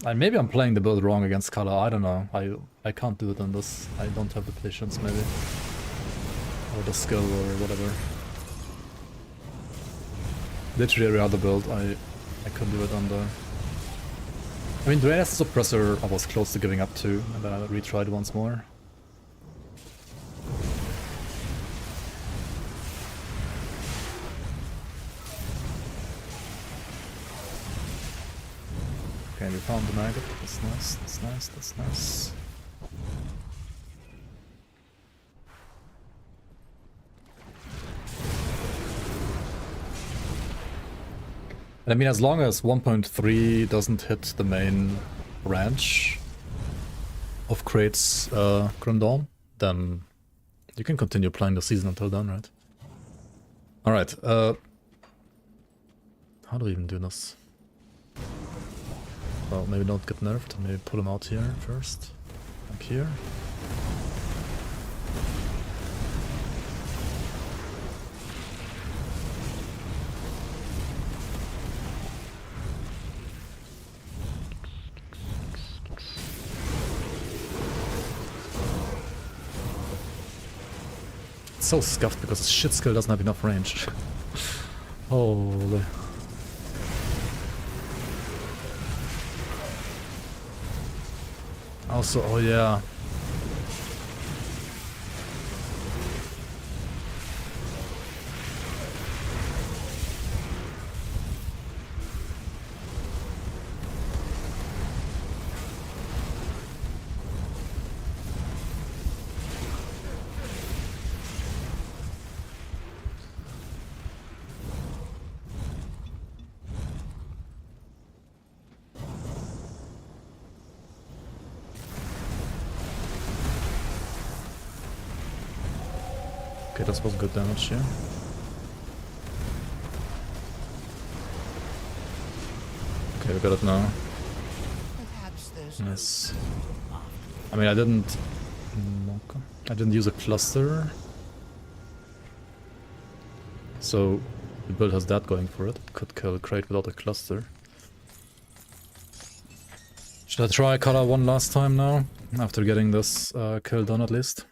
And maybe I'm playing the build wrong against Kala, I don't know. I can't do it on this. I don't have the patience, maybe. Or the skill, or whatever. Literally every other build, I could do it on the... I mean, Draenus' Oppressor I was close to giving up to, and then I retried once more. Okay, we found the maggot. That's nice, that's nice, that's nice. And I mean, as long as 1.3 doesn't hit the main branch of crates Grim Dawn, then you can continue playing the season until then, right? Alright, how do we even do this? Well, maybe don't get nerfed, maybe pull him out here first. Like here. It's so scuffed because his shit skill doesn't have enough range. Holy. Also, oh yeah. Okay, that was good damage here. Okay, we got it now. Yes. I mean, I didn't use a cluster. So the build has that going for it. Could kill Crate without a cluster. Should I try Kara one last time now? After getting this kill done at least.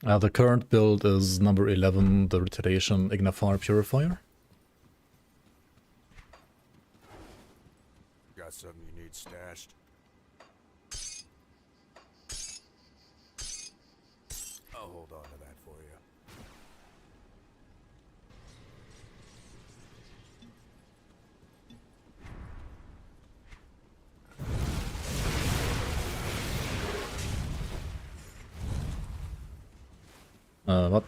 The current build is number 11, the Retaliation Ignafar Purifier. Got something you need stashed? I'll hold on to that for you. What?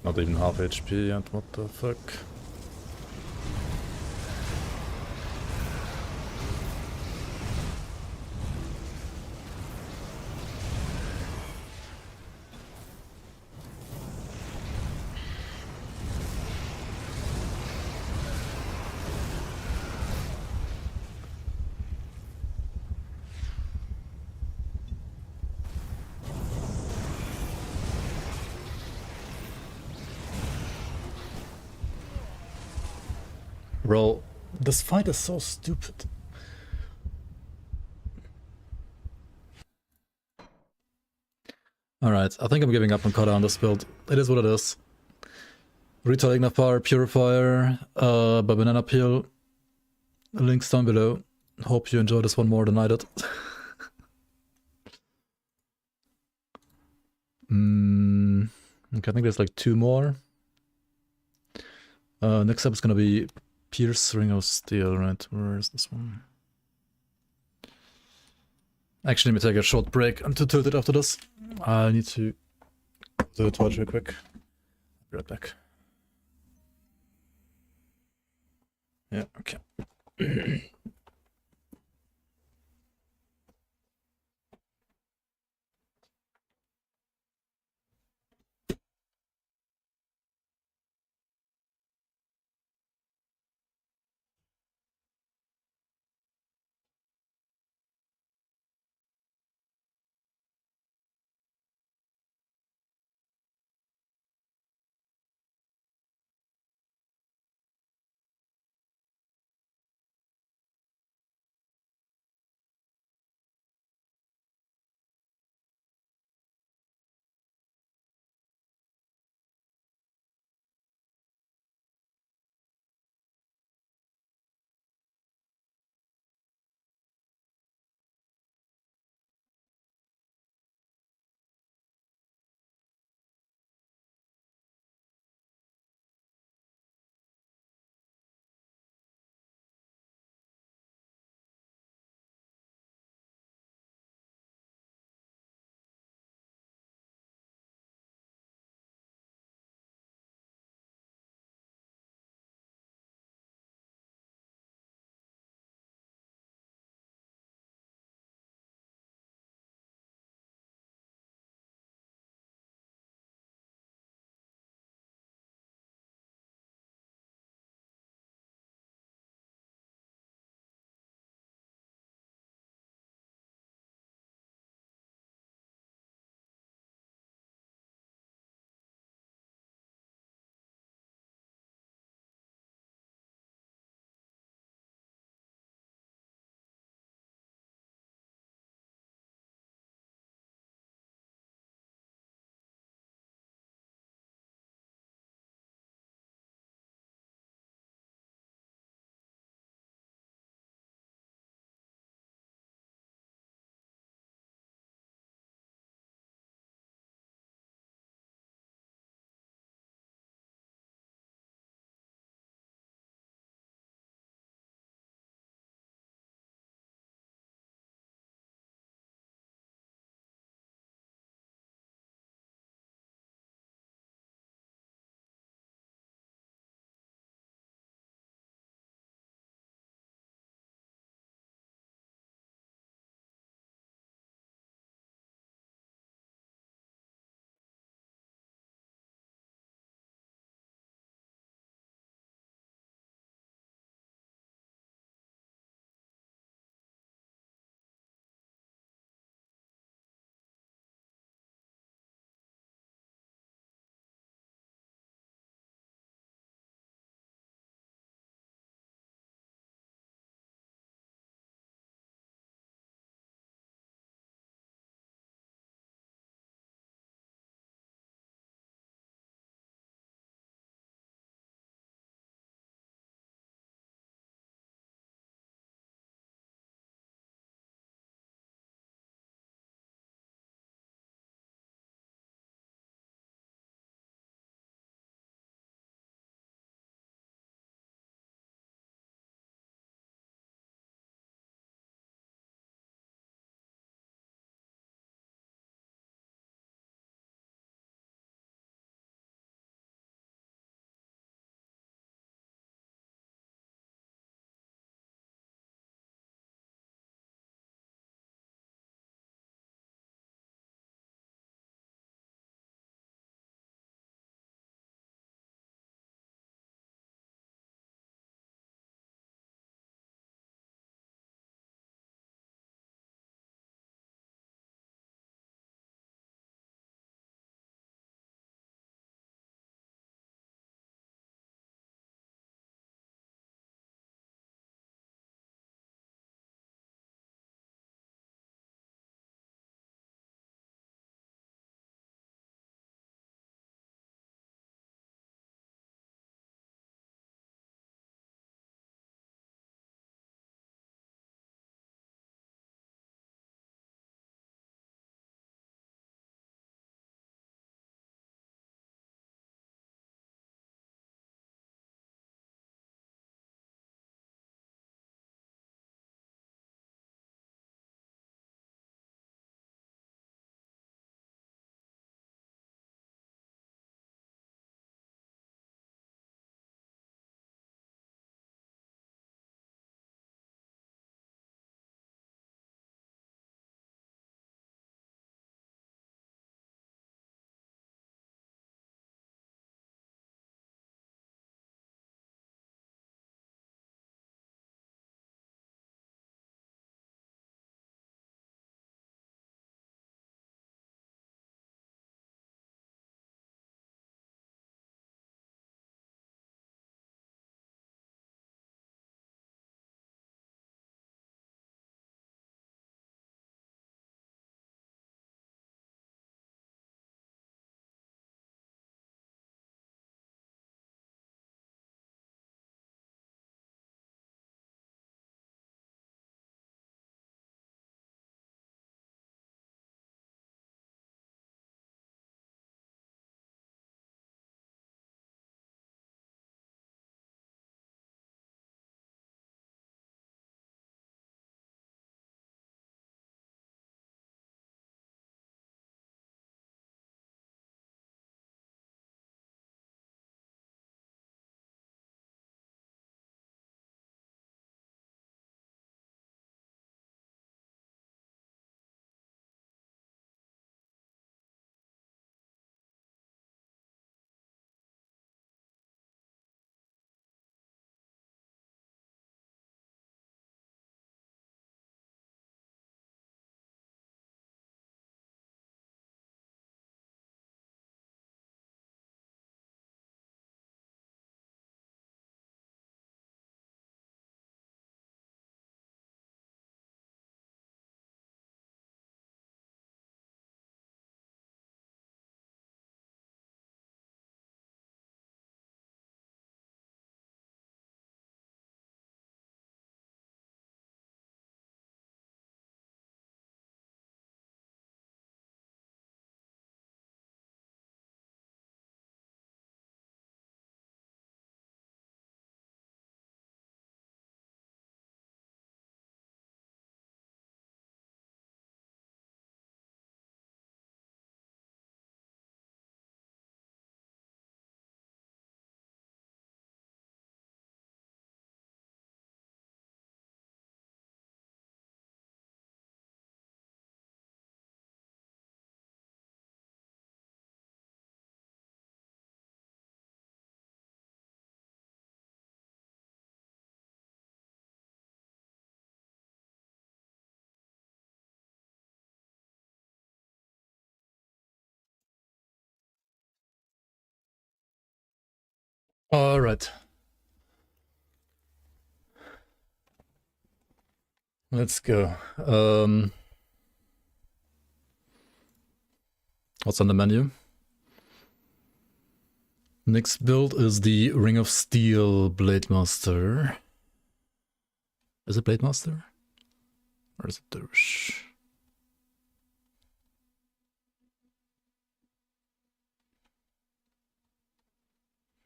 Not even half HP yet, what the fuck? Bro, this fight is so stupid. Alright, I think I'm giving up on Kara on this build. It is what it is. Retail Ignafar, Purifier, by Banana Peel. Links down below. Hope you enjoyed this one more than I did. Okay, I think there's like 2 more. Next up is gonna be Pierce Ring of Steel, right? Where is this one? Actually, let me take a short break. I'm too tilted after this. I need to do the torch real quick. Be right back. Yeah, okay. Alright. Let's go. What's on the menu? Next build is the Ring of Steel Blade Master. Is it Blade Master? Or is it Dervish?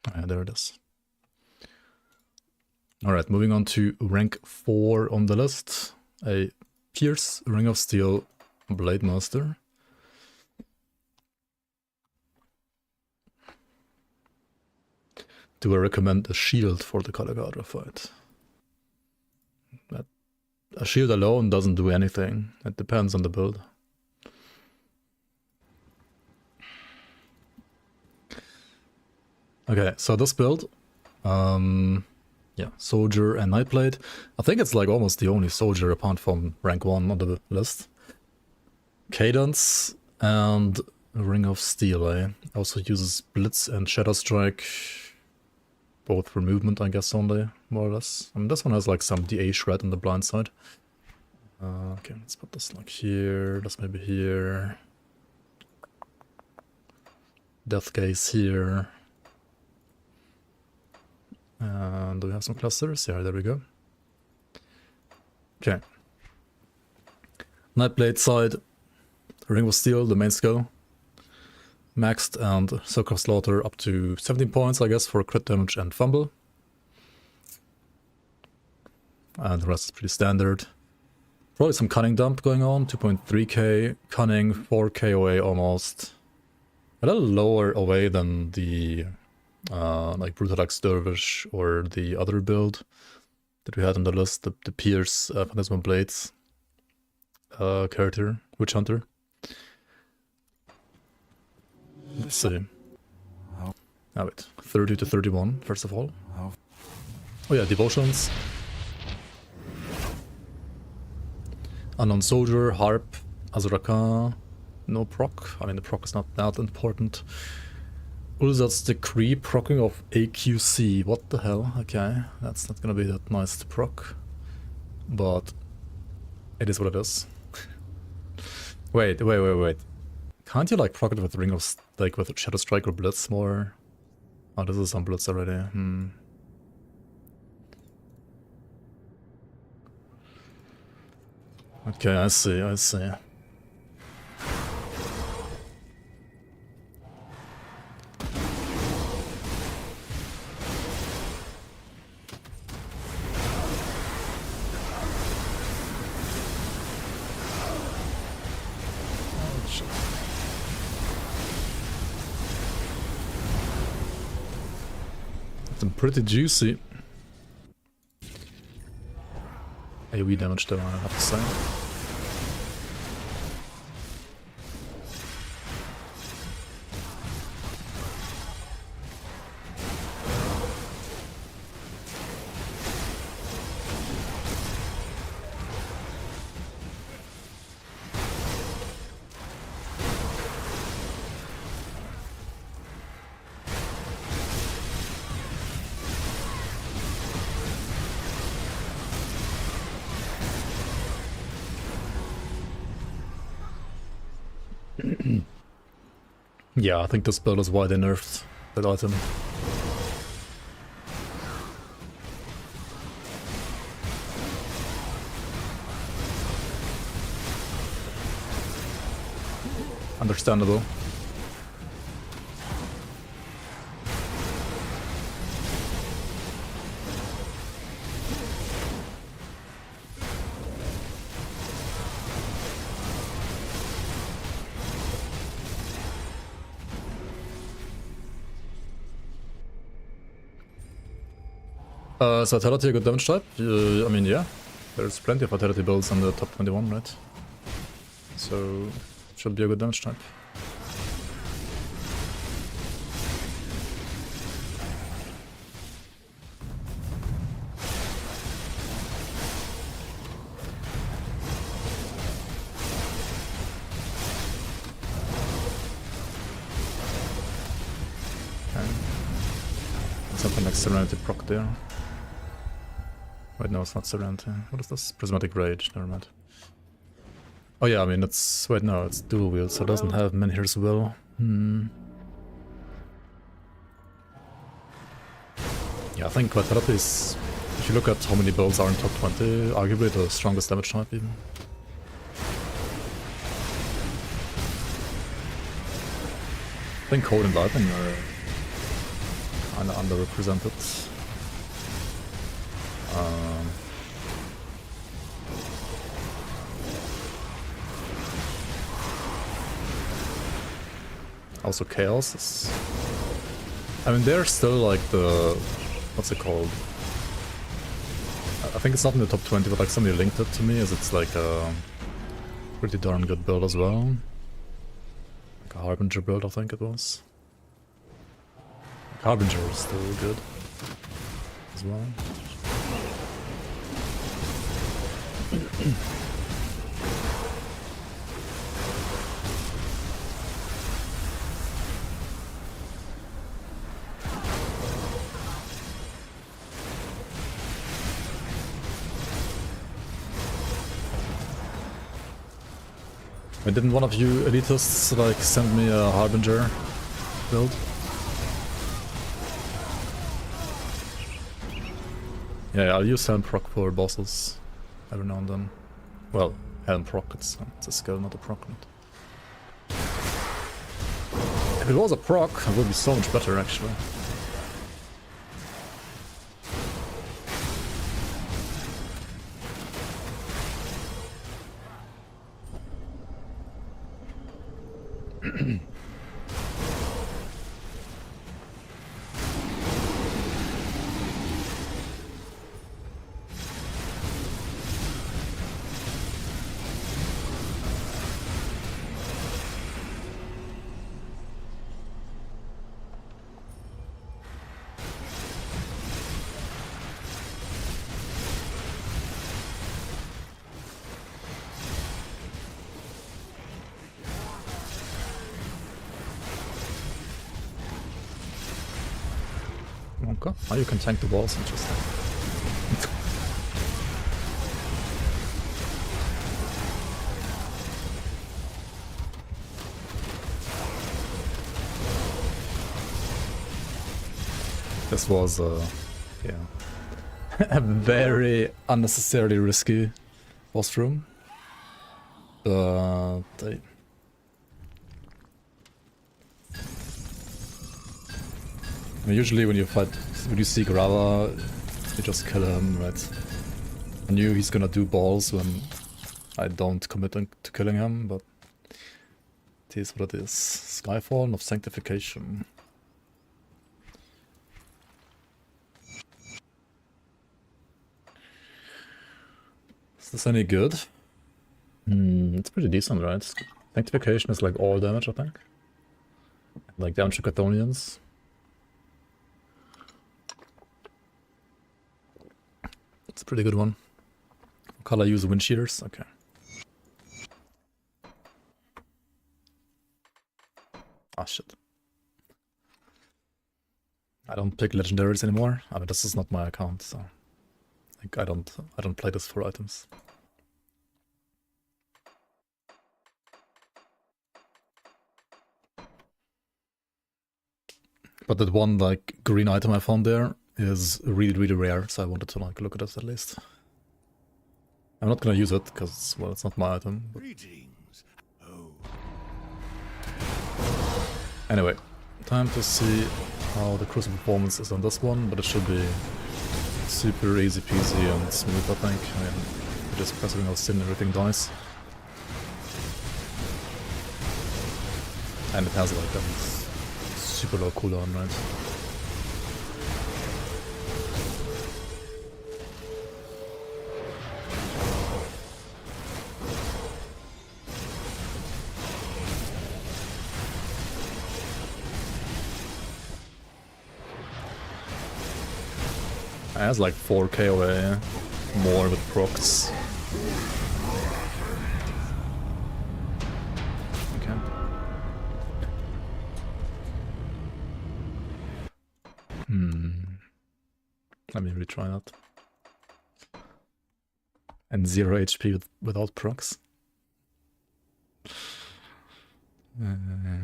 Oh, yeah, there it is. Alright, moving on to rank 4 on the list. A Pierce Ring of Steel Blade Master. Do I recommend a shield for the Callagadra fight? A shield alone doesn't do anything. It depends on the build. Okay, so this build, yeah, Soldier and Nightblade. I think it's like almost the only Soldier apart from rank 1 on the list. Cadence and Ring of Steel, eh? Also uses Blitz and Shadow Strike, both for movement, I guess, only, more or less. I mean, this one has like some DA shred on the blind side. Okay, let's put this like here, this maybe here. Death Gaze here. And do we have some clusters? Yeah, there we go. Okay. Nightblade side, Ring of Steel, the main skill. Maxed and Circle of Slaughter up to 17 points, I guess, for crit damage and fumble. And the rest is pretty standard. Probably some cunning dump going on, 2.3k, cunning, 4k away almost. A little lower away than the like Brutalax Dervish or the other build that we had on the list, the Pierce Phantasmal Blades character, Witch Hunter. Let's see. Oh wait, 30 to 31 first of all. Oh yeah, Devotions. Unknown Soldier, Harp, Azuraka, no proc. I mean, the proc is not that important. Ulzat's Decree, procking of AQC. What the hell? Okay, that's not gonna be that nice to proc. But it is what it is. Wait. Can't you like proc it with Ring of, like with Shadow Strike or Blitz more? Oh, this is some Blitz already. Okay, I see. Some pretty juicy AoE damage though, I have to say. Yeah, I think this build is why they nerfed that item. Understandable. Is Vitality a good damage type? I mean, yeah. There's plenty of Vitality builds on the top 21, right? So, should be a good damage type. Something Serenity proc there. Wait, no, it's not Serenity. What is this? Prismatic Rage, never mind. Oh yeah, I mean, it's... Wait, no, it's dual wield, so it doesn't have Menhir's Will. Yeah, I think Vitality is... If you look at how many builds are in top 20, arguably the strongest damage type even. I think Cold and Lightning are kinda underrepresented. Also Chaos is... I mean, they're still like the... What's it called? I think it's not in the top 20, but like somebody linked it to me as it's like a pretty darn good build as well. Like a Harbinger build, I think it was. Like Harbinger is still good as well. Didn't one of you elitists like send me a Harbinger build? Yeah, I'll use Helm proc for bosses every now and then. Well, Helm proc, it's a skill, not a proc. If it was a proc, it would be so much better actually. Okay. Oh, you can tank the walls, interesting. This was, yeah, a very unnecessarily risky boss room. But I mean, usually when you seek Rava, you just kill him, right? I knew he's gonna do balls when I don't commit to killing him, but it is what it is. Skyfall of Sanctification. Is this any good? It's pretty decent, right? Sanctification is like all damage, I think. Like damage to Chthonians. It's a pretty good one. What color use wind shears? Okay. Ah, shit. I don't pick legendaries anymore. I mean, this is not my account, so like I don't play this for items. But that one like green item I found there is really rare, so I wanted to like look at it at least. I'm not gonna use it because, well, it's not my item. But... Anyway, time to see how the Crucible performance is on this one, but it should be super easy peasy and smooth, I think. I mean, you're just pressing out sin, everything dies. And it has like a super low cooldown, right? It has like 4 KOA more with procs. Okay. Let me retry that. And 0 HP without procs.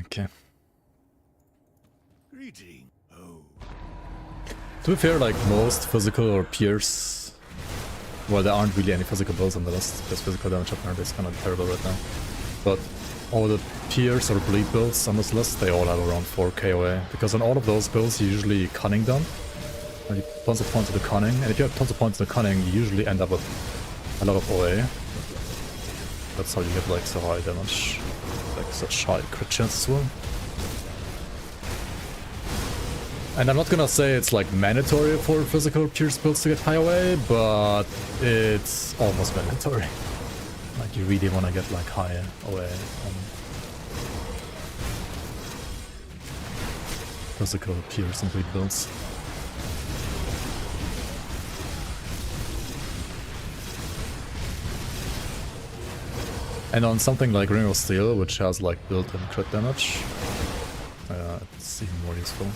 Okay. Greeting. Oh. To be fair, like most physical or pierce, well, there aren't really any physical builds on the list because physical damage apparently is kind of terrible right now. But all the pierce or bleed builds on this list, they all have around 4 KOA, because on all of those builds you usually cunning them. And you have tons of points to the cunning, and if you have tons of points to the cunning, you usually end up with a lot of OA. That's how you get like so high damage, like such high crit chances as well. And I'm not gonna say it's like mandatory for physical pierce builds to get high OA, but it's almost mandatory. Like you really wanna get like high OA on physical pierce and bleed builds. And on something like Ring of Steel, which has like built-in crit damage, it's even more useful.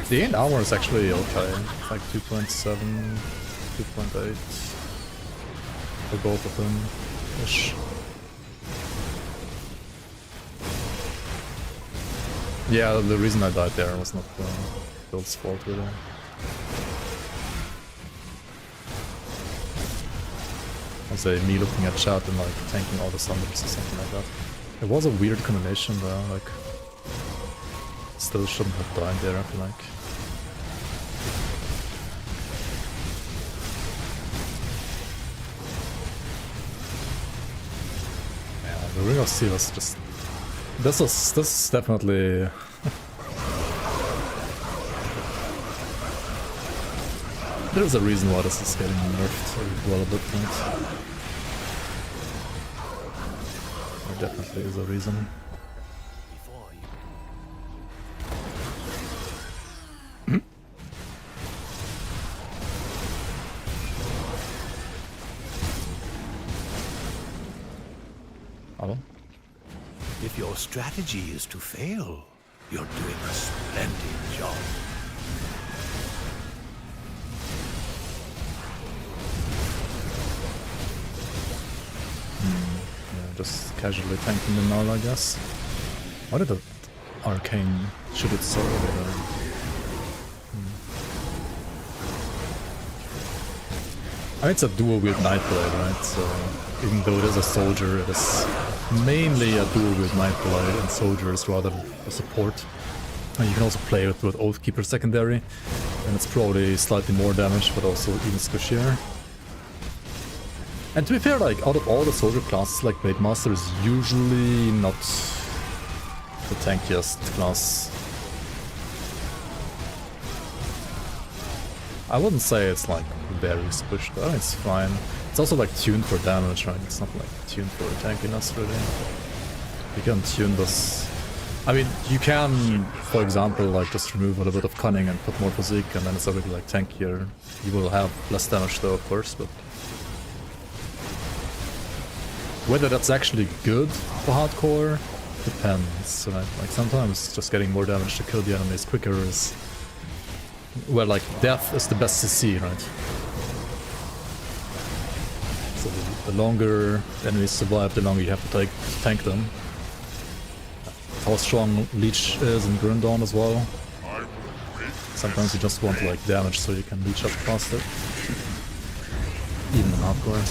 The 8 armor is actually okay, it's like 2.7, 2.8 for both of them-ish. Yeah, the reason I died there was not build's fault really. I'll say me looking at chat and like tanking all the summoners or something like that. It was a weird combination though, like still shouldn't have died there, I feel like. Yeah, the Ring of Steel was just... This is definitely... There's a reason why this is getting nerfed well a bit, right? There definitely is a reason. Hello? If your strategy is to fail, you're doing a splendid job. Yeah, just casually tanking the null, I guess. Why did the arcane shoot it so early there? I mean, it's a dual wield Nightblade, right? So even though it is a soldier, it is mainly a dual wield Nightblade, and soldier is rather a support. And you can also play with Oathkeeper secondary, and it's probably slightly more damage, but also even squishier. And to be fair, like out of all the soldier classes, like Blade Master is usually not the tankiest class. I wouldn't say it's like very squished, but it's fine. It's also like tuned for damage, right? It's not like tuned for tankiness really. You can tune this. I mean, you can, for example, like just remove a little bit of cunning and put more physique, and then it's already like tankier. You will have less damage though, of course, but whether that's actually good for hardcore depends, right? Like sometimes just getting more damage to kill the enemies quicker is, well, like death is the best CC, right? So the longer enemies survive, the longer you have to tank them. How strong Leech is in Grim Dawn as well. Sometimes you just want like damage so you can leech up faster. Even in hardcore.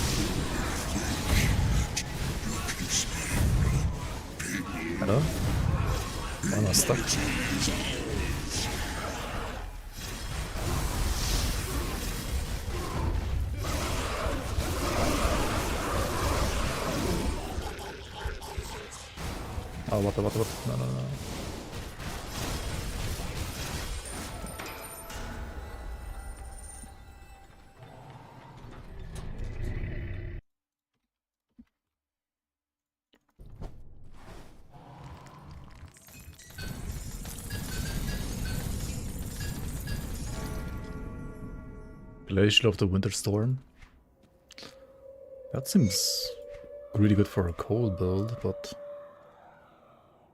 Hello? Oh, no, stuck. Oh, what? No. Glacial of the Winter Storm. That seems really good for a cold build, but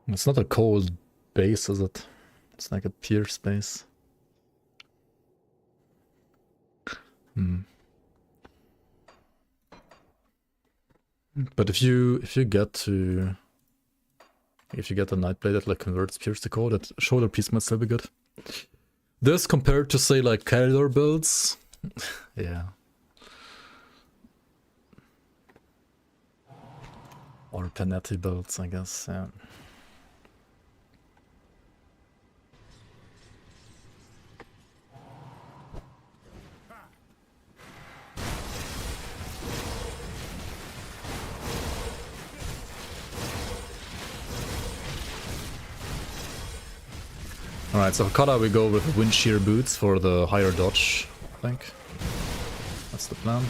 it's not a cold base, is it? It's like a pierce base. But if you get the Nightblade that like converts pierce to cold, that shoulder piece might still be good. This compared to say like Calador builds, yeah. Or Panetti builds, I guess, yeah. Alright, so for Kata we go with wind shear boots for the higher dodge, I think. That's the plan.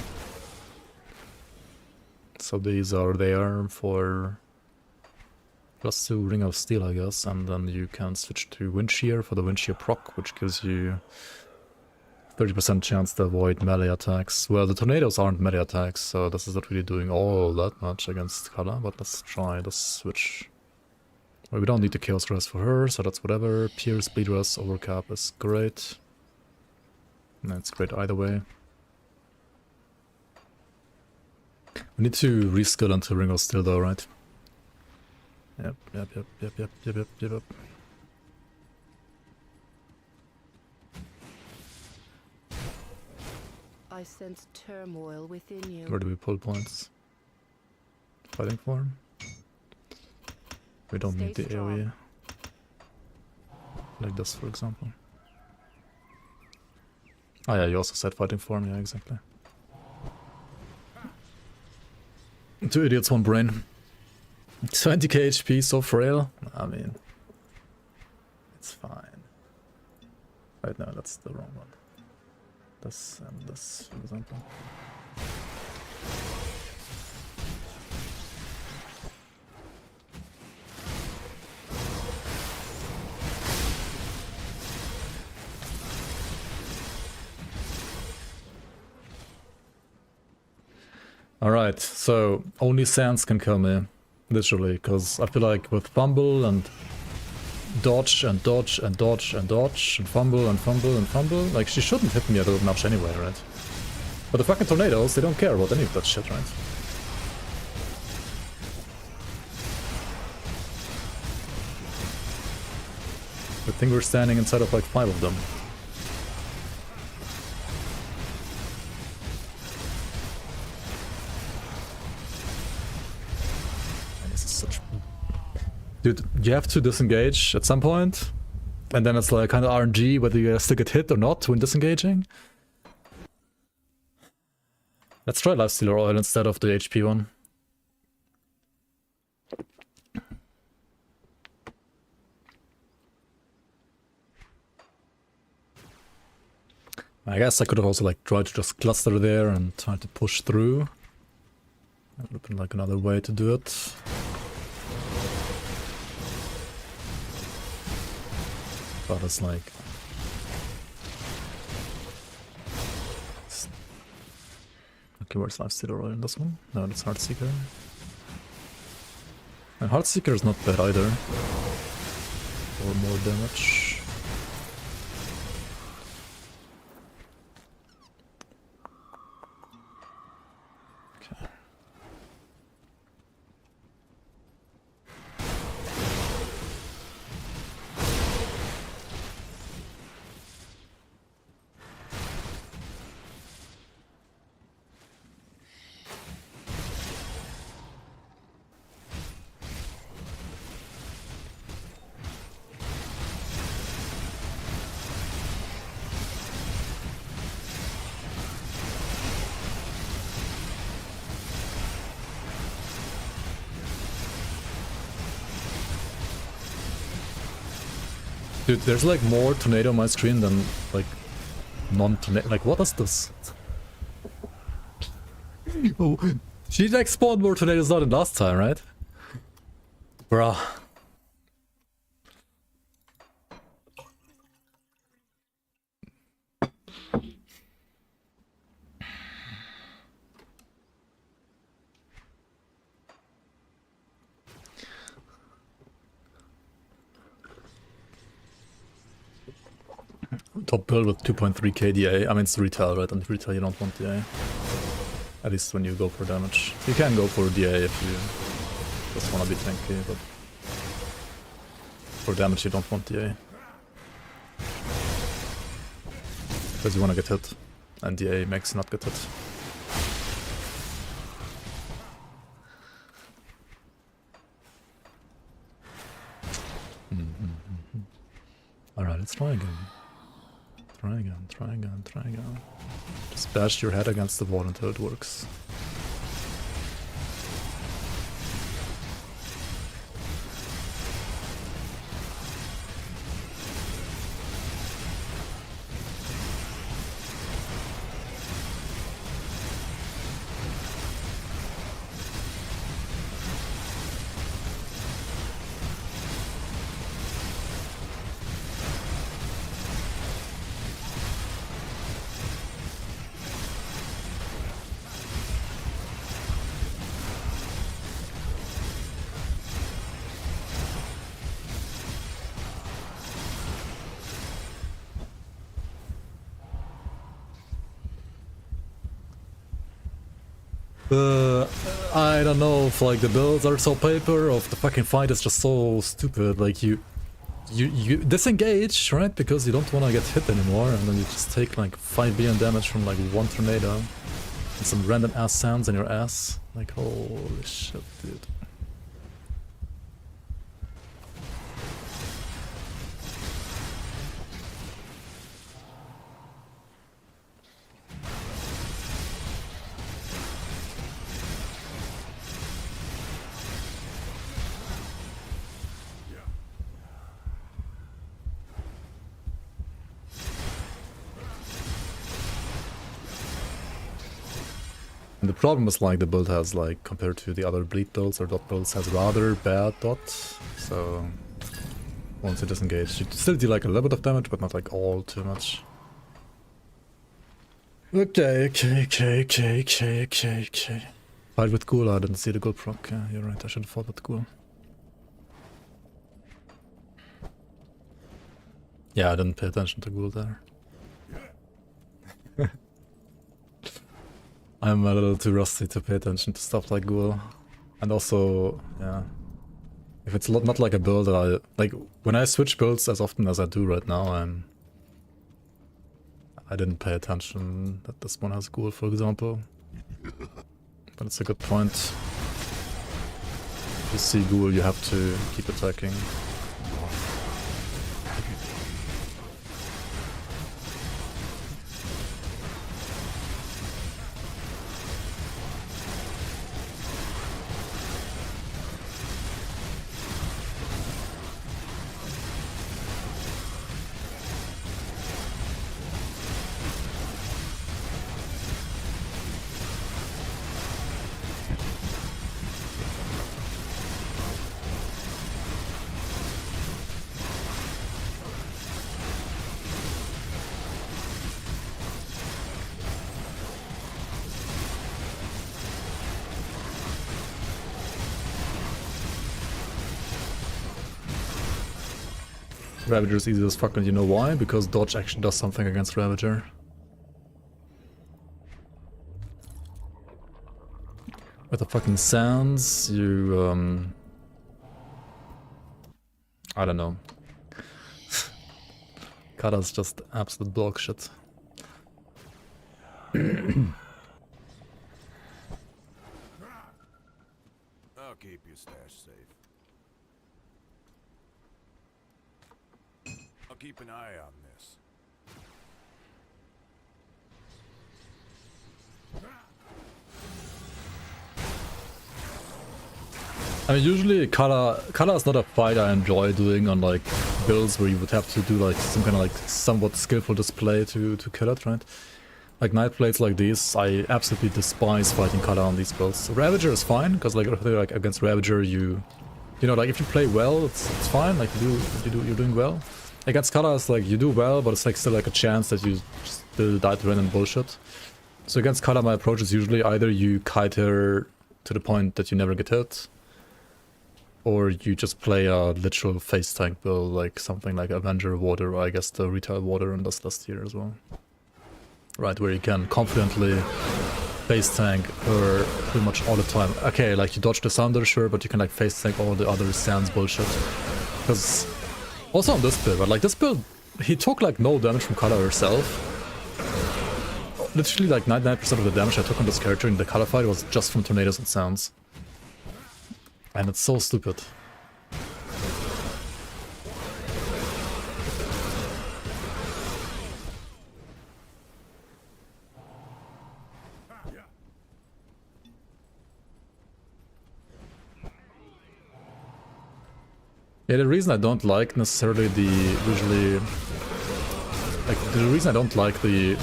So these are there for +2 Ring of Steel, I guess, and then you can switch to wind shear for the wind shear proc, which gives you 30% chance to avoid melee attacks. Well, the tornadoes aren't melee attacks, so this is not really doing all that much against Kala, but let's try the switch. Well, we don't need the Chaos Rest for her, so that's whatever. Pierce, Bleed Rest, Overcap is great. That's great either way. We need to reskill into Ring of Steel though, right? Yep. I sense turmoil within you. Where do we pull points? Fighting form? We don't need the AoE. Like this, for example. Oh yeah, you also said fighting form, yeah, exactly. 2 idiots, 1 brain. 20k HP, so frail. I mean, it's fine. Right, no, that's the wrong one. This and this, for example. Alright, so only Sands can kill me, literally, because I feel like with fumble and dodge and dodge and dodge and dodge and fumble and fumble and fumble, like she shouldn't hit me at that much anyway, right? But the fucking tornadoes, they don't care about any of that shit, right? Good thing we're standing inside of like 5 of them. Dude, you have to disengage at some point, and then it's like kind of RNG whether you still get hit or not when disengaging. Let's try Lifestealer Oil instead of the HP one. I guess I could have also like tried to just cluster there and try to push through. That would have been like another way to do it. But it's like... Okay, where's Lifestealer Oil in this one? No, that's Heartseeker. And Heartseeker is not bad either. Or more damage. Dude, there's like more tornado on my screen than like non-tornado. Like, what is this? Oh, she like spawned more tornadoes than last time, right? Bruh. top build with 2.3k DA. I mean, it's retail, right? And retail you don't want DA. At least when you go for damage. You can go for DA if you just want to be tanky, but for damage you don't want DA. Because you want to get hit, and DA makes not get hit. Alright, let's try again. Try again, try again, try again. Just bash your head against the wall until it works. I don't know if like the builds are so paper or if the fucking fight is just so stupid. Like you disengage, right? Because you don't want to get hit anymore, and then you just take like 5 billion damage from like one tornado and some random ass sounds in your ass. Like holy shit, dude. And the problem is like the build has like, compared to the other bleed builds or dot builds, has rather bad dot. So once you disengage, you still do like a little bit of damage, but not like all too much. Okay. Fight with Ghoul, I didn't see the Ghoul proc. Yeah, you're right, I should have fought with Ghoul. Yeah, I didn't pay attention to Ghoul there. I'm a little too rusty to pay attention to stuff like Ghoul. And also, yeah, if it's not like a build that I... Like, when I switch builds as often as I do right now, I didn't pay attention that this one has Ghoul, for example. But it's a good point. If you see Ghoul, you have to keep attacking. Ravager is easy as fuck, and you know why? Because dodge actually does something against Ravager. With the fucking sounds, you I don't know. Kata's just absolute dog shit. I'll keep your stash safe. I'll keep an eye on this. I mean, usually Kata is not a fight I enjoy doing on like builds where you would have to do like some kind of like somewhat skillful display to kill it, right? Like Night Blades like these, I absolutely despise fighting Kata on these builds. Ravager is fine, because like against Ravager you know, like if you play well, it's fine, like you're doing well. Against Kata, it's like you do well, but it's like still like a chance that you still die to random bullshit. So against Kata, my approach is usually either you kite her to the point that you never get hit, or you just play a literal face tank build, like something like Avenger Water, or I guess the Retail Water and this last tier as well. Right, where you can confidently face tank her pretty much all the time. Okay, like you dodge the Sunder, sure, but you can like face tank all the other Sans bullshit. Because also on this build, right, like this build, he took like no damage from Kala herself. Literally like 99% of the damage I took on this character in the Kala fight was just from tornadoes and Sans. And it's so stupid. Yeah, the reason I don't like necessarily the usually... Like, the reason I don't like the...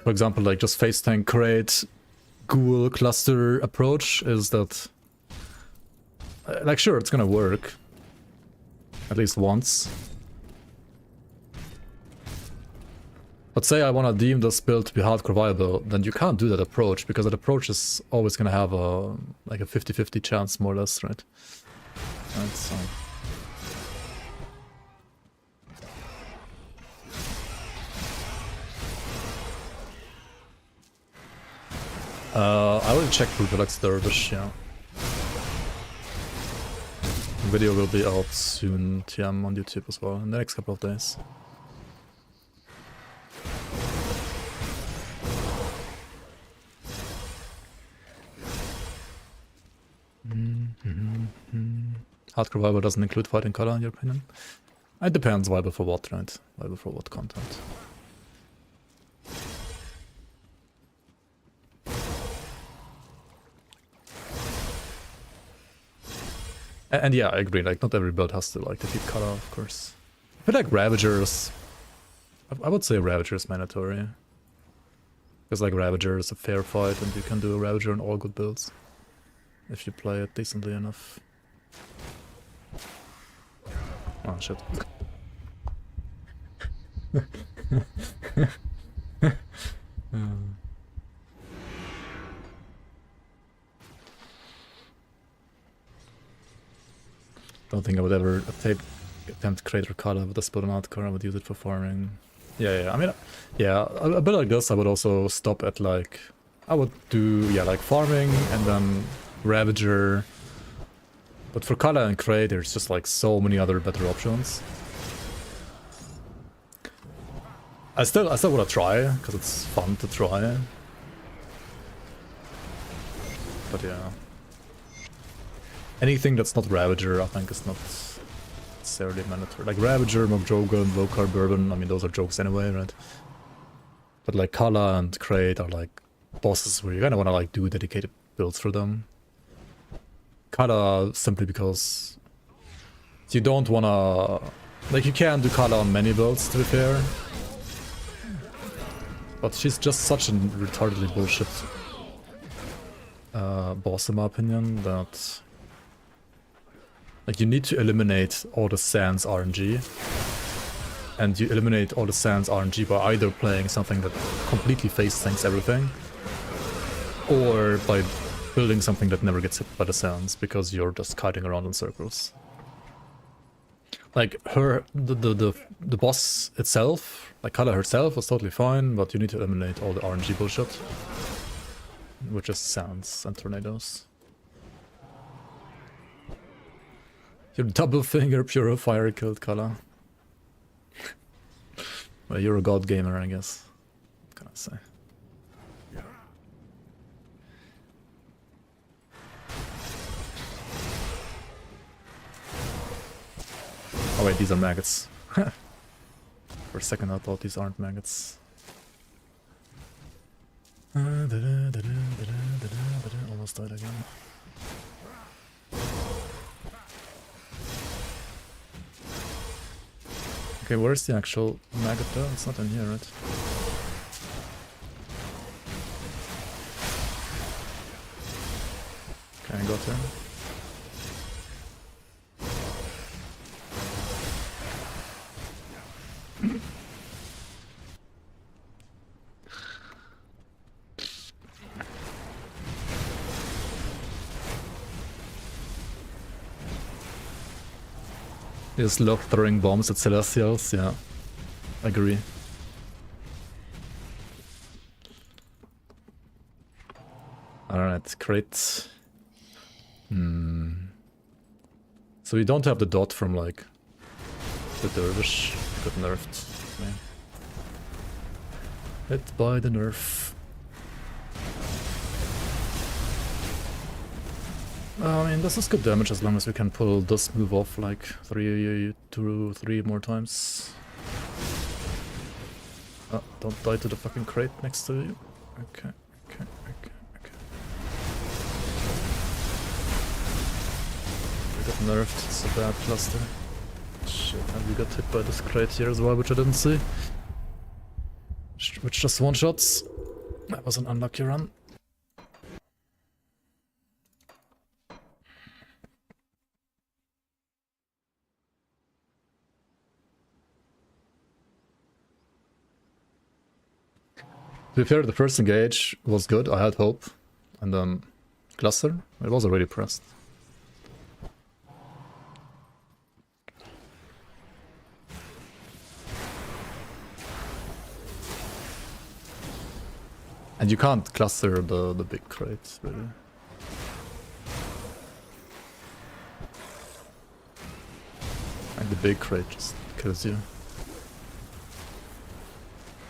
For example, like just face tank crate ghoul cluster approach is that... Like, sure, it's gonna work. At least once. But say I wanna deem this build to be hardcore viable, then you can't do that approach, because that approach is always gonna have a... like a 50-50 chance, more or less, right? That's I will check Rubelix Dervish, yeah. The video will be out soon, TM, on YouTube as well, in the next couple of days. Hardcore Viable doesn't include fighting color, in your opinion? It depends, Viable for what, right? Viable for what content. And yeah, I agree, like, not every build has to, like, defeat color, of course. I feel like Ravagers... I would say Ravager is mandatory. Because, like, Ravager is a fair fight, and you can do a Ravager in all good builds. If you play it decently enough. Oh shit. Don't think I would ever attempt Creator Kala with a split on hardcore. I would use it for farming. Yeah, I mean, yeah, a bit like this I would also stop at like... I would do, yeah, like farming and then Ravager. But for Kala and Cray, there's just like so many other better options. I still wanna try, because it's fun to try. But yeah. Anything that's not Ravager, I think is not necessarily mandatory. Like Ravager, Mokjoga, Vokar, Bourbon, I mean those are jokes anyway, right? But like Kala and Crate are like bosses where you kinda wanna like do dedicated builds for them. Kala simply because you don't wanna... Like you can do Kala on many builds, to be fair. But she's just such a retardedly bullshit boss in my opinion that... Like you need to eliminate all the Sans RNG. And you eliminate all the Sans RNG by either playing something that completely face tanks everything, or by building something that never gets hit by the Sans because you're just kiting around in circles. Like the boss itself, like Kala herself, was totally fine, but you need to eliminate all the RNG bullshit, which is Sans and tornadoes. Your double finger Purifier killed Kala. Well, you're a god gamer, I guess. What can I say? Oh wait, these are maggots. For a second I thought these aren't maggots. Almost died again. Okay, where's the actual maggot though? It's not in here, right? Okay, I got him. Is love throwing bombs at Celestials? Yeah, I agree. Alright, great. So we don't have the dot from like the dervish. Got nerfed. Okay. Hit by the nerf. I mean, this is good damage as long as we can pull this move off like 3 more times. Oh, don't die to the fucking crate next to you. Okay. We got nerfed, it's a bad cluster. Shit, and we got hit by this crate here as well, which I didn't see. Which just one-shots. That was an unlucky run. To be fair, the first engage was good, I had hope. And then cluster, it was already pressed. And you can't cluster the big crate, really. Like the big crate just kills you.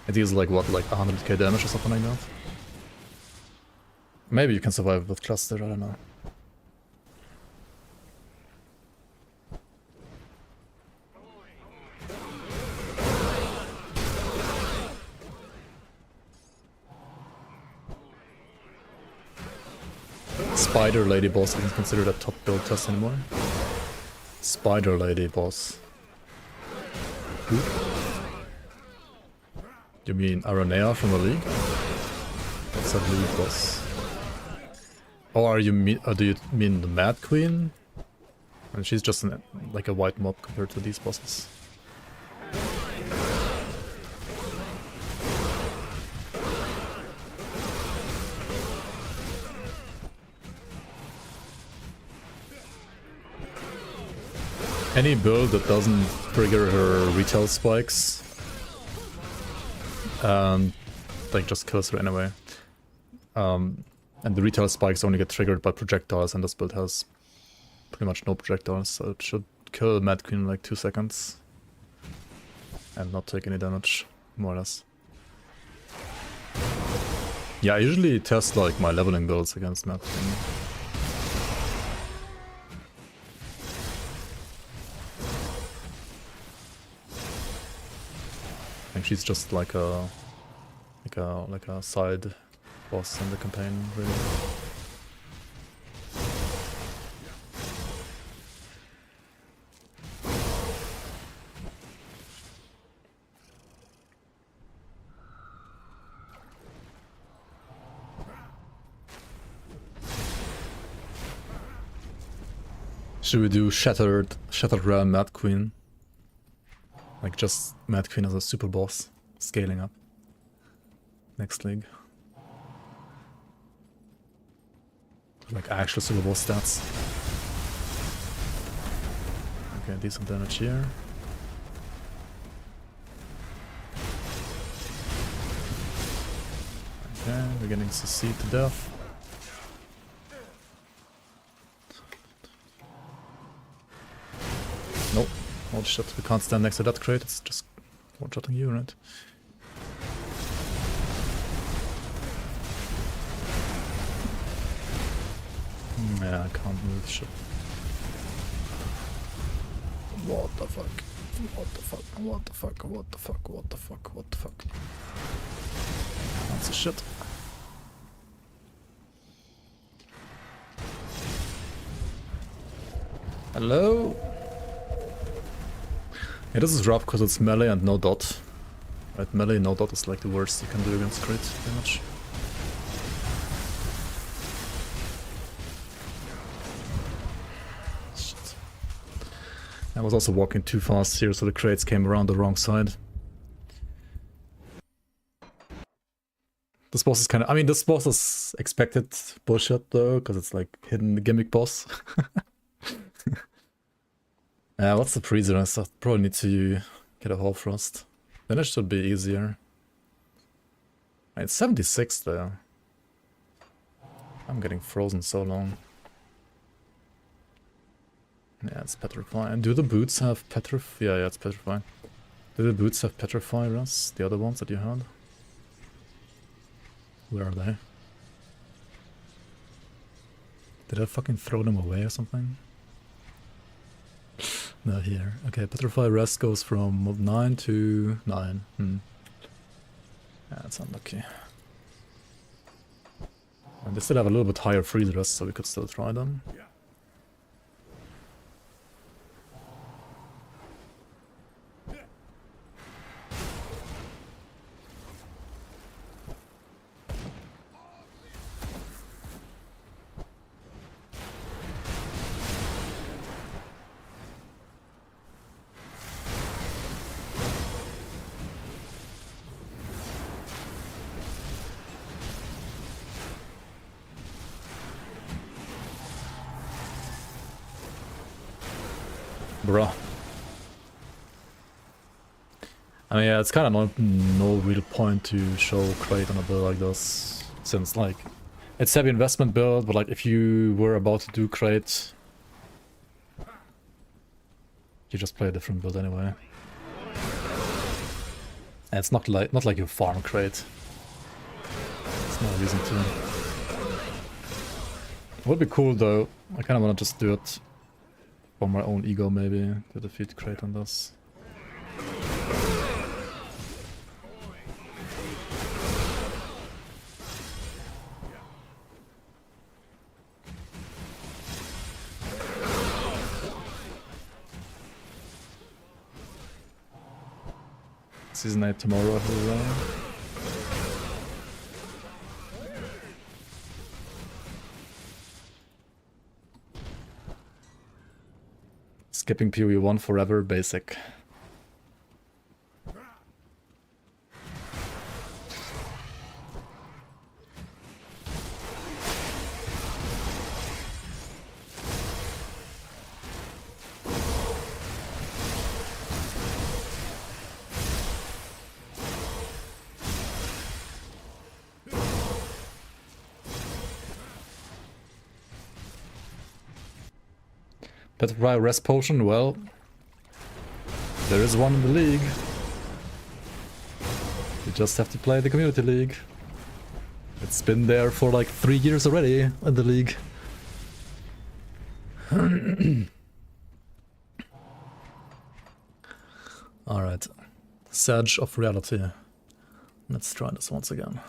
It deals like what, like 100k damage or something like that? Maybe you can survive with cluster, I don't know. Spider Lady boss isn't considered a top build test anymore. Spider Lady boss. Who? You mean Aranea from the league? What's that league boss? Or do you mean the Mad Queen? And she's just like a white mob compared to these bosses. Any build that doesn't trigger her retail spikes like just kills her anyway. And the retail spikes only get triggered by projectiles, and this build has pretty much no projectiles, so it should kill Mad Queen in like 2 seconds. And not take any damage, more or less. Yeah, I usually test like my leveling builds against Mad Queen. I think she's just like a side boss in the campaign, really. Should we do Shattered Realm Mad Queen? Like just Mad Queen as a super boss, scaling up. Next league. Like actual super boss stats. Okay, decent damage here. Okay, we're getting CC'd to death. Nope. Oh shit, we can't stand next to that crate, it's just one-shotting you, right? Yeah, I can't move, shit. What the fuck? What the fuck? What the fuck? What the fuck? What the fuck? What the fuck? That's a shit. Hello? Yeah, this is rough because it's melee and no dot. Right, melee, no dot is like the worst you can do against crit, pretty much. Shit. I was also walking too fast here, so the crates came around the wrong side. This boss is kind of... I mean, this boss is expected bullshit though, because it's like hidden gimmick boss. What's the pre-rest? I probably need to get a Hoarfrost. Then it should be easier. It's 76 there. I'm getting frozen so long. Yeah, it's Petrify. And do the boots have Petrify? Yeah, it's Petrify. Do the boots have Petrify, Russ? The other ones that you had? Where are they? Did I fucking throw them away or something? No, here. Okay, Petrify rest goes from 9 to 9. Yeah, that's unlucky. And they still have a little bit higher free rest, so we could still try them. Bruh. I mean, yeah, it's kind of no real point to show crate on a build like this, since, like, it's heavy investment build, but, like, if you were about to do crate, you just play a different build anyway. And it's not like you farm crate. There's no reason to. It would be cool, though. I kind of want to just do it for my own ego, maybe, to defeat crate on this. Season 8 tomorrow, hurrah. Skipping PoE1 forever, basic. Petrify rest potion, well, there is one in the league. You just have to play the community league. It's been there for like 3 years already in the league. Alright, Sedge of Reality. Let's try this once again.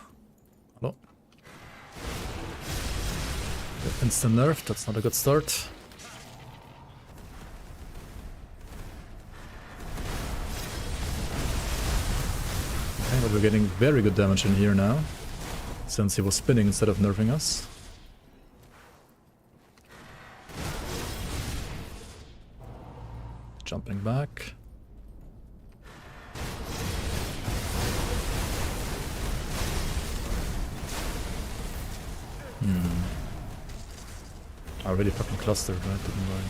Hello. Instant nerf, that's not a good start. But we're getting very good damage in here now, since he was spinning instead of nerfing us. Jumping back. I really fucking clustered, right? Didn't I?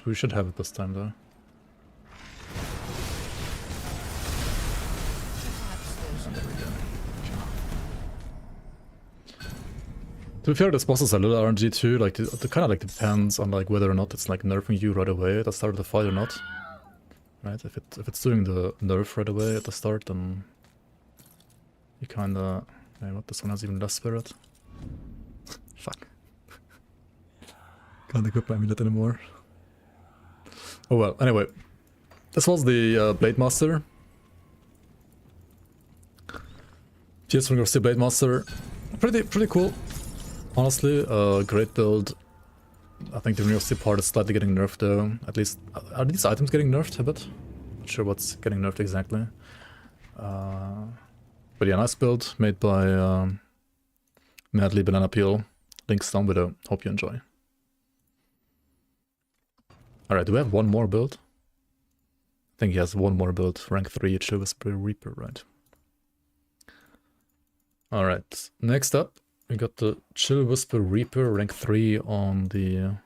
We should have it this time, though. And there we go. To be fair, this boss is a little RNG too. Like, it kind of like depends on like whether or not it's like nerfing you right away at the start of the fight or not. Right? If it's doing the nerf right away at the start, then you kinda. Hey, what? This one has even less spirit. Fuck. Can't equip my amulet anymore. Oh well, anyway. This was the Blade Master. Tears from Your Blade Master. Pretty cool. Honestly, great build. I think the University part is slightly getting nerfed though. At least, are these items getting nerfed a bit? Not sure what's getting nerfed exactly. But yeah, nice build made by Madly Banana Peel. Links down below. Hope you enjoy. Alright, do we have one more build? I think he has one more build. Rank 3, it shows Reaper, right? Alright, next up, we got the Chill Whisper Reaper, rank 3 on the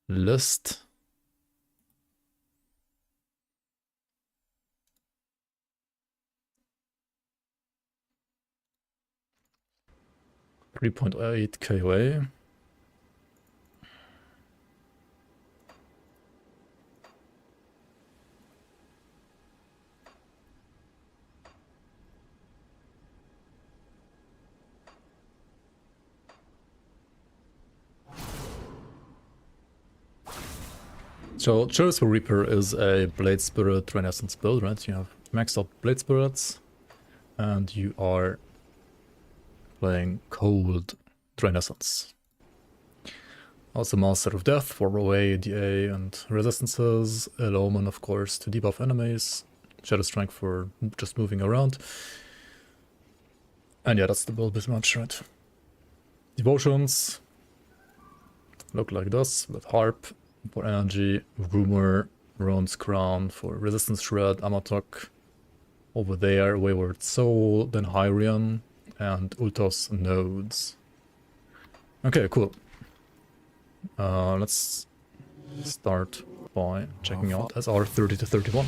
list. .8 KOA. So, Chill Whisper Reaper is a Blade Spirit Renaissance build, right? You have maxed out Blade Spirits, and you are playing Cold Renaissance. Also Master of Death for OA, DA, and resistances. Ill Omen, of course, to debuff enemies. Shadow Strength for just moving around. And yeah, that's the build pretty much, right? Devotions look like this, with Harp for energy, Rumor, Roan's Crown for resistance shred, Amatok over there, Wayward Soul, then Hyrian, and Ultos Nodes. Okay, cool. Let's start by checking out SR 30 to 31.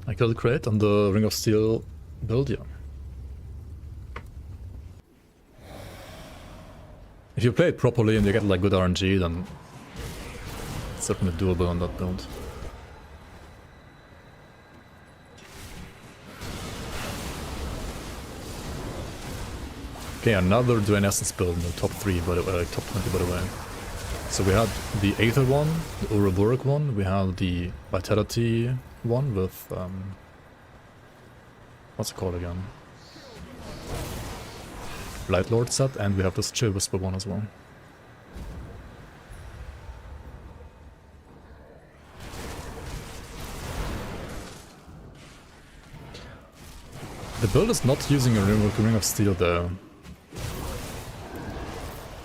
I killed Crate on the Ring of Steel build, yeah. If you play it properly and you get like good RNG, then it's certainly doable on that build. Okay, another Duenescence build in the top 3, by the way, top 20 by the way. So we had the Aether one, the Ouroboros one, we have the Vitality one with, what's it called again? Light Lord set, and we have this Chill Whisper one as well. The build is not using a Ring of Steel though.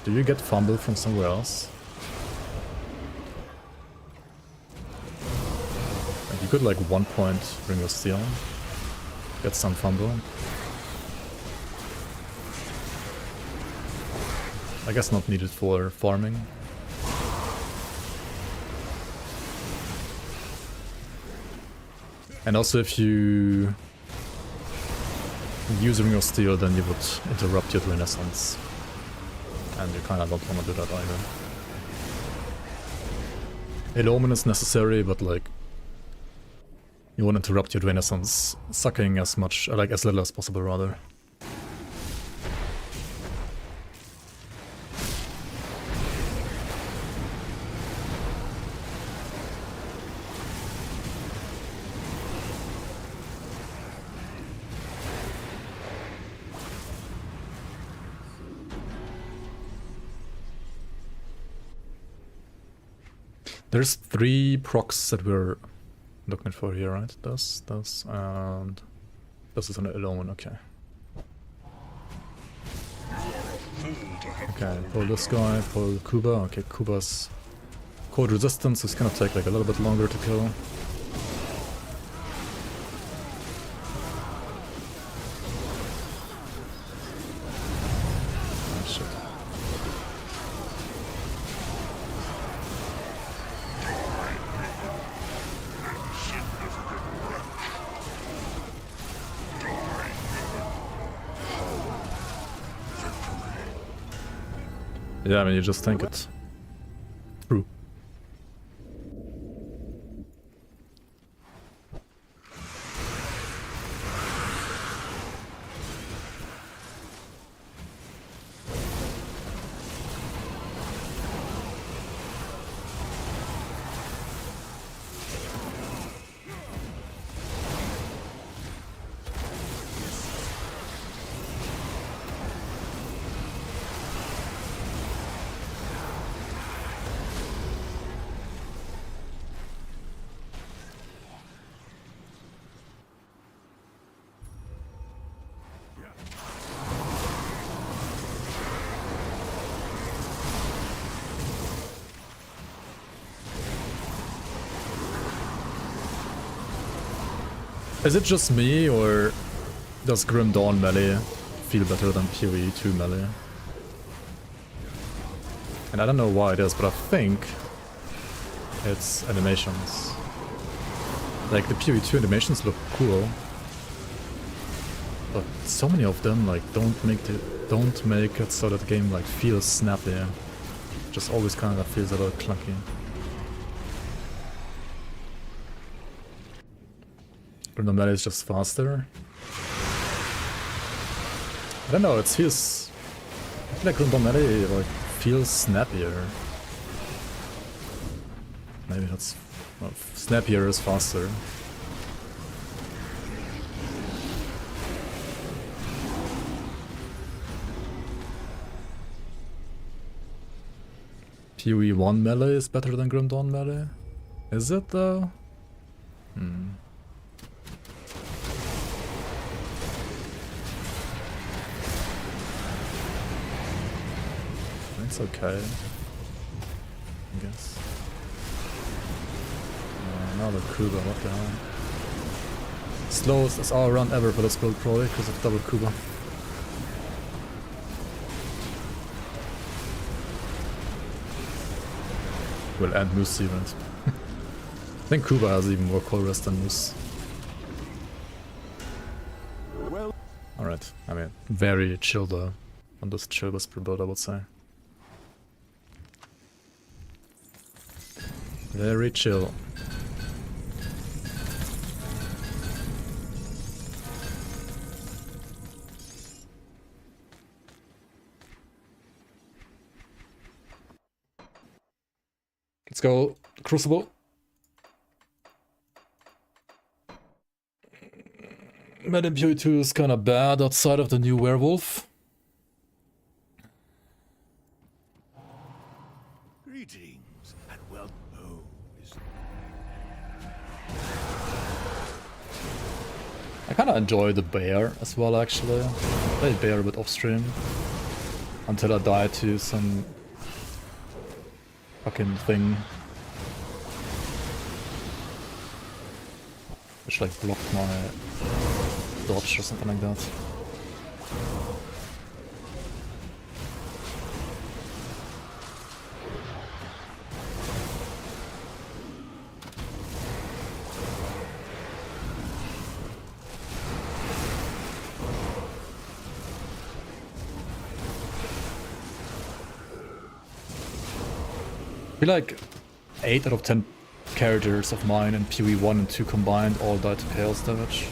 Do you get fumble from somewhere else? Like you could like 1 point Ring of Steel, get some fumble. I guess not needed for farming. And also if you use Ring of Steel, then you would interrupt your Renaissance. And you kinda don't wanna do that either. Ill Omen is necessary, but like you wanna interrupt your Renaissance, sucking as much, like as little as possible rather. There's 3 procs that we're looking for here, right? This, and this is an Ill Omen, okay. Okay, pull this guy, pull Kuba. Okay, Kuba's cold resistance is gonna take like a little bit longer to kill. Oh shit. Yeah, I mean, you just tank it. True. Is it just me, or does Grim Dawn melee feel better than PoE 2 melee? And I don't know why it is, but I think it's animations. Like, the PoE 2 animations look cool, but so many of them like don't make it so that the game like feels snappy. Just always kind of feels a little clunky. Grim Dawn melee is just faster. I don't know, it feels... I feel like Grim Dawn melee like feels snappier. Maybe that's... well, snappier is faster. PoE 1 melee is better than Grim Dawn melee? Is it though? It's okay, I guess. Another Kuba, what the hell? Slowest SR run ever for this build probably because of double Kuba. Well, and Moose even. I think Kuba has even more core rest than Moose. Alright, I mean, very chill though. On this chill whisper build, I would say. Very chill. Let's go, Crucible. Meta in PoE 2 is kinda bad outside of the new werewolf. Greetings and welcome. I kinda enjoy the bear as well actually. I played bear a bit off stream. Until I died to some fucking thing. Which like blocked my dodge or something like that. I feel like 8 out of 10 characters of mine in PoE 1 and 2 combined all died to chaos damage.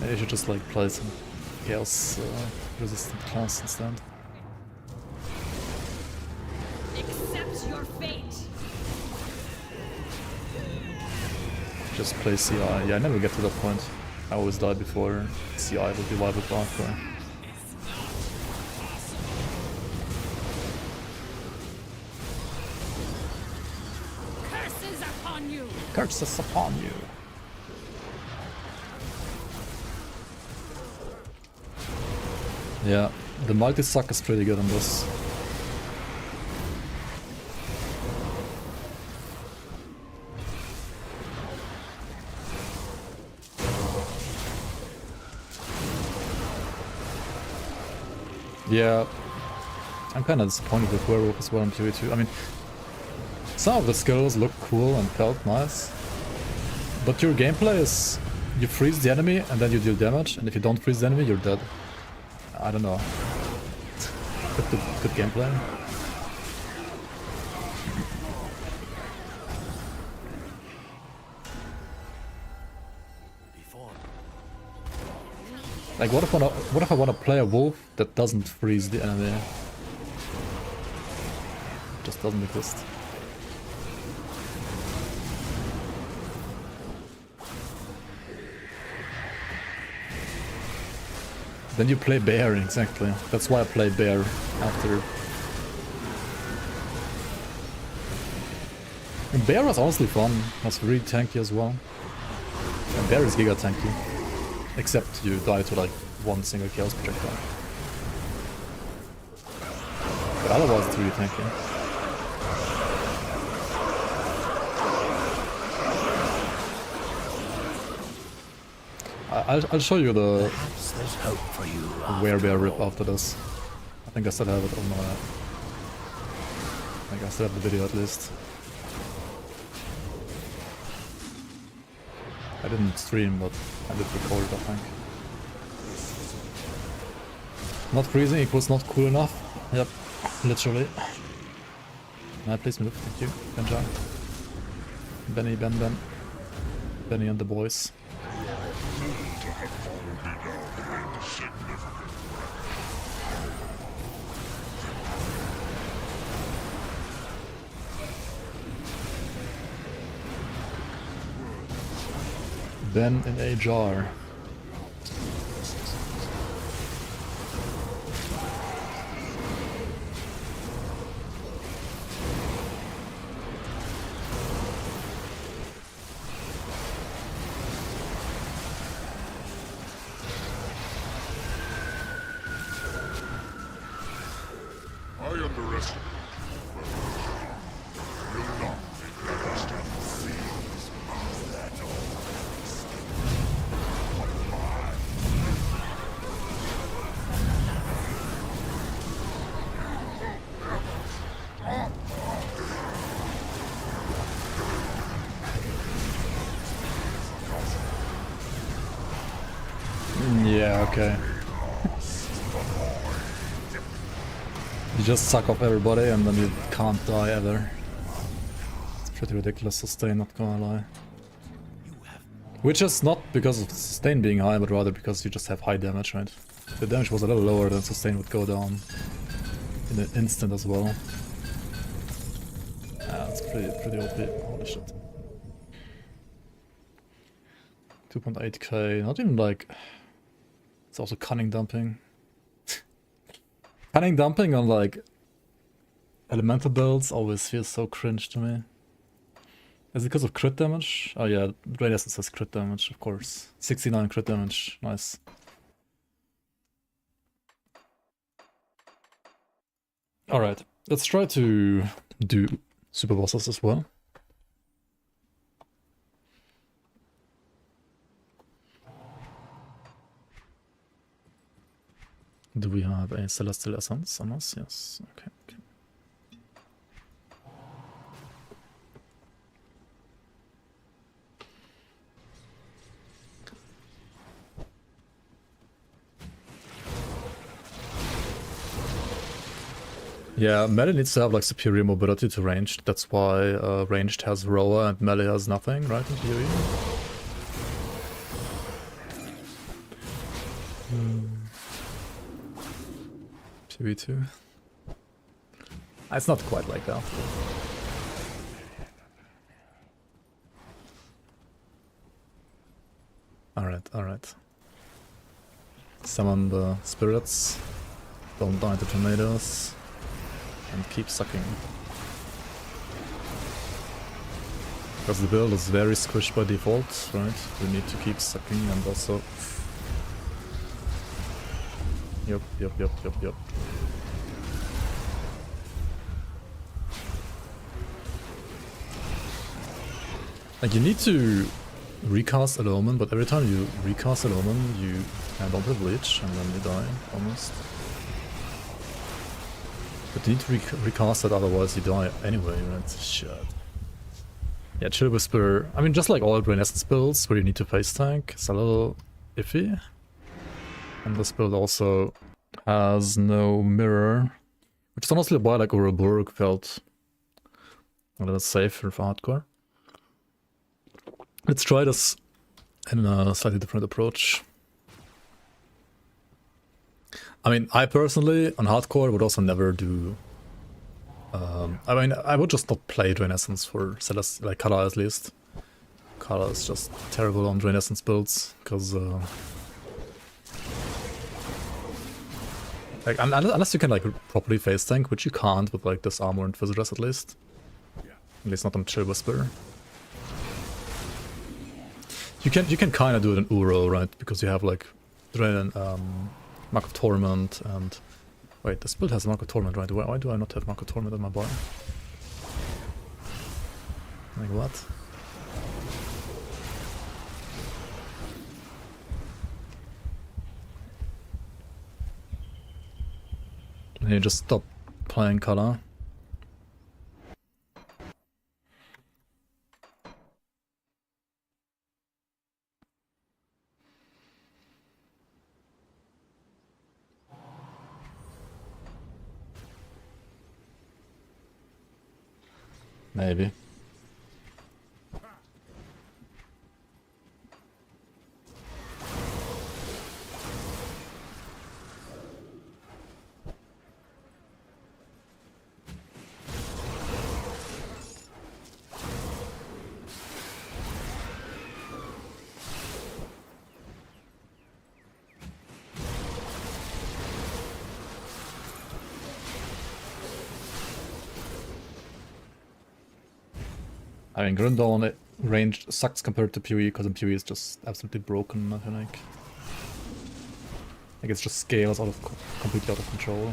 Maybe I should just like play some chaos resistant class instead. Accept your fate. Just play CI. Yeah, I never get to that point. I always die before CI will be viable for hardcore. Curses upon you. Yeah, the multi-suck is pretty good on this. Yeah, I'm kinda disappointed with Werewolf as well in PoE 2. I mean, some of the skills look cool and felt nice, but your gameplay is you freeze the enemy and then you deal damage, and if you don't freeze the enemy, you're dead. I don't know. Good gameplay. Like, what if I want to play a wolf that doesn't freeze the enemy? Just doesn't exist. Then you play bear, exactly. That's why I play bear after. And bear was honestly fun. Was really tanky as well. And bear is giga tanky. Except you die to like one single chaos projectile. But otherwise it's really tanky. I'll show you the Perhaps there's hope for you. where we are rip after this. I think I still have it on my... I think I still have the video at least. I didn't stream, but I did record it, I think. Not freezing equals not cool enough. Yep, literally. Please move, thank you. Benja. Benny, Ben. Benny and the boys. Ben in a jar. I underestimate. Will not be understand things that all. Yeah, okay. You just suck off everybody and then you can't die ever. It's pretty ridiculous sustain, not gonna lie. Which is not because of sustain being high, but rather because you just have high damage, right? The damage was a little lower than sustain would go down in an instant as well. Yeah, it's pretty OP. Holy shit. 2.8k, not even like... It's also cunning dumping. Cunning dumping on like elemental builds always feels so cringe to me. Is it because of crit damage? Oh yeah, Drain Essence has crit damage, of course. 69 crit damage, nice. Alright, let's try to do super bosses as well. Do we have a Celestial Essence on us? Yes, okay. Yeah, melee needs to have like superior mobility to ranged. That's why ranged has Roa and melee has nothing, right, in PoE? PoE2. It's not quite like that. Alright. Summon the spirits. Don't die to tornadoes. And keep sucking. Because the build is very squished by default, right? We need to keep sucking and also... Yup. Like, you need to recast a Omen, but every time you recast a Omen, you don't have Bleach, and then you die, almost. But you need to recast it, otherwise you die anyway, right? Shit. Yeah, Chill Whisper, I mean, just like all Drain Essence builds, where you need to face tank, it's a little iffy. And this build also has no mirror, which is honestly why like Ouroboros felt a little safer for hardcore. Let's try this in a slightly different approach. I mean, I personally, on hardcore, would also never do... I mean, I would just not play Drain Essence for Celeste, like Kala at least. Kala is just terrible on Drain Essence builds, because... like, unless you can like properly face tank, which you can't with like this armor and Visitors at least. At least not on Chill Whisper. You can kind of do it in Uro, right? Because you have like Drain and Mark of Torment and... Wait, this build has Mark of Torment, right? Why do I not have Mark of Torment in my bar? Like what? And you just stop playing color. Maybe. I mean, Grundawn range sucks compared to PoE, because in PoE is just absolutely broken, I feel like. Like, it's just scales out of completely out of control.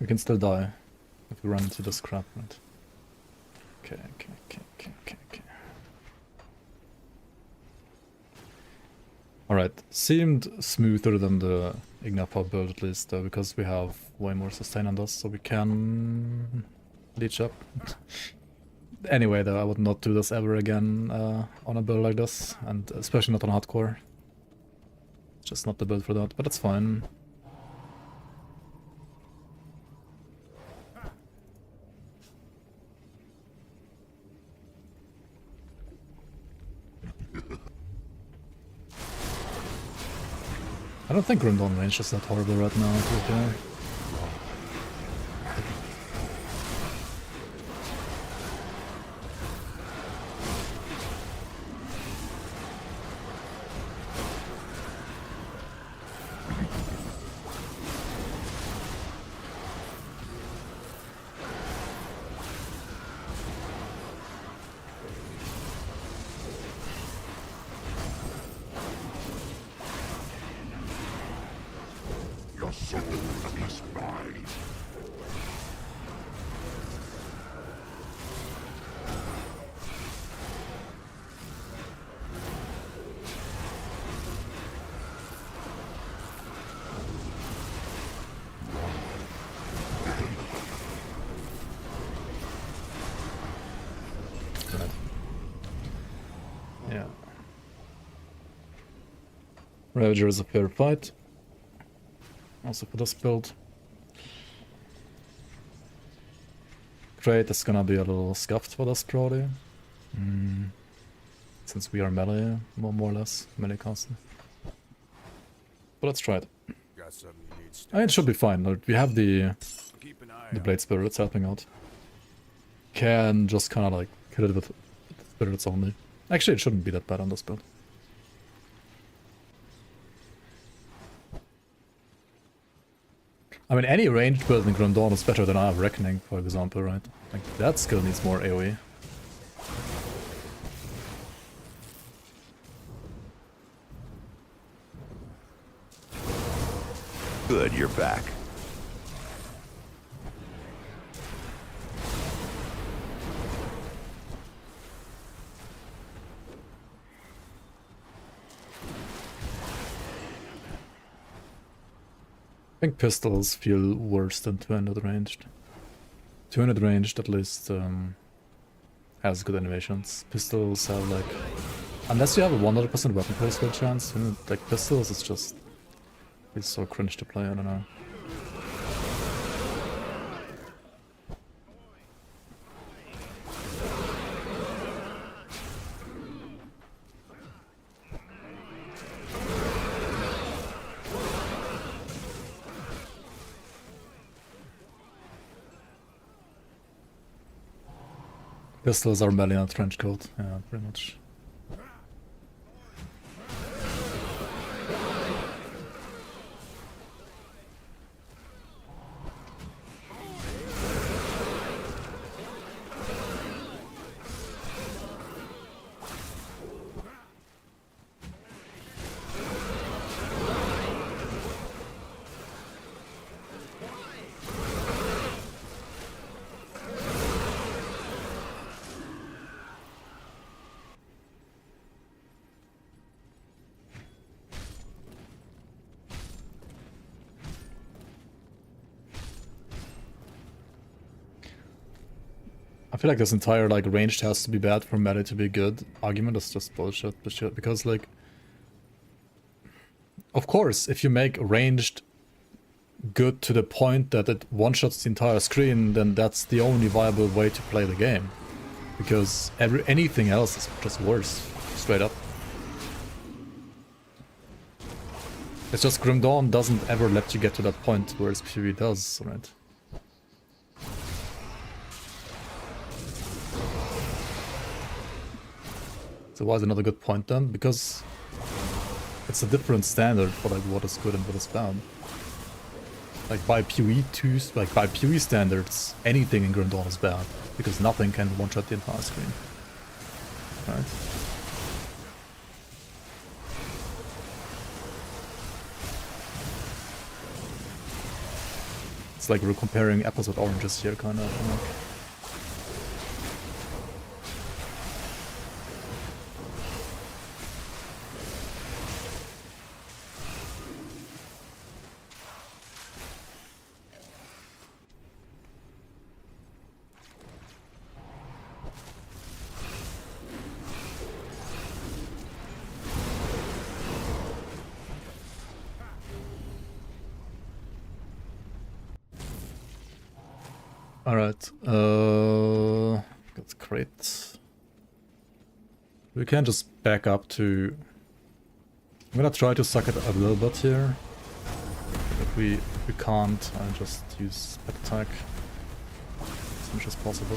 We can still die if we run into the scrap, right? Okay. Alright, seemed smoother than the Ignafar build at least, though, because we have way more sustain on us, so we can leech up. Anyway, though, I would not do this ever again on a build like this, and especially not on hardcore. Just not the build for that, but that's fine. I don't think Grundawn range is that horrible right now, to be fair. Yeah. Ravager is a fair fight. Also for this build. Great, it's gonna be a little scuffed for this probably. Since we are melee, more or less, melee constant. But let's try it. I mean, it should be fine. Like, we have the blade spirits helping out. Can just kind of like hit it with spirits only. Actually, it shouldn't be that bad on this build. I mean, any ranged build in Grim Dawn is better than I have Reckoning, for example, right? Like, that skill needs more AoE. Good, you're back. I think pistols feel worse than 200 ranged. 200 ranged at least has good animations. Pistols have like... Unless you have a 100% weapon placement chance, you know, like pistols is just... It's so cringe to play, I don't know. Pistols are melee and trench coat, yeah, pretty much. I feel like this entire like ranged has to be bad for melee to be good argument is just bullshit, because like, of course, if you make ranged good to the point that it one-shots the entire screen, then that's the only viable way to play the game, because anything else is just worse, straight up. It's just Grim Dawn doesn't ever let you get to that point, whereas PvE does, right? So why is another good point then? Because it's a different standard for like what is good and what is bad. Like by PvE standards, anything in Grim Dawn is bad, because nothing can one-shot the entire screen. Right? It's like we're comparing apples with oranges here, kind of. You know? Alright, that's great. We can just back up to... I'm gonna try to suck it a little bit here. If we can't, I'll just use pet attack as much as possible.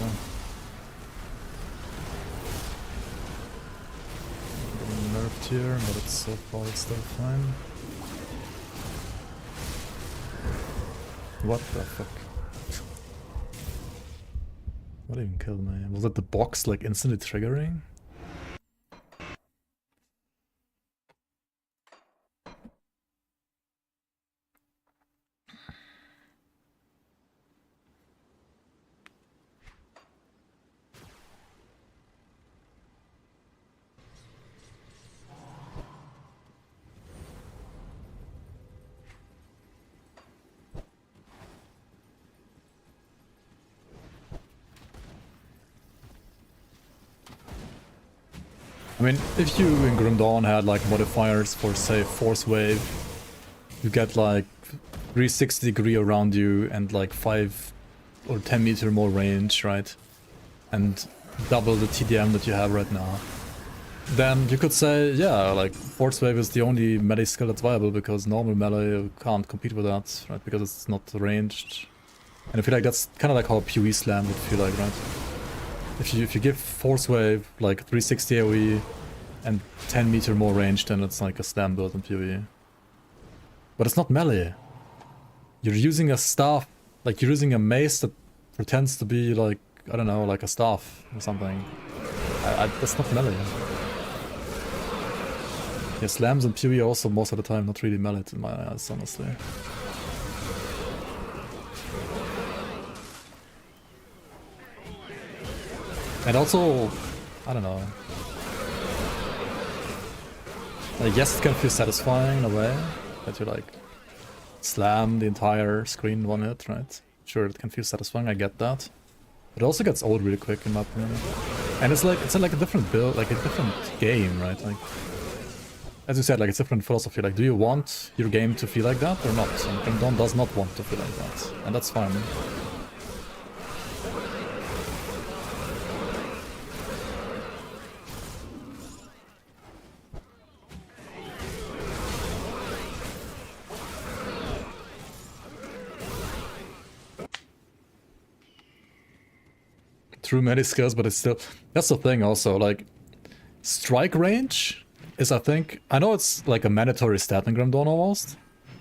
Getting nerfed here, but it's so far it's still fine. What the fuck? What even killed me? Was it the box like instantly triggering? I mean, if you in Grim Dawn had like modifiers for, say, Force Wave, you get like 360 degree around you and like 5 or 10 meter more range, right? And double the TDM that you have right now. Then you could say, yeah, like Force Wave is the only melee skill that's viable, because normal melee can't compete with that, right? Because it's not ranged. And I feel like that's kind of like how PoE Slam would feel like, right? If you give Force Wave like 360 AoE and 10 meter more range, then it's like a slam build in PoE. But it's not melee. You're using a staff, like you're using a mace that pretends to be like, I don't know, like a staff or something. That's not melee. Yeah, slams and PoE are also most of the time not really melee in my eyes, honestly. And also, I don't know. Like, yes, it can feel satisfying in a way, that you like slam the entire screen one hit, right? Sure, it can feel satisfying, I get that. But it also gets old really quick in my opinion. And it's like a different build, like a different game, right? Like, as you said, like it's different philosophy. Like, do you want your game to feel like that or not? And Grimdawn does not want to feel like that, and that's fine. True many skills, but it's still, that's the thing also, like strike range is, I think, I know it's like a mandatory stat in Grimdawn almost,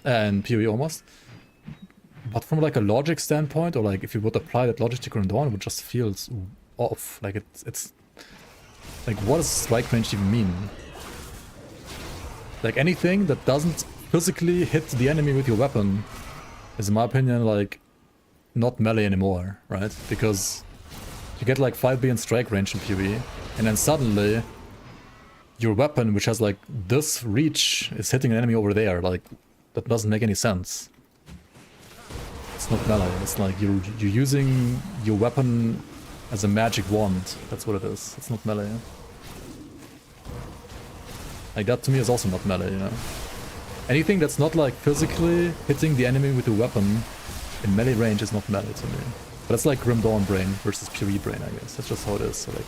and PoE almost, but from like a logic standpoint, or like if you would apply that logic to Grimdawn, it would just feel off. Like it's like, what does strike range even mean? Like anything that doesn't physically hit the enemy with your weapon is, in my opinion, like not melee anymore, right? Because you get like 5 billion strike range in PoE, and then suddenly your weapon, which has like this reach, is hitting an enemy over there. Like, that doesn't make any sense. It's not melee. It's like you're using your weapon as a magic wand. That's what it is. It's not melee. Like, that to me is also not melee, you know? Anything that's not like physically hitting the enemy with a weapon in melee range is not melee to me. But it's like Grimdawn brain versus PoE brain, I guess. That's just how it is. So like,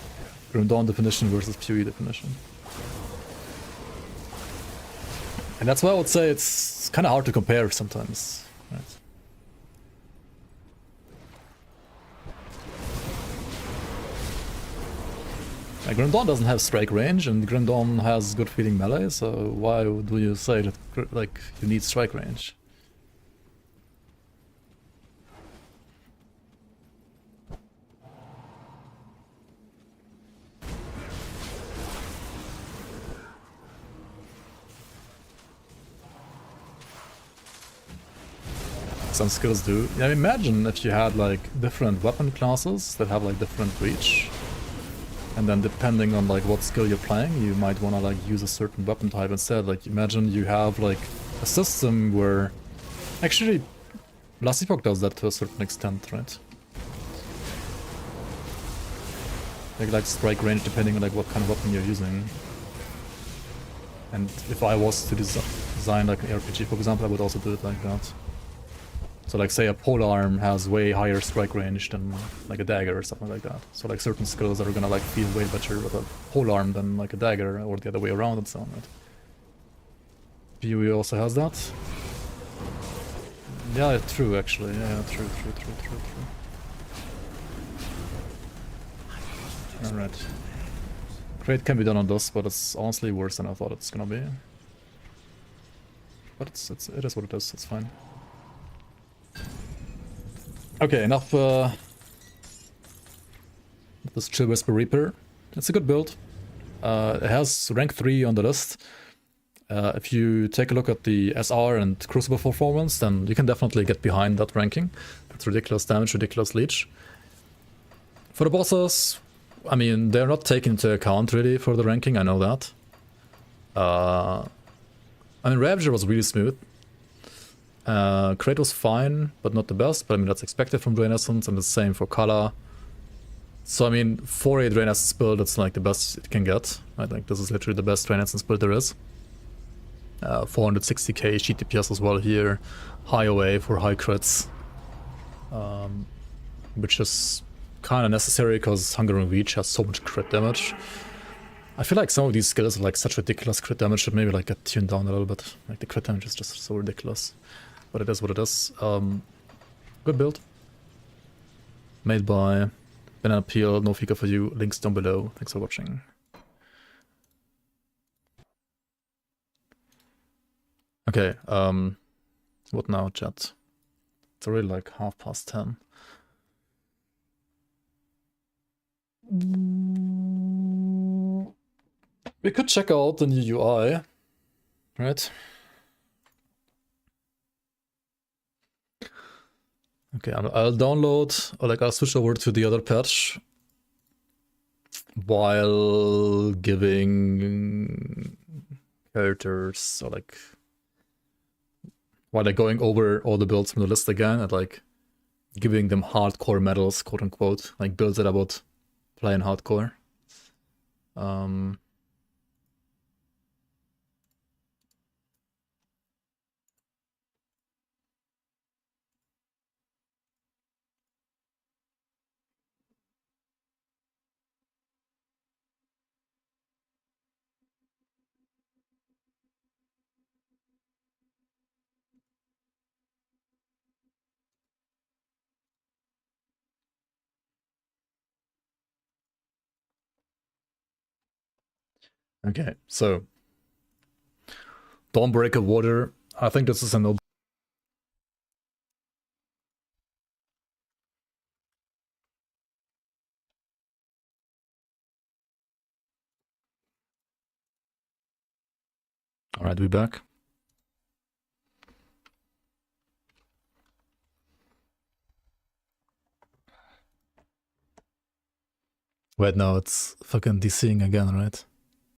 Grimdawn definition versus PoE definition. And that's why I would say it's kind of hard to compare sometimes, right? Like, Grimdawn doesn't have strike range, and Grimdawn has good feeling melee, so why do you say that, like, you need strike range? Some skills do. Yeah, imagine if you had like different weapon classes that have like different reach, and then depending on like what skill you're playing, you might want to like use a certain weapon type instead. Like, imagine you have like a system where actually Last Epoch does that to a certain extent, right? Like strike range depending on like what kind of weapon you're using. And if I was to design like an RPG, for example, I would also do it like that. So like, say a polearm has way higher strike range than like a dagger or something like that. So like certain skills are gonna like feel way better with a polearm than like a dagger, or the other way around and so on, right? PoE also has that. Yeah, true actually. Yeah, true. Alright. Great can be done on this, but it's honestly worse than I thought it's gonna be. But it is what it is, it's fine. Okay, enough this Chill Whisper Reaper. It's a good build. It has rank 3 on the list. If you take a look at the SR and Crucible performance, then you can definitely get behind that ranking. It's ridiculous damage, ridiculous leech. For the bosses, I mean, they're not taken into account really for the ranking, I know that. I mean, Ravager was really smooth. Crate was fine, but not the best, but I mean, that's expected from Drain Essence, and the same for Kala. So I mean, for a Drain Essence build, it's like the best it can get. I think this is literally the best Drain Essence build there is. 460k GTPS as well here, high OA for high crits, which is kind of necessary because Hunger and Reach has so much crit damage. I feel like some of these skills have like such ridiculous crit damage that maybe like get tuned down a little bit. Like the crit damage is just so ridiculous. But it is what it is. Good build. Made by Banana Peel, no Fika for you. Links down below. Thanks for watching. Okay, what now, chat? It's already like 10:30. We could check out the new UI, right? Okay, I'll download, or like I'll switch over to the other patch while giving characters, or like while like going over all the builds from the list again and like giving them hardcore medals, quote unquote, like builds that I would play in hardcore. Okay, so Dawnbreaker Water. I think this is a no. Alright, we back. Wait, no, it's fucking DCing again, right?